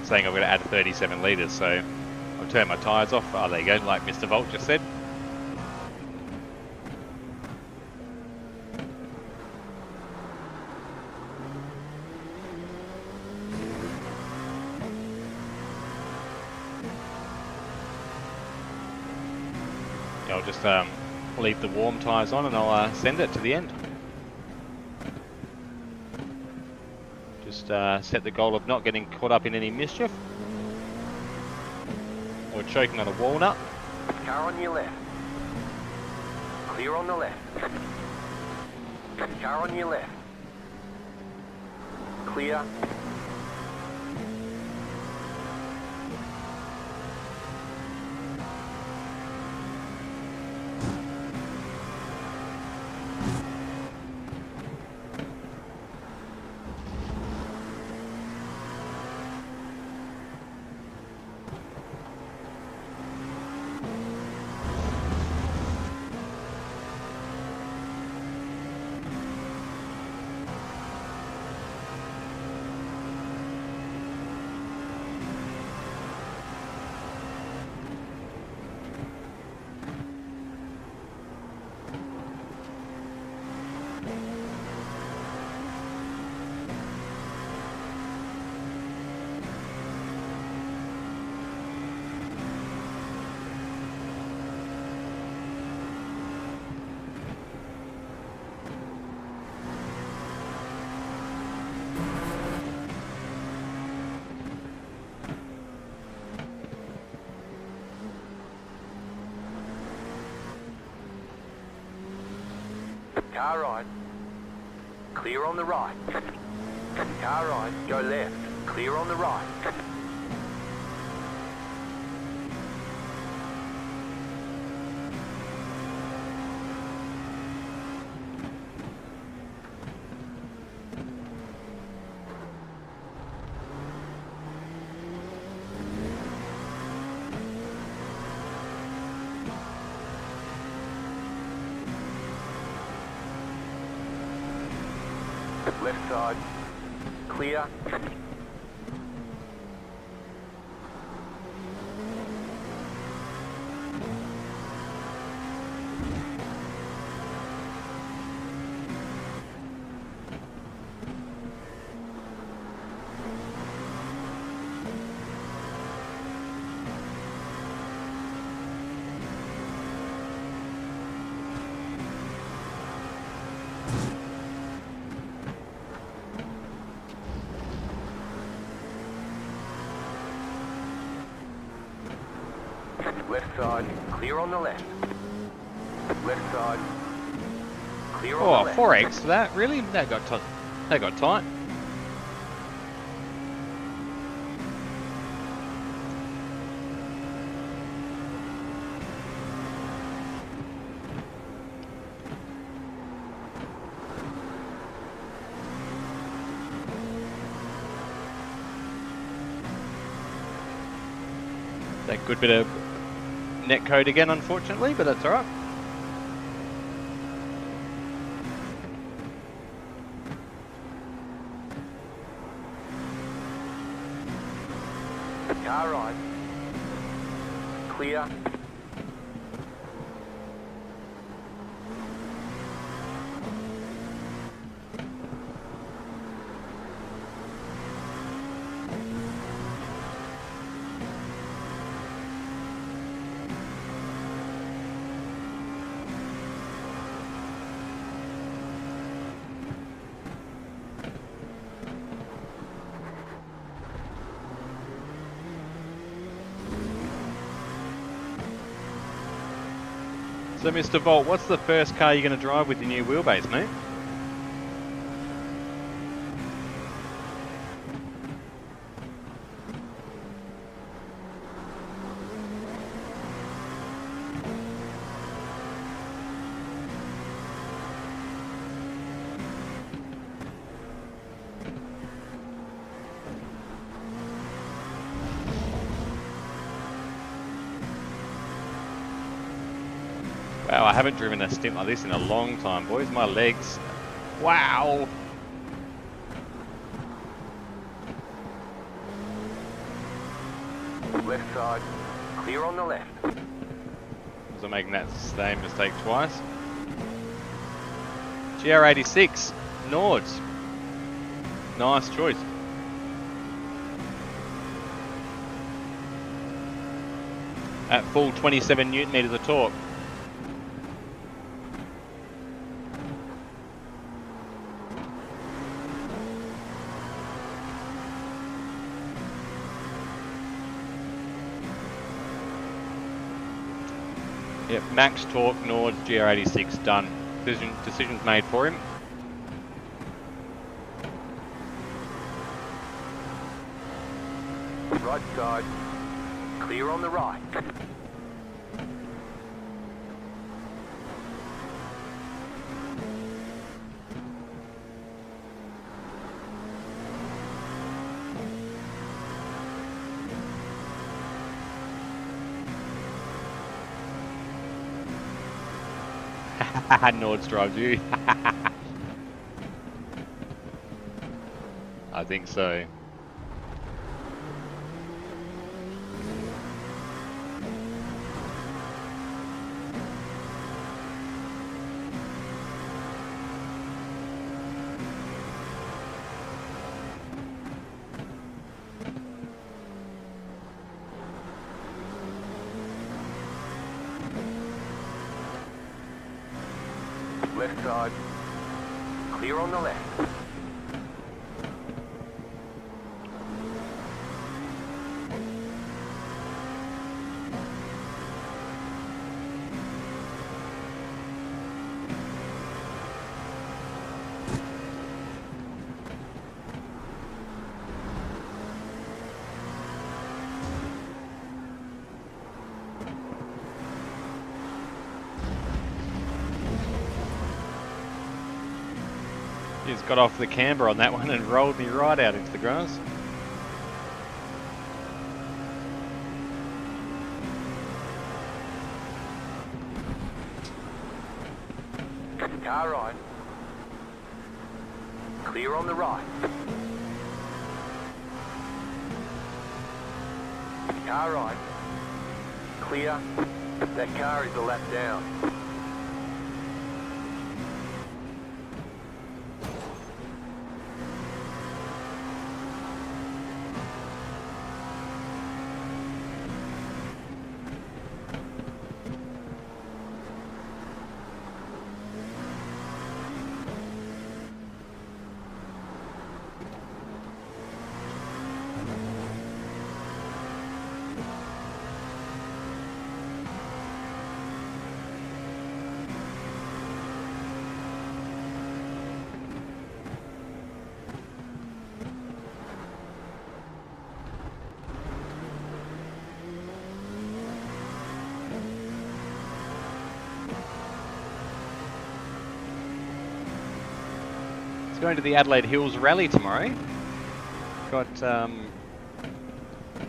Speaker 1: Saying I've got to add 37 litres, so I'll turn my tyres off. Oh, there you go, like Mr. Volt just said. I'll just leave the warm tyres on and I'll send it to the end. Just set the goal of not getting caught up in any mischief or choking on a walnut.
Speaker 2: Car on your left. Clear on the left. Car on your left. Clear. car right. Clear on the right. Car right, go left. Clear on the right. Left side, clear. Left side, clear on the left. Left side, clear on the left.
Speaker 1: 4x for that, really? That got tight. That good bit of net code again, unfortunately, but that's alright.
Speaker 2: Car right, clear.
Speaker 1: So, Mr. Volt, what's the first car you're going to drive with your new wheelbase, mate? Wow, I haven't driven a stint like this in a long time, boys. My legs. Wow.
Speaker 2: Left side, clear on the left.
Speaker 1: Was I making that same mistake twice? GR86, Nords. Nice choice. At full 27 Newton meters of torque. Yep, max torque, Nords, GR86, done. Decisions made for him.
Speaker 2: Right side, clear on the right.
Speaker 1: Nords drives you. I think so.
Speaker 2: Left side, clear on the left.
Speaker 1: He's got off the camber on that one and rolled me right out into the grass.
Speaker 2: Car right. Clear on the right. Car right. Clear. That car is a lap down.
Speaker 1: Going to the Adelaide Hills Rally tomorrow. Got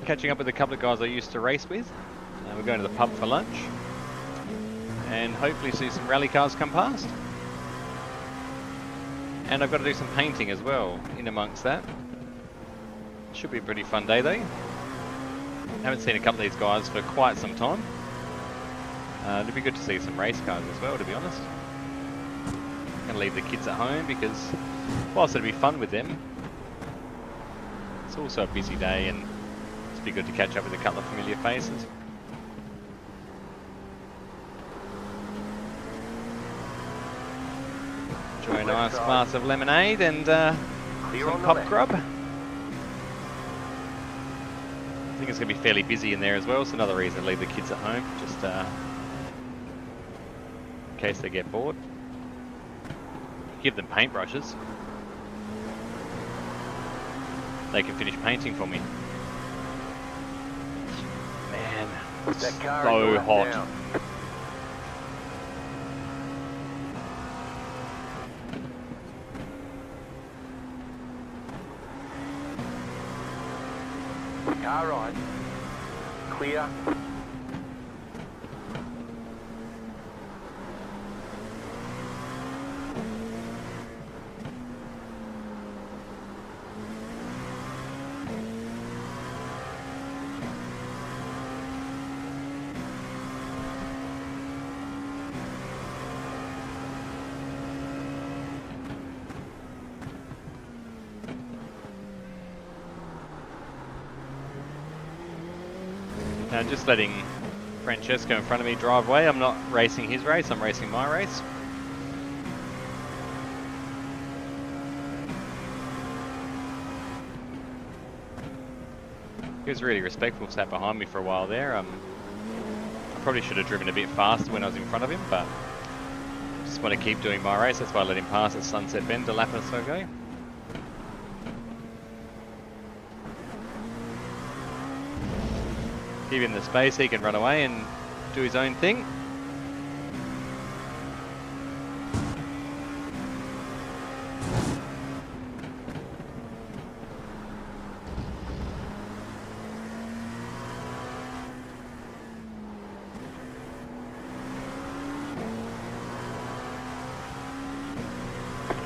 Speaker 1: catching up with a couple of guys I used to race with. We're going to the pub for lunch and hopefully see some rally cars come past. And I've got to do some painting as well in amongst that. Should be a pretty fun day though. Haven't seen a couple of these guys for quite some time. It'd be good to see some race cars as well, to be honest. Gonna leave the kids at home because whilst it'd be fun with them, it's also a busy day and it'd be good to catch up with a couple of familiar faces. Enjoy a nice glass of lemonade and some pub grub. I think it's going to be fairly busy in there as well, so another reason to leave the kids at home, just in case they get bored. Give them paintbrushes. They can finish painting for me. Man, it's so hot.
Speaker 2: Down. Car right. Clear.
Speaker 1: Now just letting Francesco in front of me drive away. I'm not racing his race, I'm racing my race. He was really respectful, sat behind me for a while there. I probably should have driven a bit faster when I was in front of him, but just want to keep doing my race. That's why I let him pass at Sunset Bend a lap or so ago. Give him the space, he can run away and do his own thing.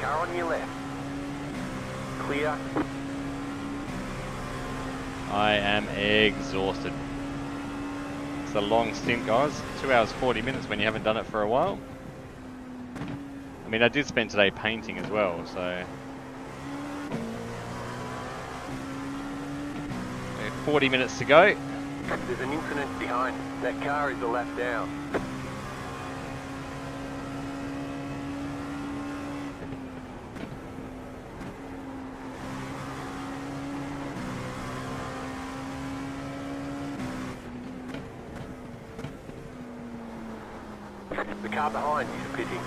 Speaker 2: Car on your left. Clear.
Speaker 1: I am exhausted. It's a long stint, guys. 2 hours 40 minutes when you haven't done it for a while. I mean, I did spend today painting as well, so 40 minutes to go.
Speaker 2: There's an incident behind. That car is a lap down. The car behind you is pitting.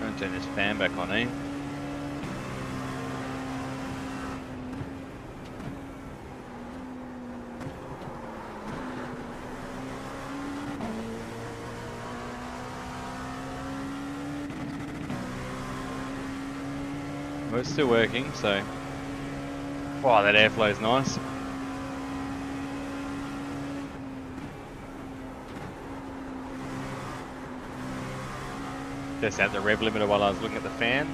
Speaker 1: Trying to turn this fan back on, eh? Well, it's still working, so... Wow, that airflow is nice. Just out the rev limiter while I was looking at the fan.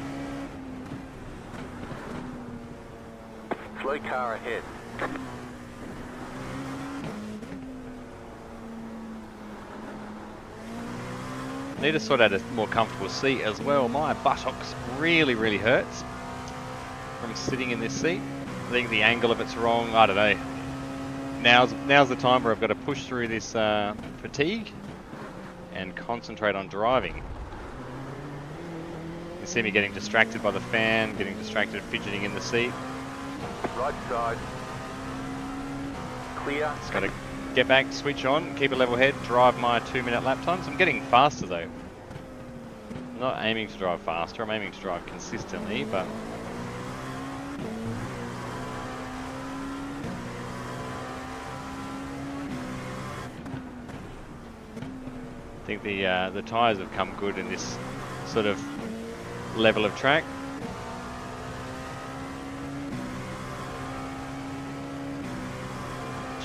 Speaker 2: Slow car ahead.
Speaker 1: Need to sort out a more comfortable seat as well. My buttocks really hurts from sitting in this seat. I think the angle of it's wrong. I don't know. Now's the time where I've got to push through this fatigue and concentrate on driving. You see me getting distracted by the fan, getting distracted fidgeting in the seat.
Speaker 2: Right side. Clear.
Speaker 1: Just got to get back, switch on, keep a level head, drive my 2-minute lap times. I'm getting faster though. I'm not aiming to drive faster, I'm aiming to drive consistently, but... I think the tyres have come good in this sort of level of track.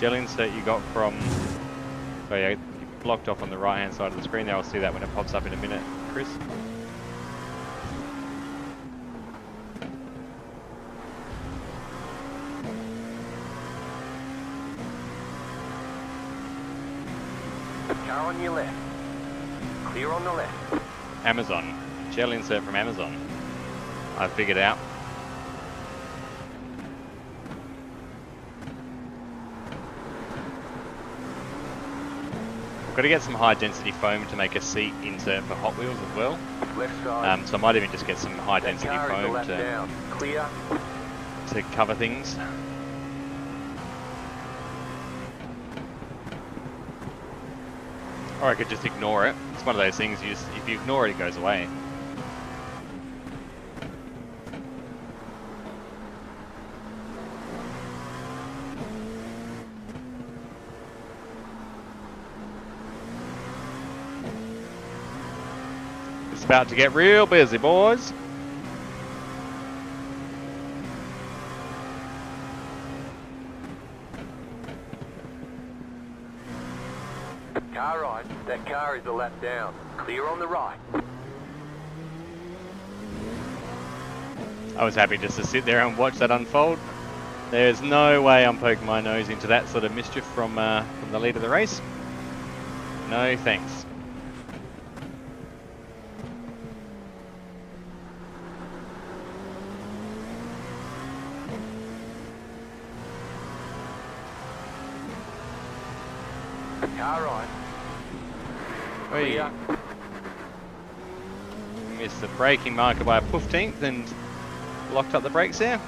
Speaker 1: Gel insert you got from... Oh yeah, blocked off on the right hand side of the screen there. I'll see that when it pops up in a minute, Chris.
Speaker 2: Car on your left. Clear on the left.
Speaker 1: Amazon. Gel insert from Amazon. I figured out. I've got to get some high density foam to make a seat insert for Hot Wheels as well.
Speaker 2: Left side.
Speaker 1: So I might even just get some high density
Speaker 2: Car is the
Speaker 1: foam
Speaker 2: left down. Clear.
Speaker 1: to cover things. Or I could just ignore it. It's one of those things, if you ignore it, it goes away. It's about to get real busy, boys.
Speaker 2: Car right. That car is a lap down. Clear on the right.
Speaker 1: I was happy just to sit there and watch that unfold. There's no way I'm poking my nose into that sort of mischief from the lead of the race. No thanks.
Speaker 2: Car right.
Speaker 1: Clear. Missed the braking marker by a 15th and locked up the brakes there.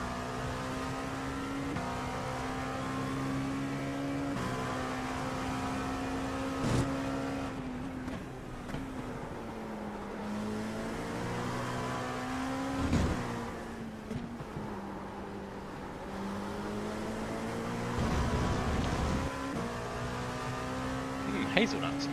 Speaker 1: Hazelnuts.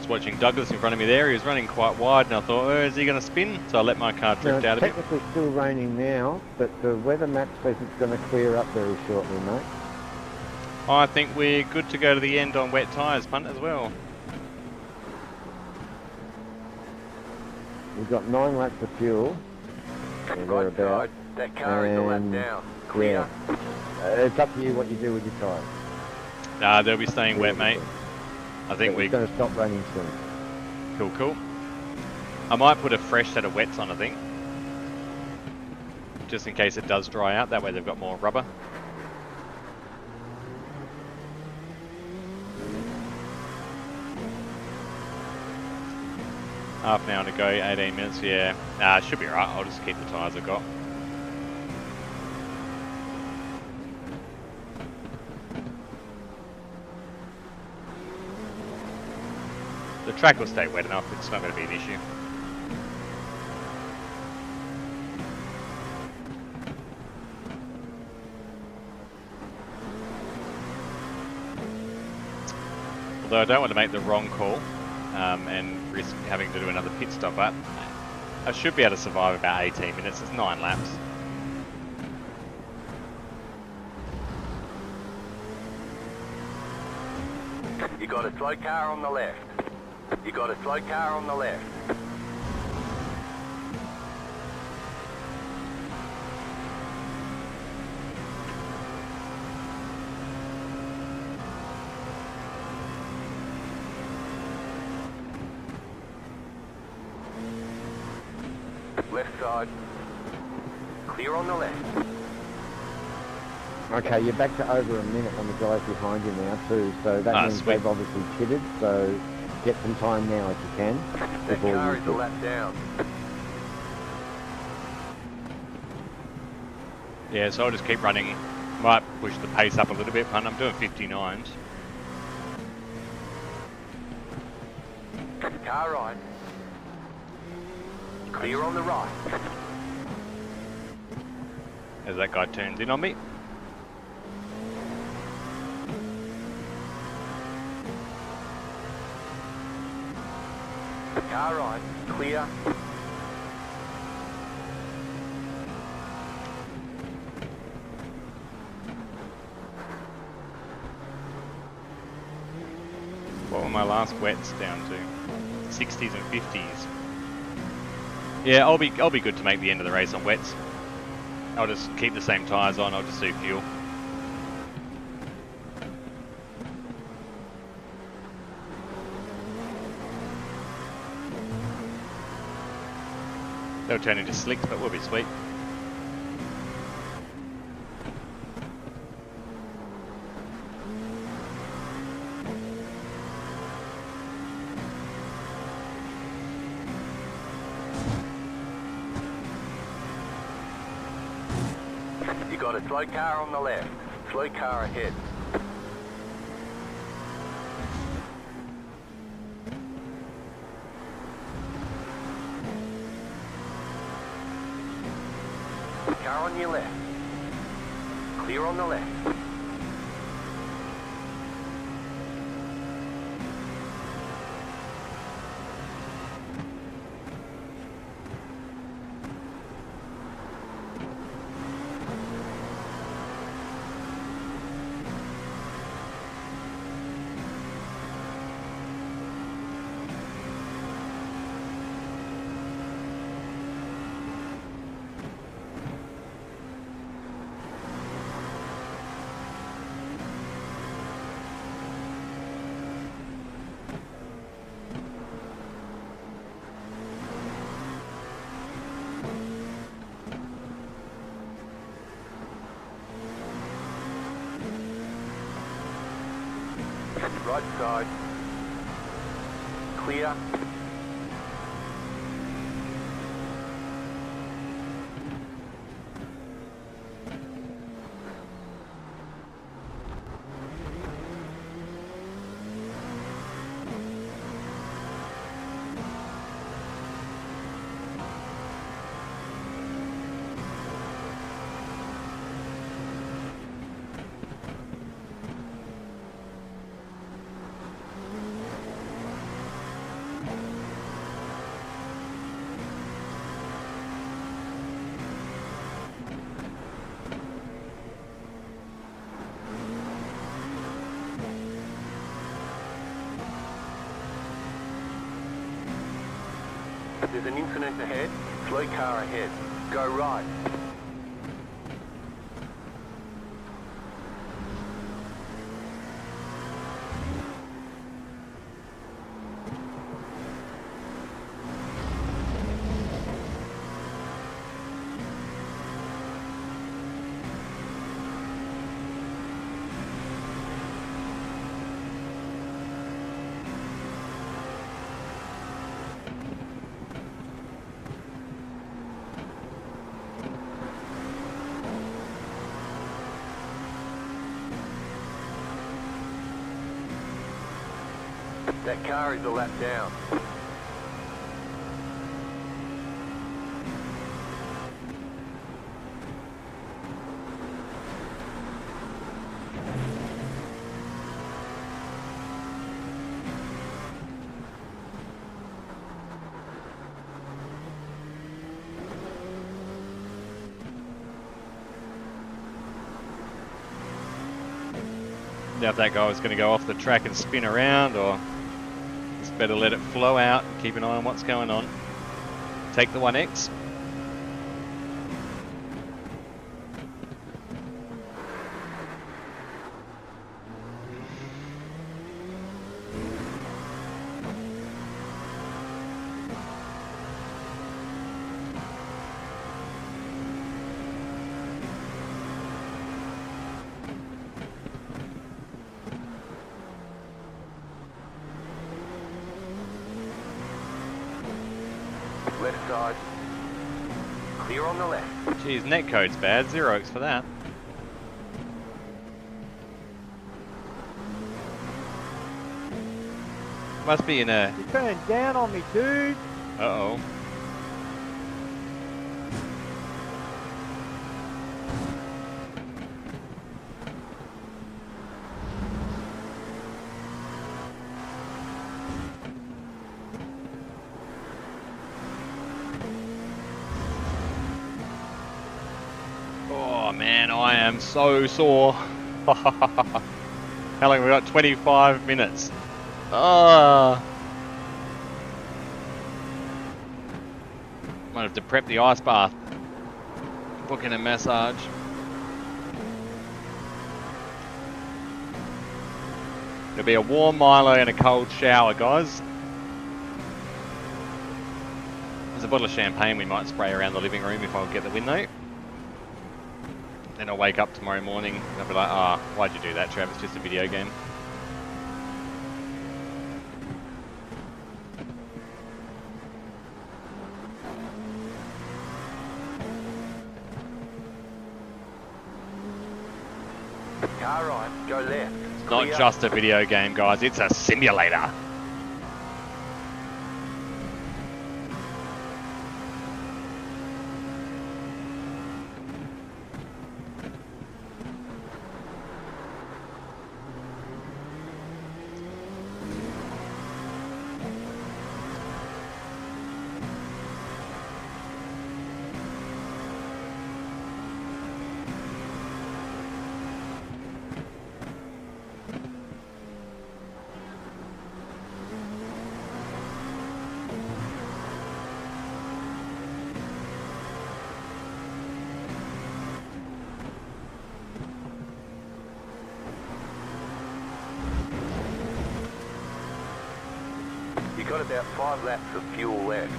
Speaker 1: Watching Douglas in front of me there, he was running quite wide and I thought, oh, is he going to spin? So I let my car drift out a bit.
Speaker 4: It's technically still raining now, but the weather map says it's going to clear up very shortly, mate.
Speaker 1: I think we're good to go to the end on wet tyres, punt as well.
Speaker 4: We've got 9 laps of fuel, or
Speaker 2: Right
Speaker 4: thereabouts.
Speaker 2: side. That car is a lap down. Clear.
Speaker 4: Yeah. It's up to you what you do with your tyres.
Speaker 1: Nah, they'll be staying wet, mate. I think
Speaker 4: It's going to stop raining soon.
Speaker 1: Cool. I might put a fresh set of wets on, I think. Just in case it does dry out, that way they've got more rubber.
Speaker 5: Half an hour to go, 18 minutes, yeah. Should be alright, I'll just keep the tyres I've got. The track will stay wet enough, it's not going to be an issue. Although I don't want to make the wrong call and risk having to do another pit stop, but I should be able to survive about 18 minutes. It's 9 laps.
Speaker 2: You got a slow car on the left. You got a slow car on the left. Left side. Clear on the left.
Speaker 4: Okay, you're back to over a minute on the guys behind you now too, so that means
Speaker 5: sweet.
Speaker 4: they've obviously pitted, so get some time now if you can.
Speaker 2: That
Speaker 4: before
Speaker 2: car
Speaker 4: you
Speaker 2: is a
Speaker 4: pit.
Speaker 2: lap down.
Speaker 5: Yeah, so I'll just keep running. Might push the pace up a little bit, but I'm doing 59s.
Speaker 2: Car right. Clear on the right.
Speaker 5: As that guy turns in on me.
Speaker 2: Car right. Clear.
Speaker 5: What were my last wets down to? 60s and 50s. Yeah, I'll be good to make the end of the race on wets. I'll just keep the same tyres on, I'll just do fuel. They'll turn into slicks, but we'll be sweet.
Speaker 2: You got a slow car on the left. Slow car ahead. Car on your left. Clear on the left. Right side. Clear. There's an incident ahead. Slow car ahead. Go right. That car is a lap down.
Speaker 5: Now if that guy was going to go off the track and spin around, or it's better let it flow out and keep an eye on what's going on. Take the 1X.
Speaker 2: Left side. Clear on the left.
Speaker 5: Geez, netcode's bad. 0x for that. Must be in a...
Speaker 3: You're turning down on me, dude.
Speaker 5: Uh-oh. Oh man, I am so sore. How long have we got? 25 minutes. Ah. Might have to prep the ice bath. Book in a massage. It'll be a warm Milo and a cold shower, guys. There's a bottle of champagne we might spray around the living room if I get the win though. Then I'll wake up tomorrow morning and I'll be like, ah, why'd you do that, Trav? It's just a video game.
Speaker 2: Car right, go left.
Speaker 5: It's not just a video game, guys. It's a simulator.
Speaker 2: You got about 5 laps of fuel left.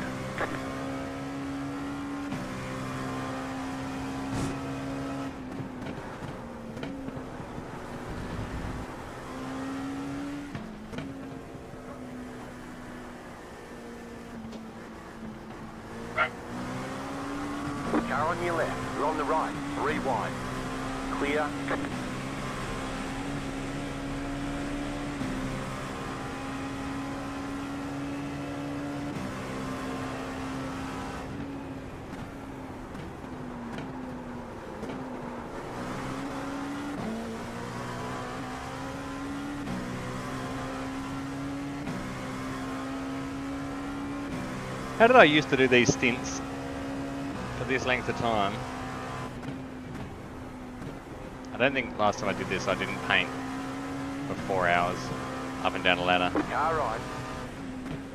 Speaker 2: Car on your left, we're on the right, 3 wide. Clear.
Speaker 5: How did I used to do these stints for this length of time? I don't think last time I did this I didn't paint for 4 hours up and down a ladder.
Speaker 2: Car right.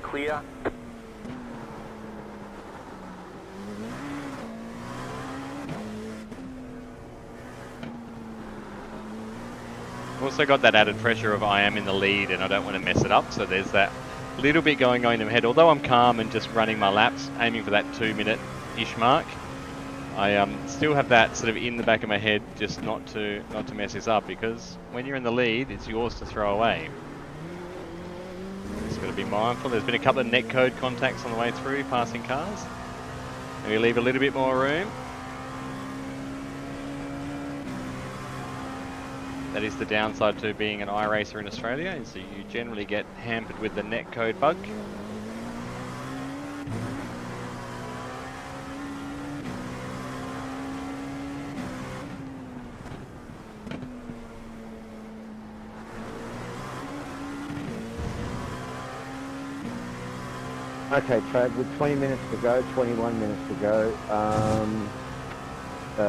Speaker 2: Clear.
Speaker 5: I've also got that added pressure of I am in the lead and I don't want to mess it up, so there's that little bit going on in my head. Although I'm calm and just running my laps, aiming for that 2-minute-ish mark, I still have that sort of in the back of my head, just not to mess this up, because when you're in the lead, it's yours to throw away. Just got to be mindful. There's been a couple of netcode contacts on the way through, passing cars. Maybe leave a little bit more room. That is the downside to being an iRacer in Australia, is that you generally get hampered with the netcode bug.
Speaker 4: Okay, Trav, with 20 minutes to go, 21 minutes to go,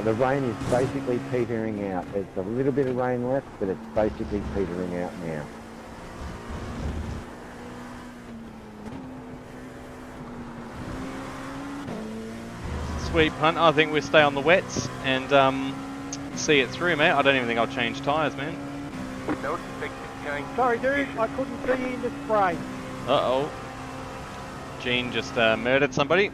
Speaker 4: the rain is basically petering out. There's a little bit of rain left, but it's basically petering out now.
Speaker 5: Sweet punt. I think we'll stay on the wets and see it through, mate. I don't even think I'll change tyres, man.
Speaker 2: No expected change.
Speaker 3: Sorry, dude, I couldn't see you in the spray.
Speaker 5: Uh-oh. Gene just murdered somebody.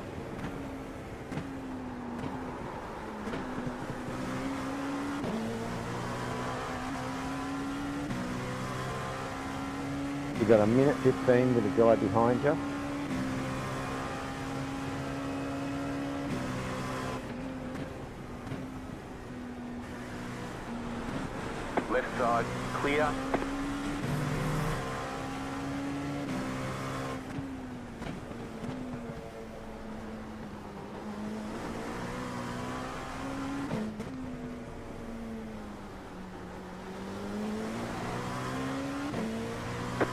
Speaker 4: You got a minute 15 with a guy behind you.
Speaker 2: Left side, clear.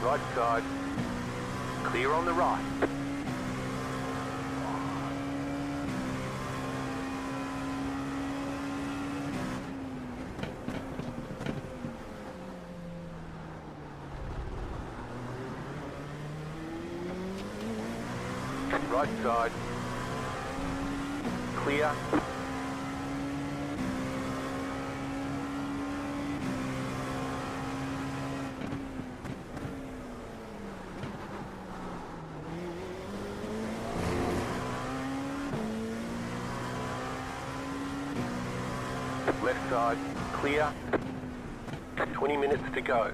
Speaker 2: Right side, clear on the right. Right side, clear. Left side, clear. 20 minutes to go.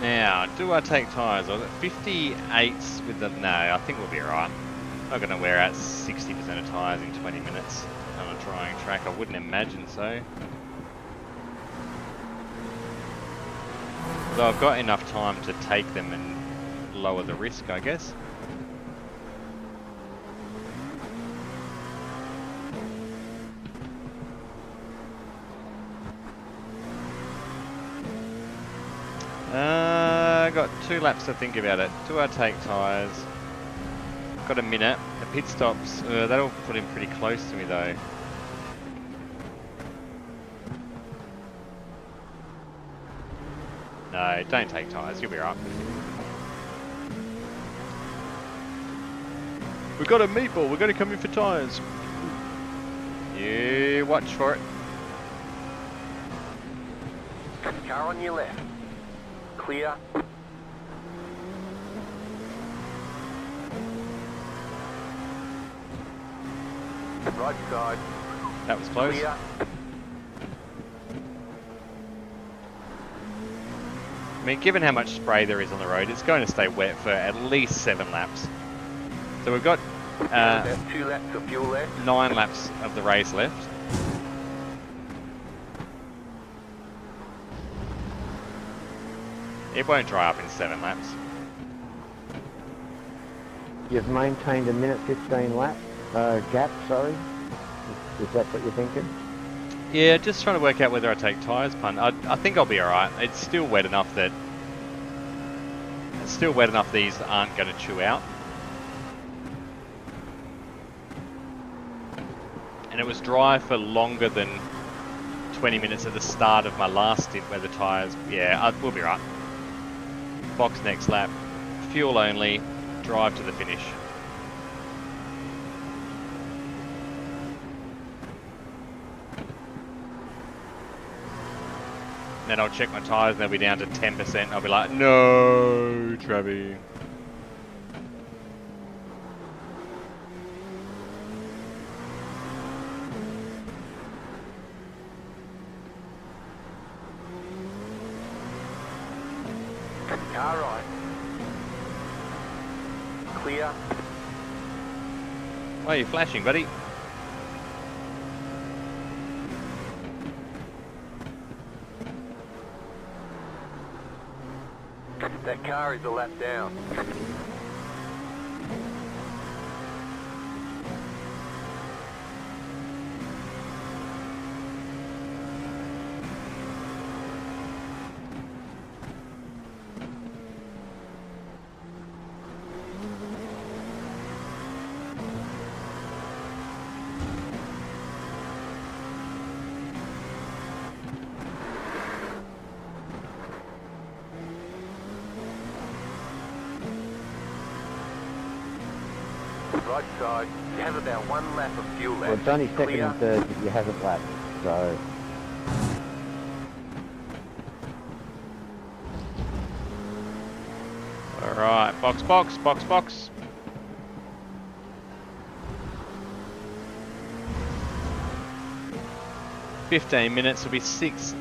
Speaker 5: Now, do I take tyres? I was at 58s with the... No, I think we'll be alright. I'm not going to wear out 60% of tyres in 20 minutes on a trying track. I wouldn't imagine so. So I've got enough time to take them and lower the risk, I guess. Got 2 laps to think about it. Do I take tyres? Got a minute. The pit stops, that'll put him pretty close to me though. No, don't take tyres, you'll be right. We've got a meatball, we're going to come in for tyres. You watch for it.
Speaker 2: Car on your left. Clear. Right side.
Speaker 5: That was close.
Speaker 2: Clear.
Speaker 5: I mean, given how much spray there is on the road, it's going to stay wet for at least 7 laps. So we've got
Speaker 2: About 2 laps of fuel left.
Speaker 5: 9 laps of the race left. It won't dry up in 7 laps.
Speaker 4: You've maintained a minute 15 lap gap, sorry. Is that what you're thinking?
Speaker 5: Yeah, just trying to work out whether I take tyres, punt. I think I'll be alright. It's still wet enough that... It's still wet enough these aren't going to chew out. And it was dry for longer than 20 minutes at the start of my last stint where the tyres, yeah, we'll be right. Box next lap, fuel only, drive to the finish. Then I'll check my tyres and they'll be down to 10%. I'll be like, no, Travi.
Speaker 2: Car right. Clear.
Speaker 5: Why are you flashing, buddy?
Speaker 2: That car is a lap down. Right side, you have about 1 lap of fuel
Speaker 4: Well,
Speaker 2: left.
Speaker 4: it's only second
Speaker 2: Clear.
Speaker 4: and third if you haven't lapped, so...
Speaker 5: Alright, box, box, box, box. "15 minutes will be six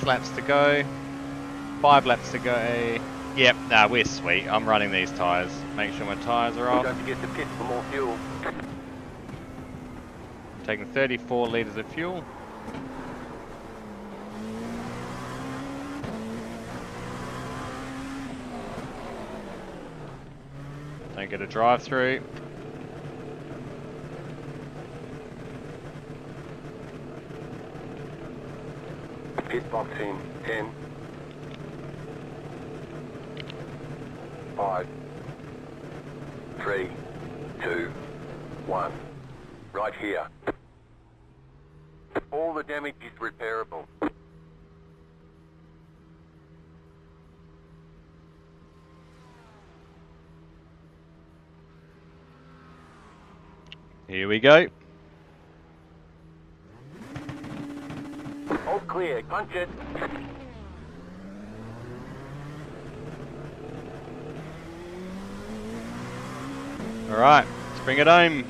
Speaker 5: laps to go. 5 laps to go. Yep, nah, we're sweet. I'm running these tyres. Make sure my tyres are off.
Speaker 2: Don't forget to pit for more fuel.
Speaker 5: Taking 34 litres of fuel. Don't get a drive through.
Speaker 2: Pit box in 10. 5. 3. 2. 1. Right here. All the damage is repairable.
Speaker 5: Here we go.
Speaker 2: All clear. Punch it.
Speaker 5: Alright, let's bring it home.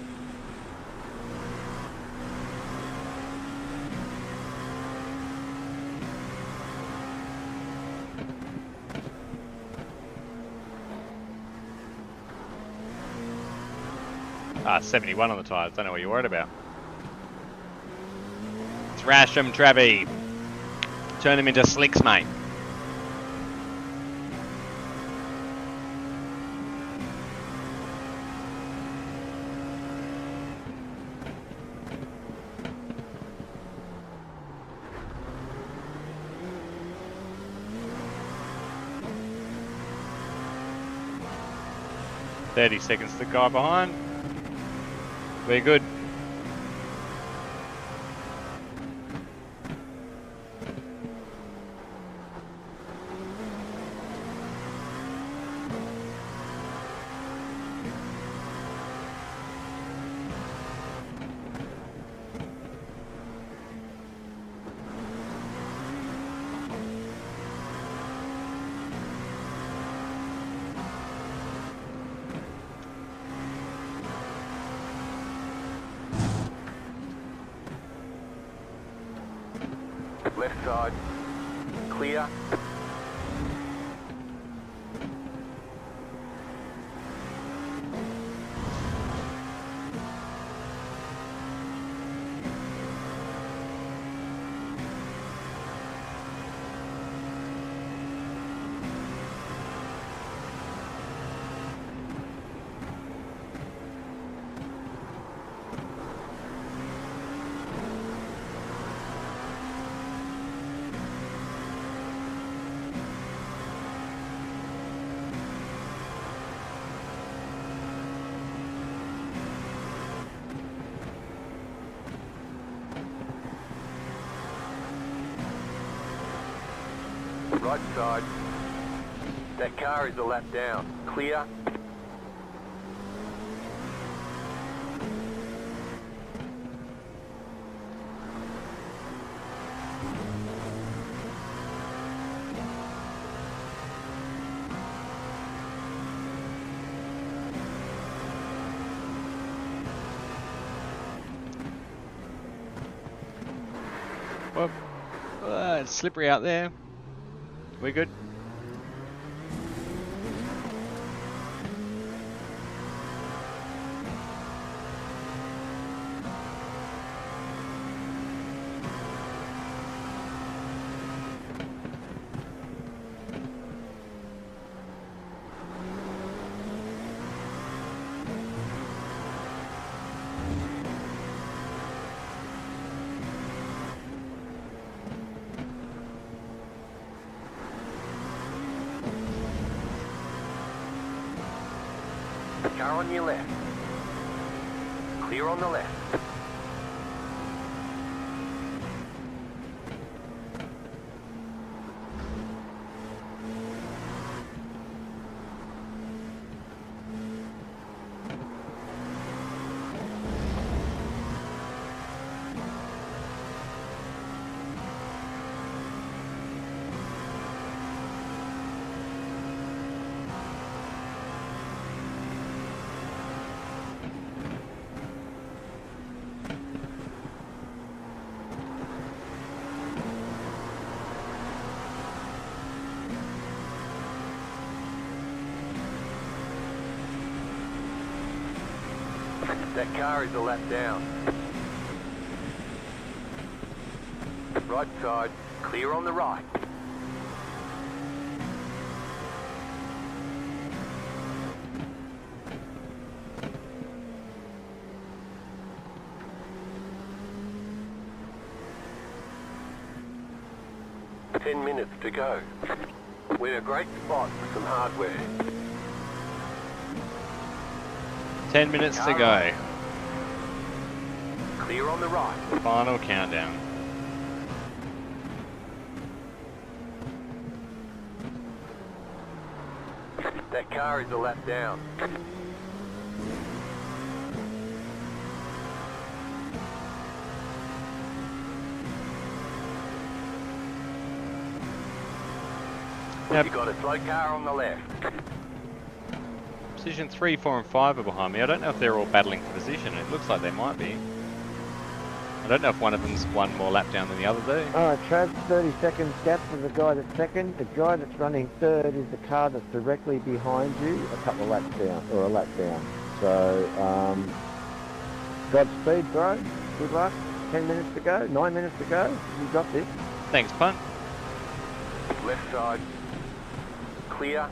Speaker 5: Ah, 71 on the tyres. Don't know what you're worried about. Thrash them, Travi. Turn them into slicks, mate. "30 seconds to the guy behind. Very good.
Speaker 2: Left side. Clear. Right side. That car is a lap down. Clear.
Speaker 5: Well, it's slippery out there. We good?
Speaker 2: Car on your left. Clear on the left. That car is a lap down. Right side, clear on the right. Ten minutes to go. We're in a great spot for some hardware.
Speaker 5: 10 minutes to go.
Speaker 2: Clear on the right.
Speaker 5: Final countdown.
Speaker 2: That car is a lap down.
Speaker 5: Yep.
Speaker 2: You got a slow car on the left.
Speaker 5: Position 3, 4 and 5 are behind me. I don't know if they're all battling for position. It looks like they might be. I don't know if one of them's one more lap down than the other though.
Speaker 4: Alright, Trav, 30 seconds gap for the guy that's second. The guy that's running third is the car that's directly behind you, a couple of laps down, or a lap down. So, Godspeed, bro. Good luck. 10 minutes to go, 9 minutes to go. You got this.
Speaker 5: Thanks, punt.
Speaker 2: Left side. Clear.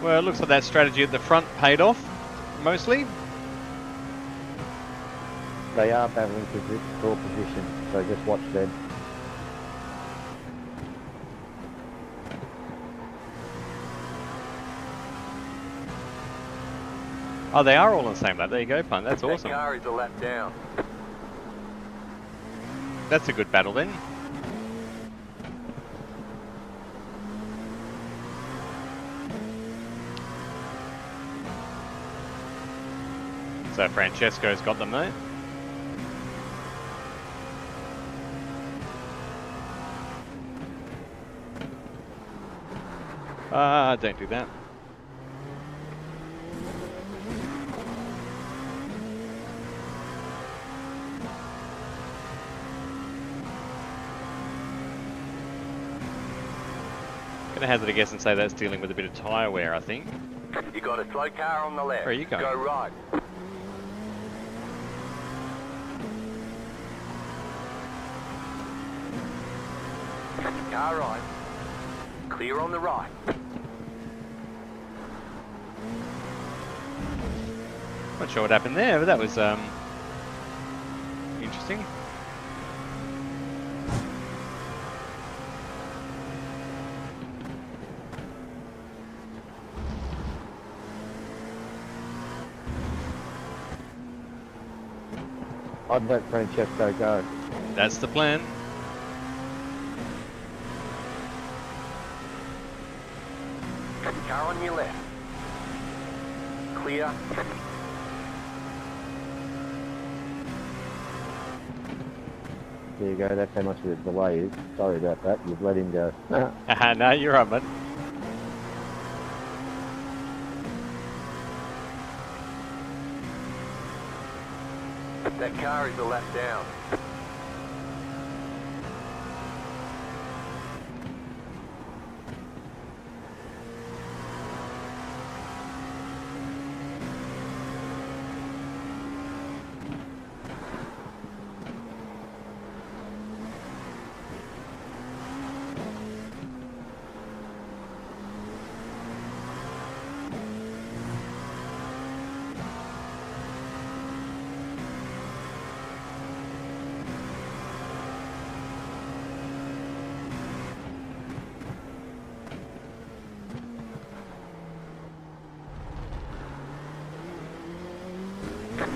Speaker 5: Well, it looks like that strategy at the front paid off, mostly.
Speaker 4: They are battling for position, so just watch them.
Speaker 5: Oh, they are all on the same lap. There you go, punt. That's awesome.
Speaker 2: That car is a lap down.
Speaker 5: That's a good battle then. So Francesco's got them though. Don't do that. Gonna hazard a guess and say that's dealing with a bit of tyre wear, I think.
Speaker 2: You got a slow car on the left.
Speaker 5: Where are you going?
Speaker 2: Go right. Car right. Clear on the right.
Speaker 5: Not sure what happened there, but that was interesting.
Speaker 4: I'd let Francesco go.
Speaker 5: That's the plan.
Speaker 2: Car on your left. Clear.
Speaker 4: There you go, that's how much of the delay is. Sorry about that, you've let him go.
Speaker 5: Haha, no, you're right, mate.
Speaker 2: That car is a lap down.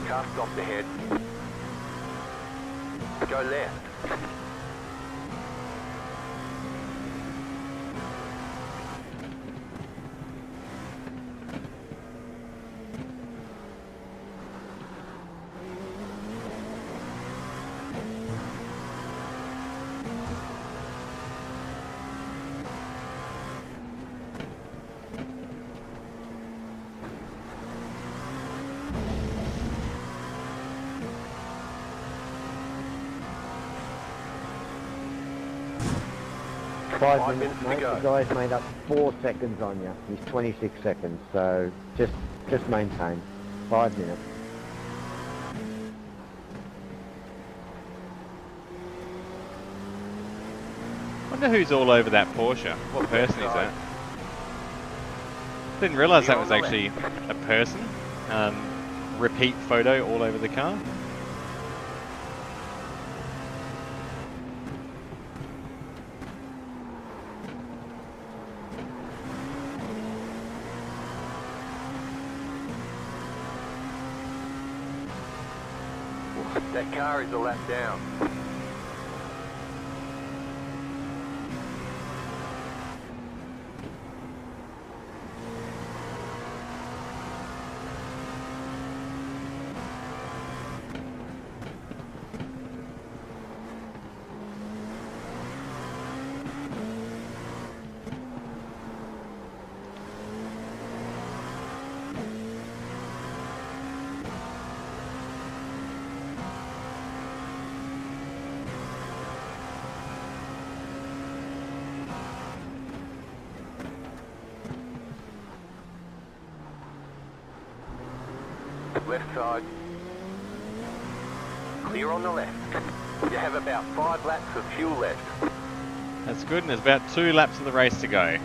Speaker 2: Car stopped ahead. Go left.
Speaker 4: Five minutes,
Speaker 2: minutes to
Speaker 4: mate.
Speaker 2: go.
Speaker 4: The guy's made up 4 seconds on you. He's 26 seconds, so just maintain. 5 minutes.
Speaker 5: Wonder who's all over that Porsche. What person is that? Didn't realise that was actually a person. Repeat photo all over the car.
Speaker 2: That car is a lap down. Left side. Clear on the left. You have about 5 laps of fuel left.
Speaker 5: That's good, and there's about 2 laps of the race to go.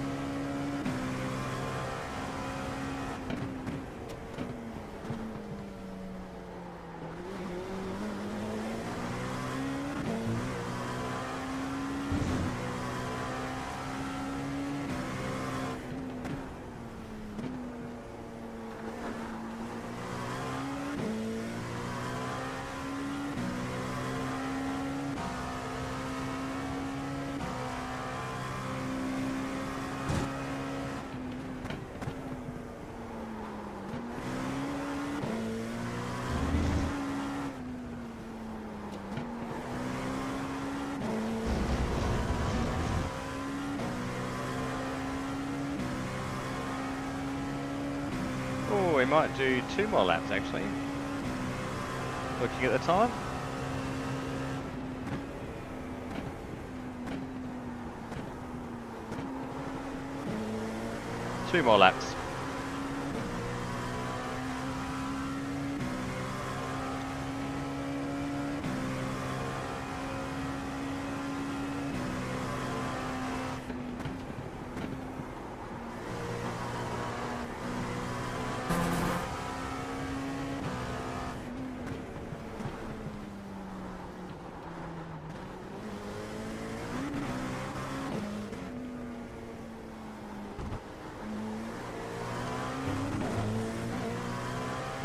Speaker 5: Oh, we might do 2 more laps actually. Looking at the time. Two more laps.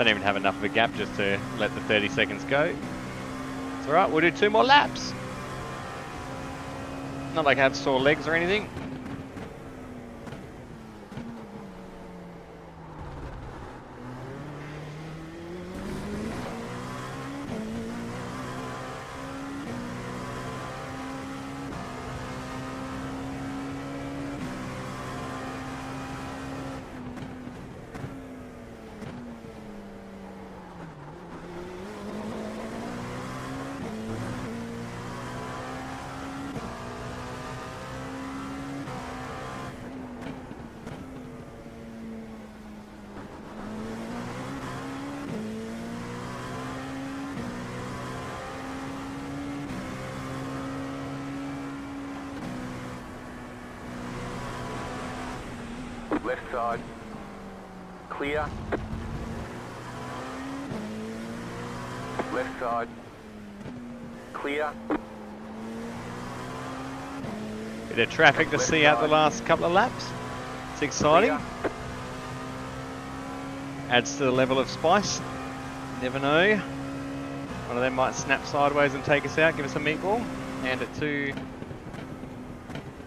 Speaker 5: Don't even have enough of a gap just to let the 30 seconds go. It's alright, we'll do 2 more laps. Not like I have sore legs or anything.
Speaker 2: Left side. Clear. Left side. Clear.
Speaker 5: Bit of traffic to see out the last couple of laps. It's exciting.
Speaker 2: Clear.
Speaker 5: Adds to the level of spice. Never know. One of them might snap sideways and take us out, give us a meatball. Hand it to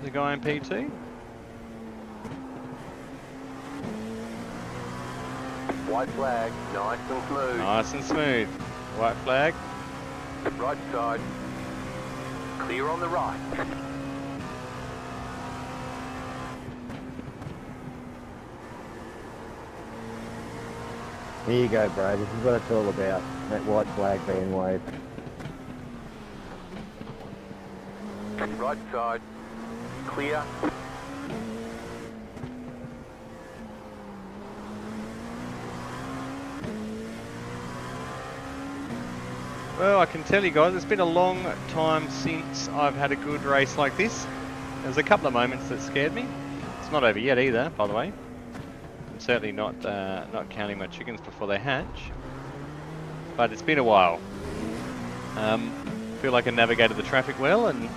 Speaker 5: the guy in P2.
Speaker 2: White flag. Nice and smooth.
Speaker 5: Nice and smooth. White flag.
Speaker 2: Right side. Clear on the right.
Speaker 4: Here you go, bro. This is what it's all about. That white flag being waved.
Speaker 2: Right side. Clear.
Speaker 5: Well, I can tell you guys, it's been a long time since I've had a good race like this. There's a couple of moments that scared me. It's not over yet either, by the way. I'm certainly not counting my chickens before they hatch. But it's been a while. Feel like I navigated the traffic well, and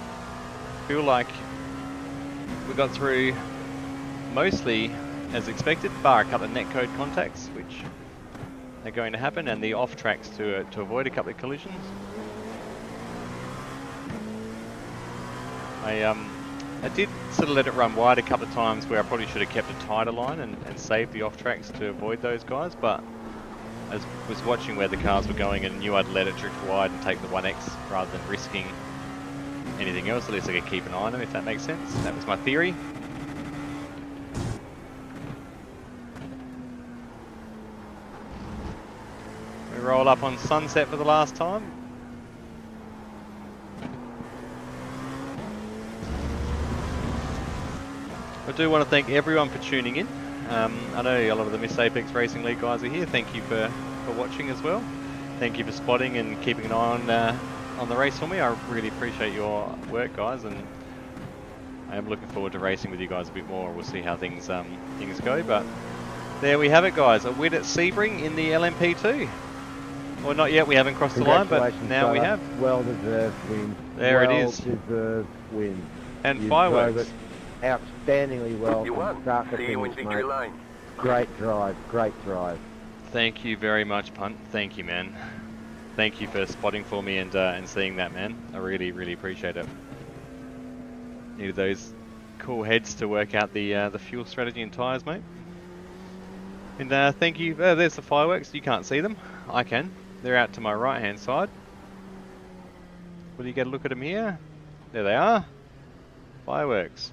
Speaker 5: feel like we got through mostly as expected, bar a couple of netcode contacts, which are going to happen, and the off tracks to avoid a couple of collisions. I did sort of let it run wide a couple of times where I probably should have kept a tighter line and saved the off tracks to avoid those guys, but I was watching where the cars were going and knew I'd let it drift wide and take the 1X rather than risking anything else. At least I could keep an eye on them, if that makes sense. That was my theory. We roll up on Sunset for the last time. I do want to thank everyone for tuning in. I know a lot of the Miss Apex Racing League guys are here. Thank you for watching as well. Thank you for spotting and keeping an eye on the race for me. I really appreciate your work, guys, and I am looking forward to racing with you guys a bit more. We'll see how things go, but there we have it, guys. A win at Sebring in the LMP2. Well, not yet. We haven't crossed the line, but now we have.
Speaker 4: Well deserved win.
Speaker 5: There it is.
Speaker 4: Well deserved win.
Speaker 5: And
Speaker 4: You
Speaker 5: fireworks.
Speaker 4: drove it outstandingly well.
Speaker 2: You
Speaker 4: from
Speaker 2: won.
Speaker 4: start to
Speaker 2: See you in
Speaker 4: finish,
Speaker 2: victory
Speaker 4: mate.
Speaker 2: lane.
Speaker 4: Great drive. Great drive.
Speaker 5: Thank you very much, Punt. Thank you, man. Thank you for spotting for me and seeing that, man. I really, really appreciate it. Needed those cool heads to work out the fuel strategy and tyres, mate. And thank you. There's the fireworks. You can't see them. I can. They're out to my right-hand side. Will you get a look at them here? There they are. Fireworks.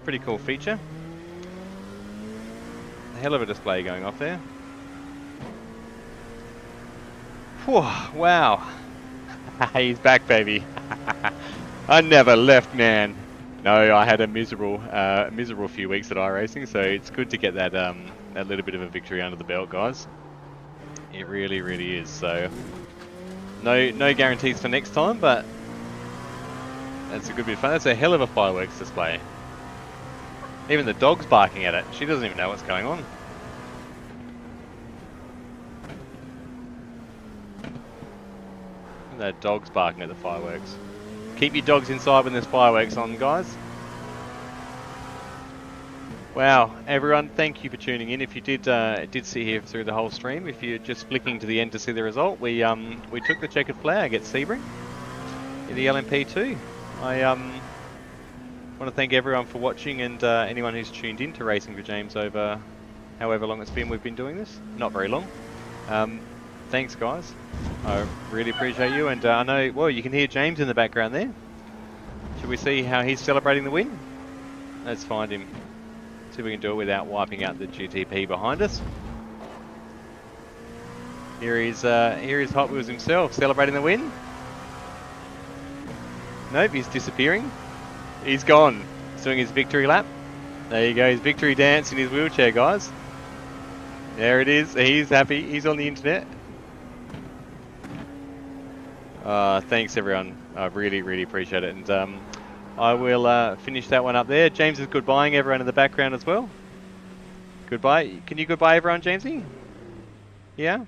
Speaker 5: Pretty cool feature. A hell of a display going off there. Whew, wow. He's back, baby. I never left, man. No, I had a miserable few weeks at iRacing, so it's good to get that that little bit of a victory under the belt, guys. It really, really is. So, no guarantees for next time, but that's a good bit of fun. That's a hell of a fireworks display. Even the dog's barking at it. She doesn't even know what's going on. That dog's barking at the fireworks. Keep your dogs inside when there's fireworks on, guys. Wow, everyone, thank you for tuning in. If you did sit here through the whole stream, if you're just flicking to the end to see the result, we took the checkered flag at Sebring in the LMP2. I want to thank everyone for watching and anyone who's tuned in to Racing for James over however long it's been we've been doing this. Not very long. Thanks, guys. I really appreciate you, and I know, well, you can hear James in the background there. Should we see how he's celebrating the win? Let's find him. See if we can do it without wiping out the GTP behind us. Here is Hot Wheels himself celebrating the win. Nope, he's disappearing. He's gone. He's doing his victory lap. There you go, his victory dance in his wheelchair, guys. There it is. He's happy. He's on the internet. Thanks, everyone. I really, really appreciate it. And I will finish that one up there. James is goodbying everyone in the background as well. Goodbye. Can you goodbye everyone, Jamesy? Yeah?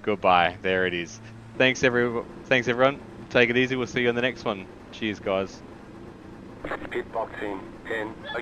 Speaker 5: Goodbye. There it is. Thanks everyone. Take it easy. We'll see you on the next one. Cheers, guys.
Speaker 2: Pit box in 10. Okay.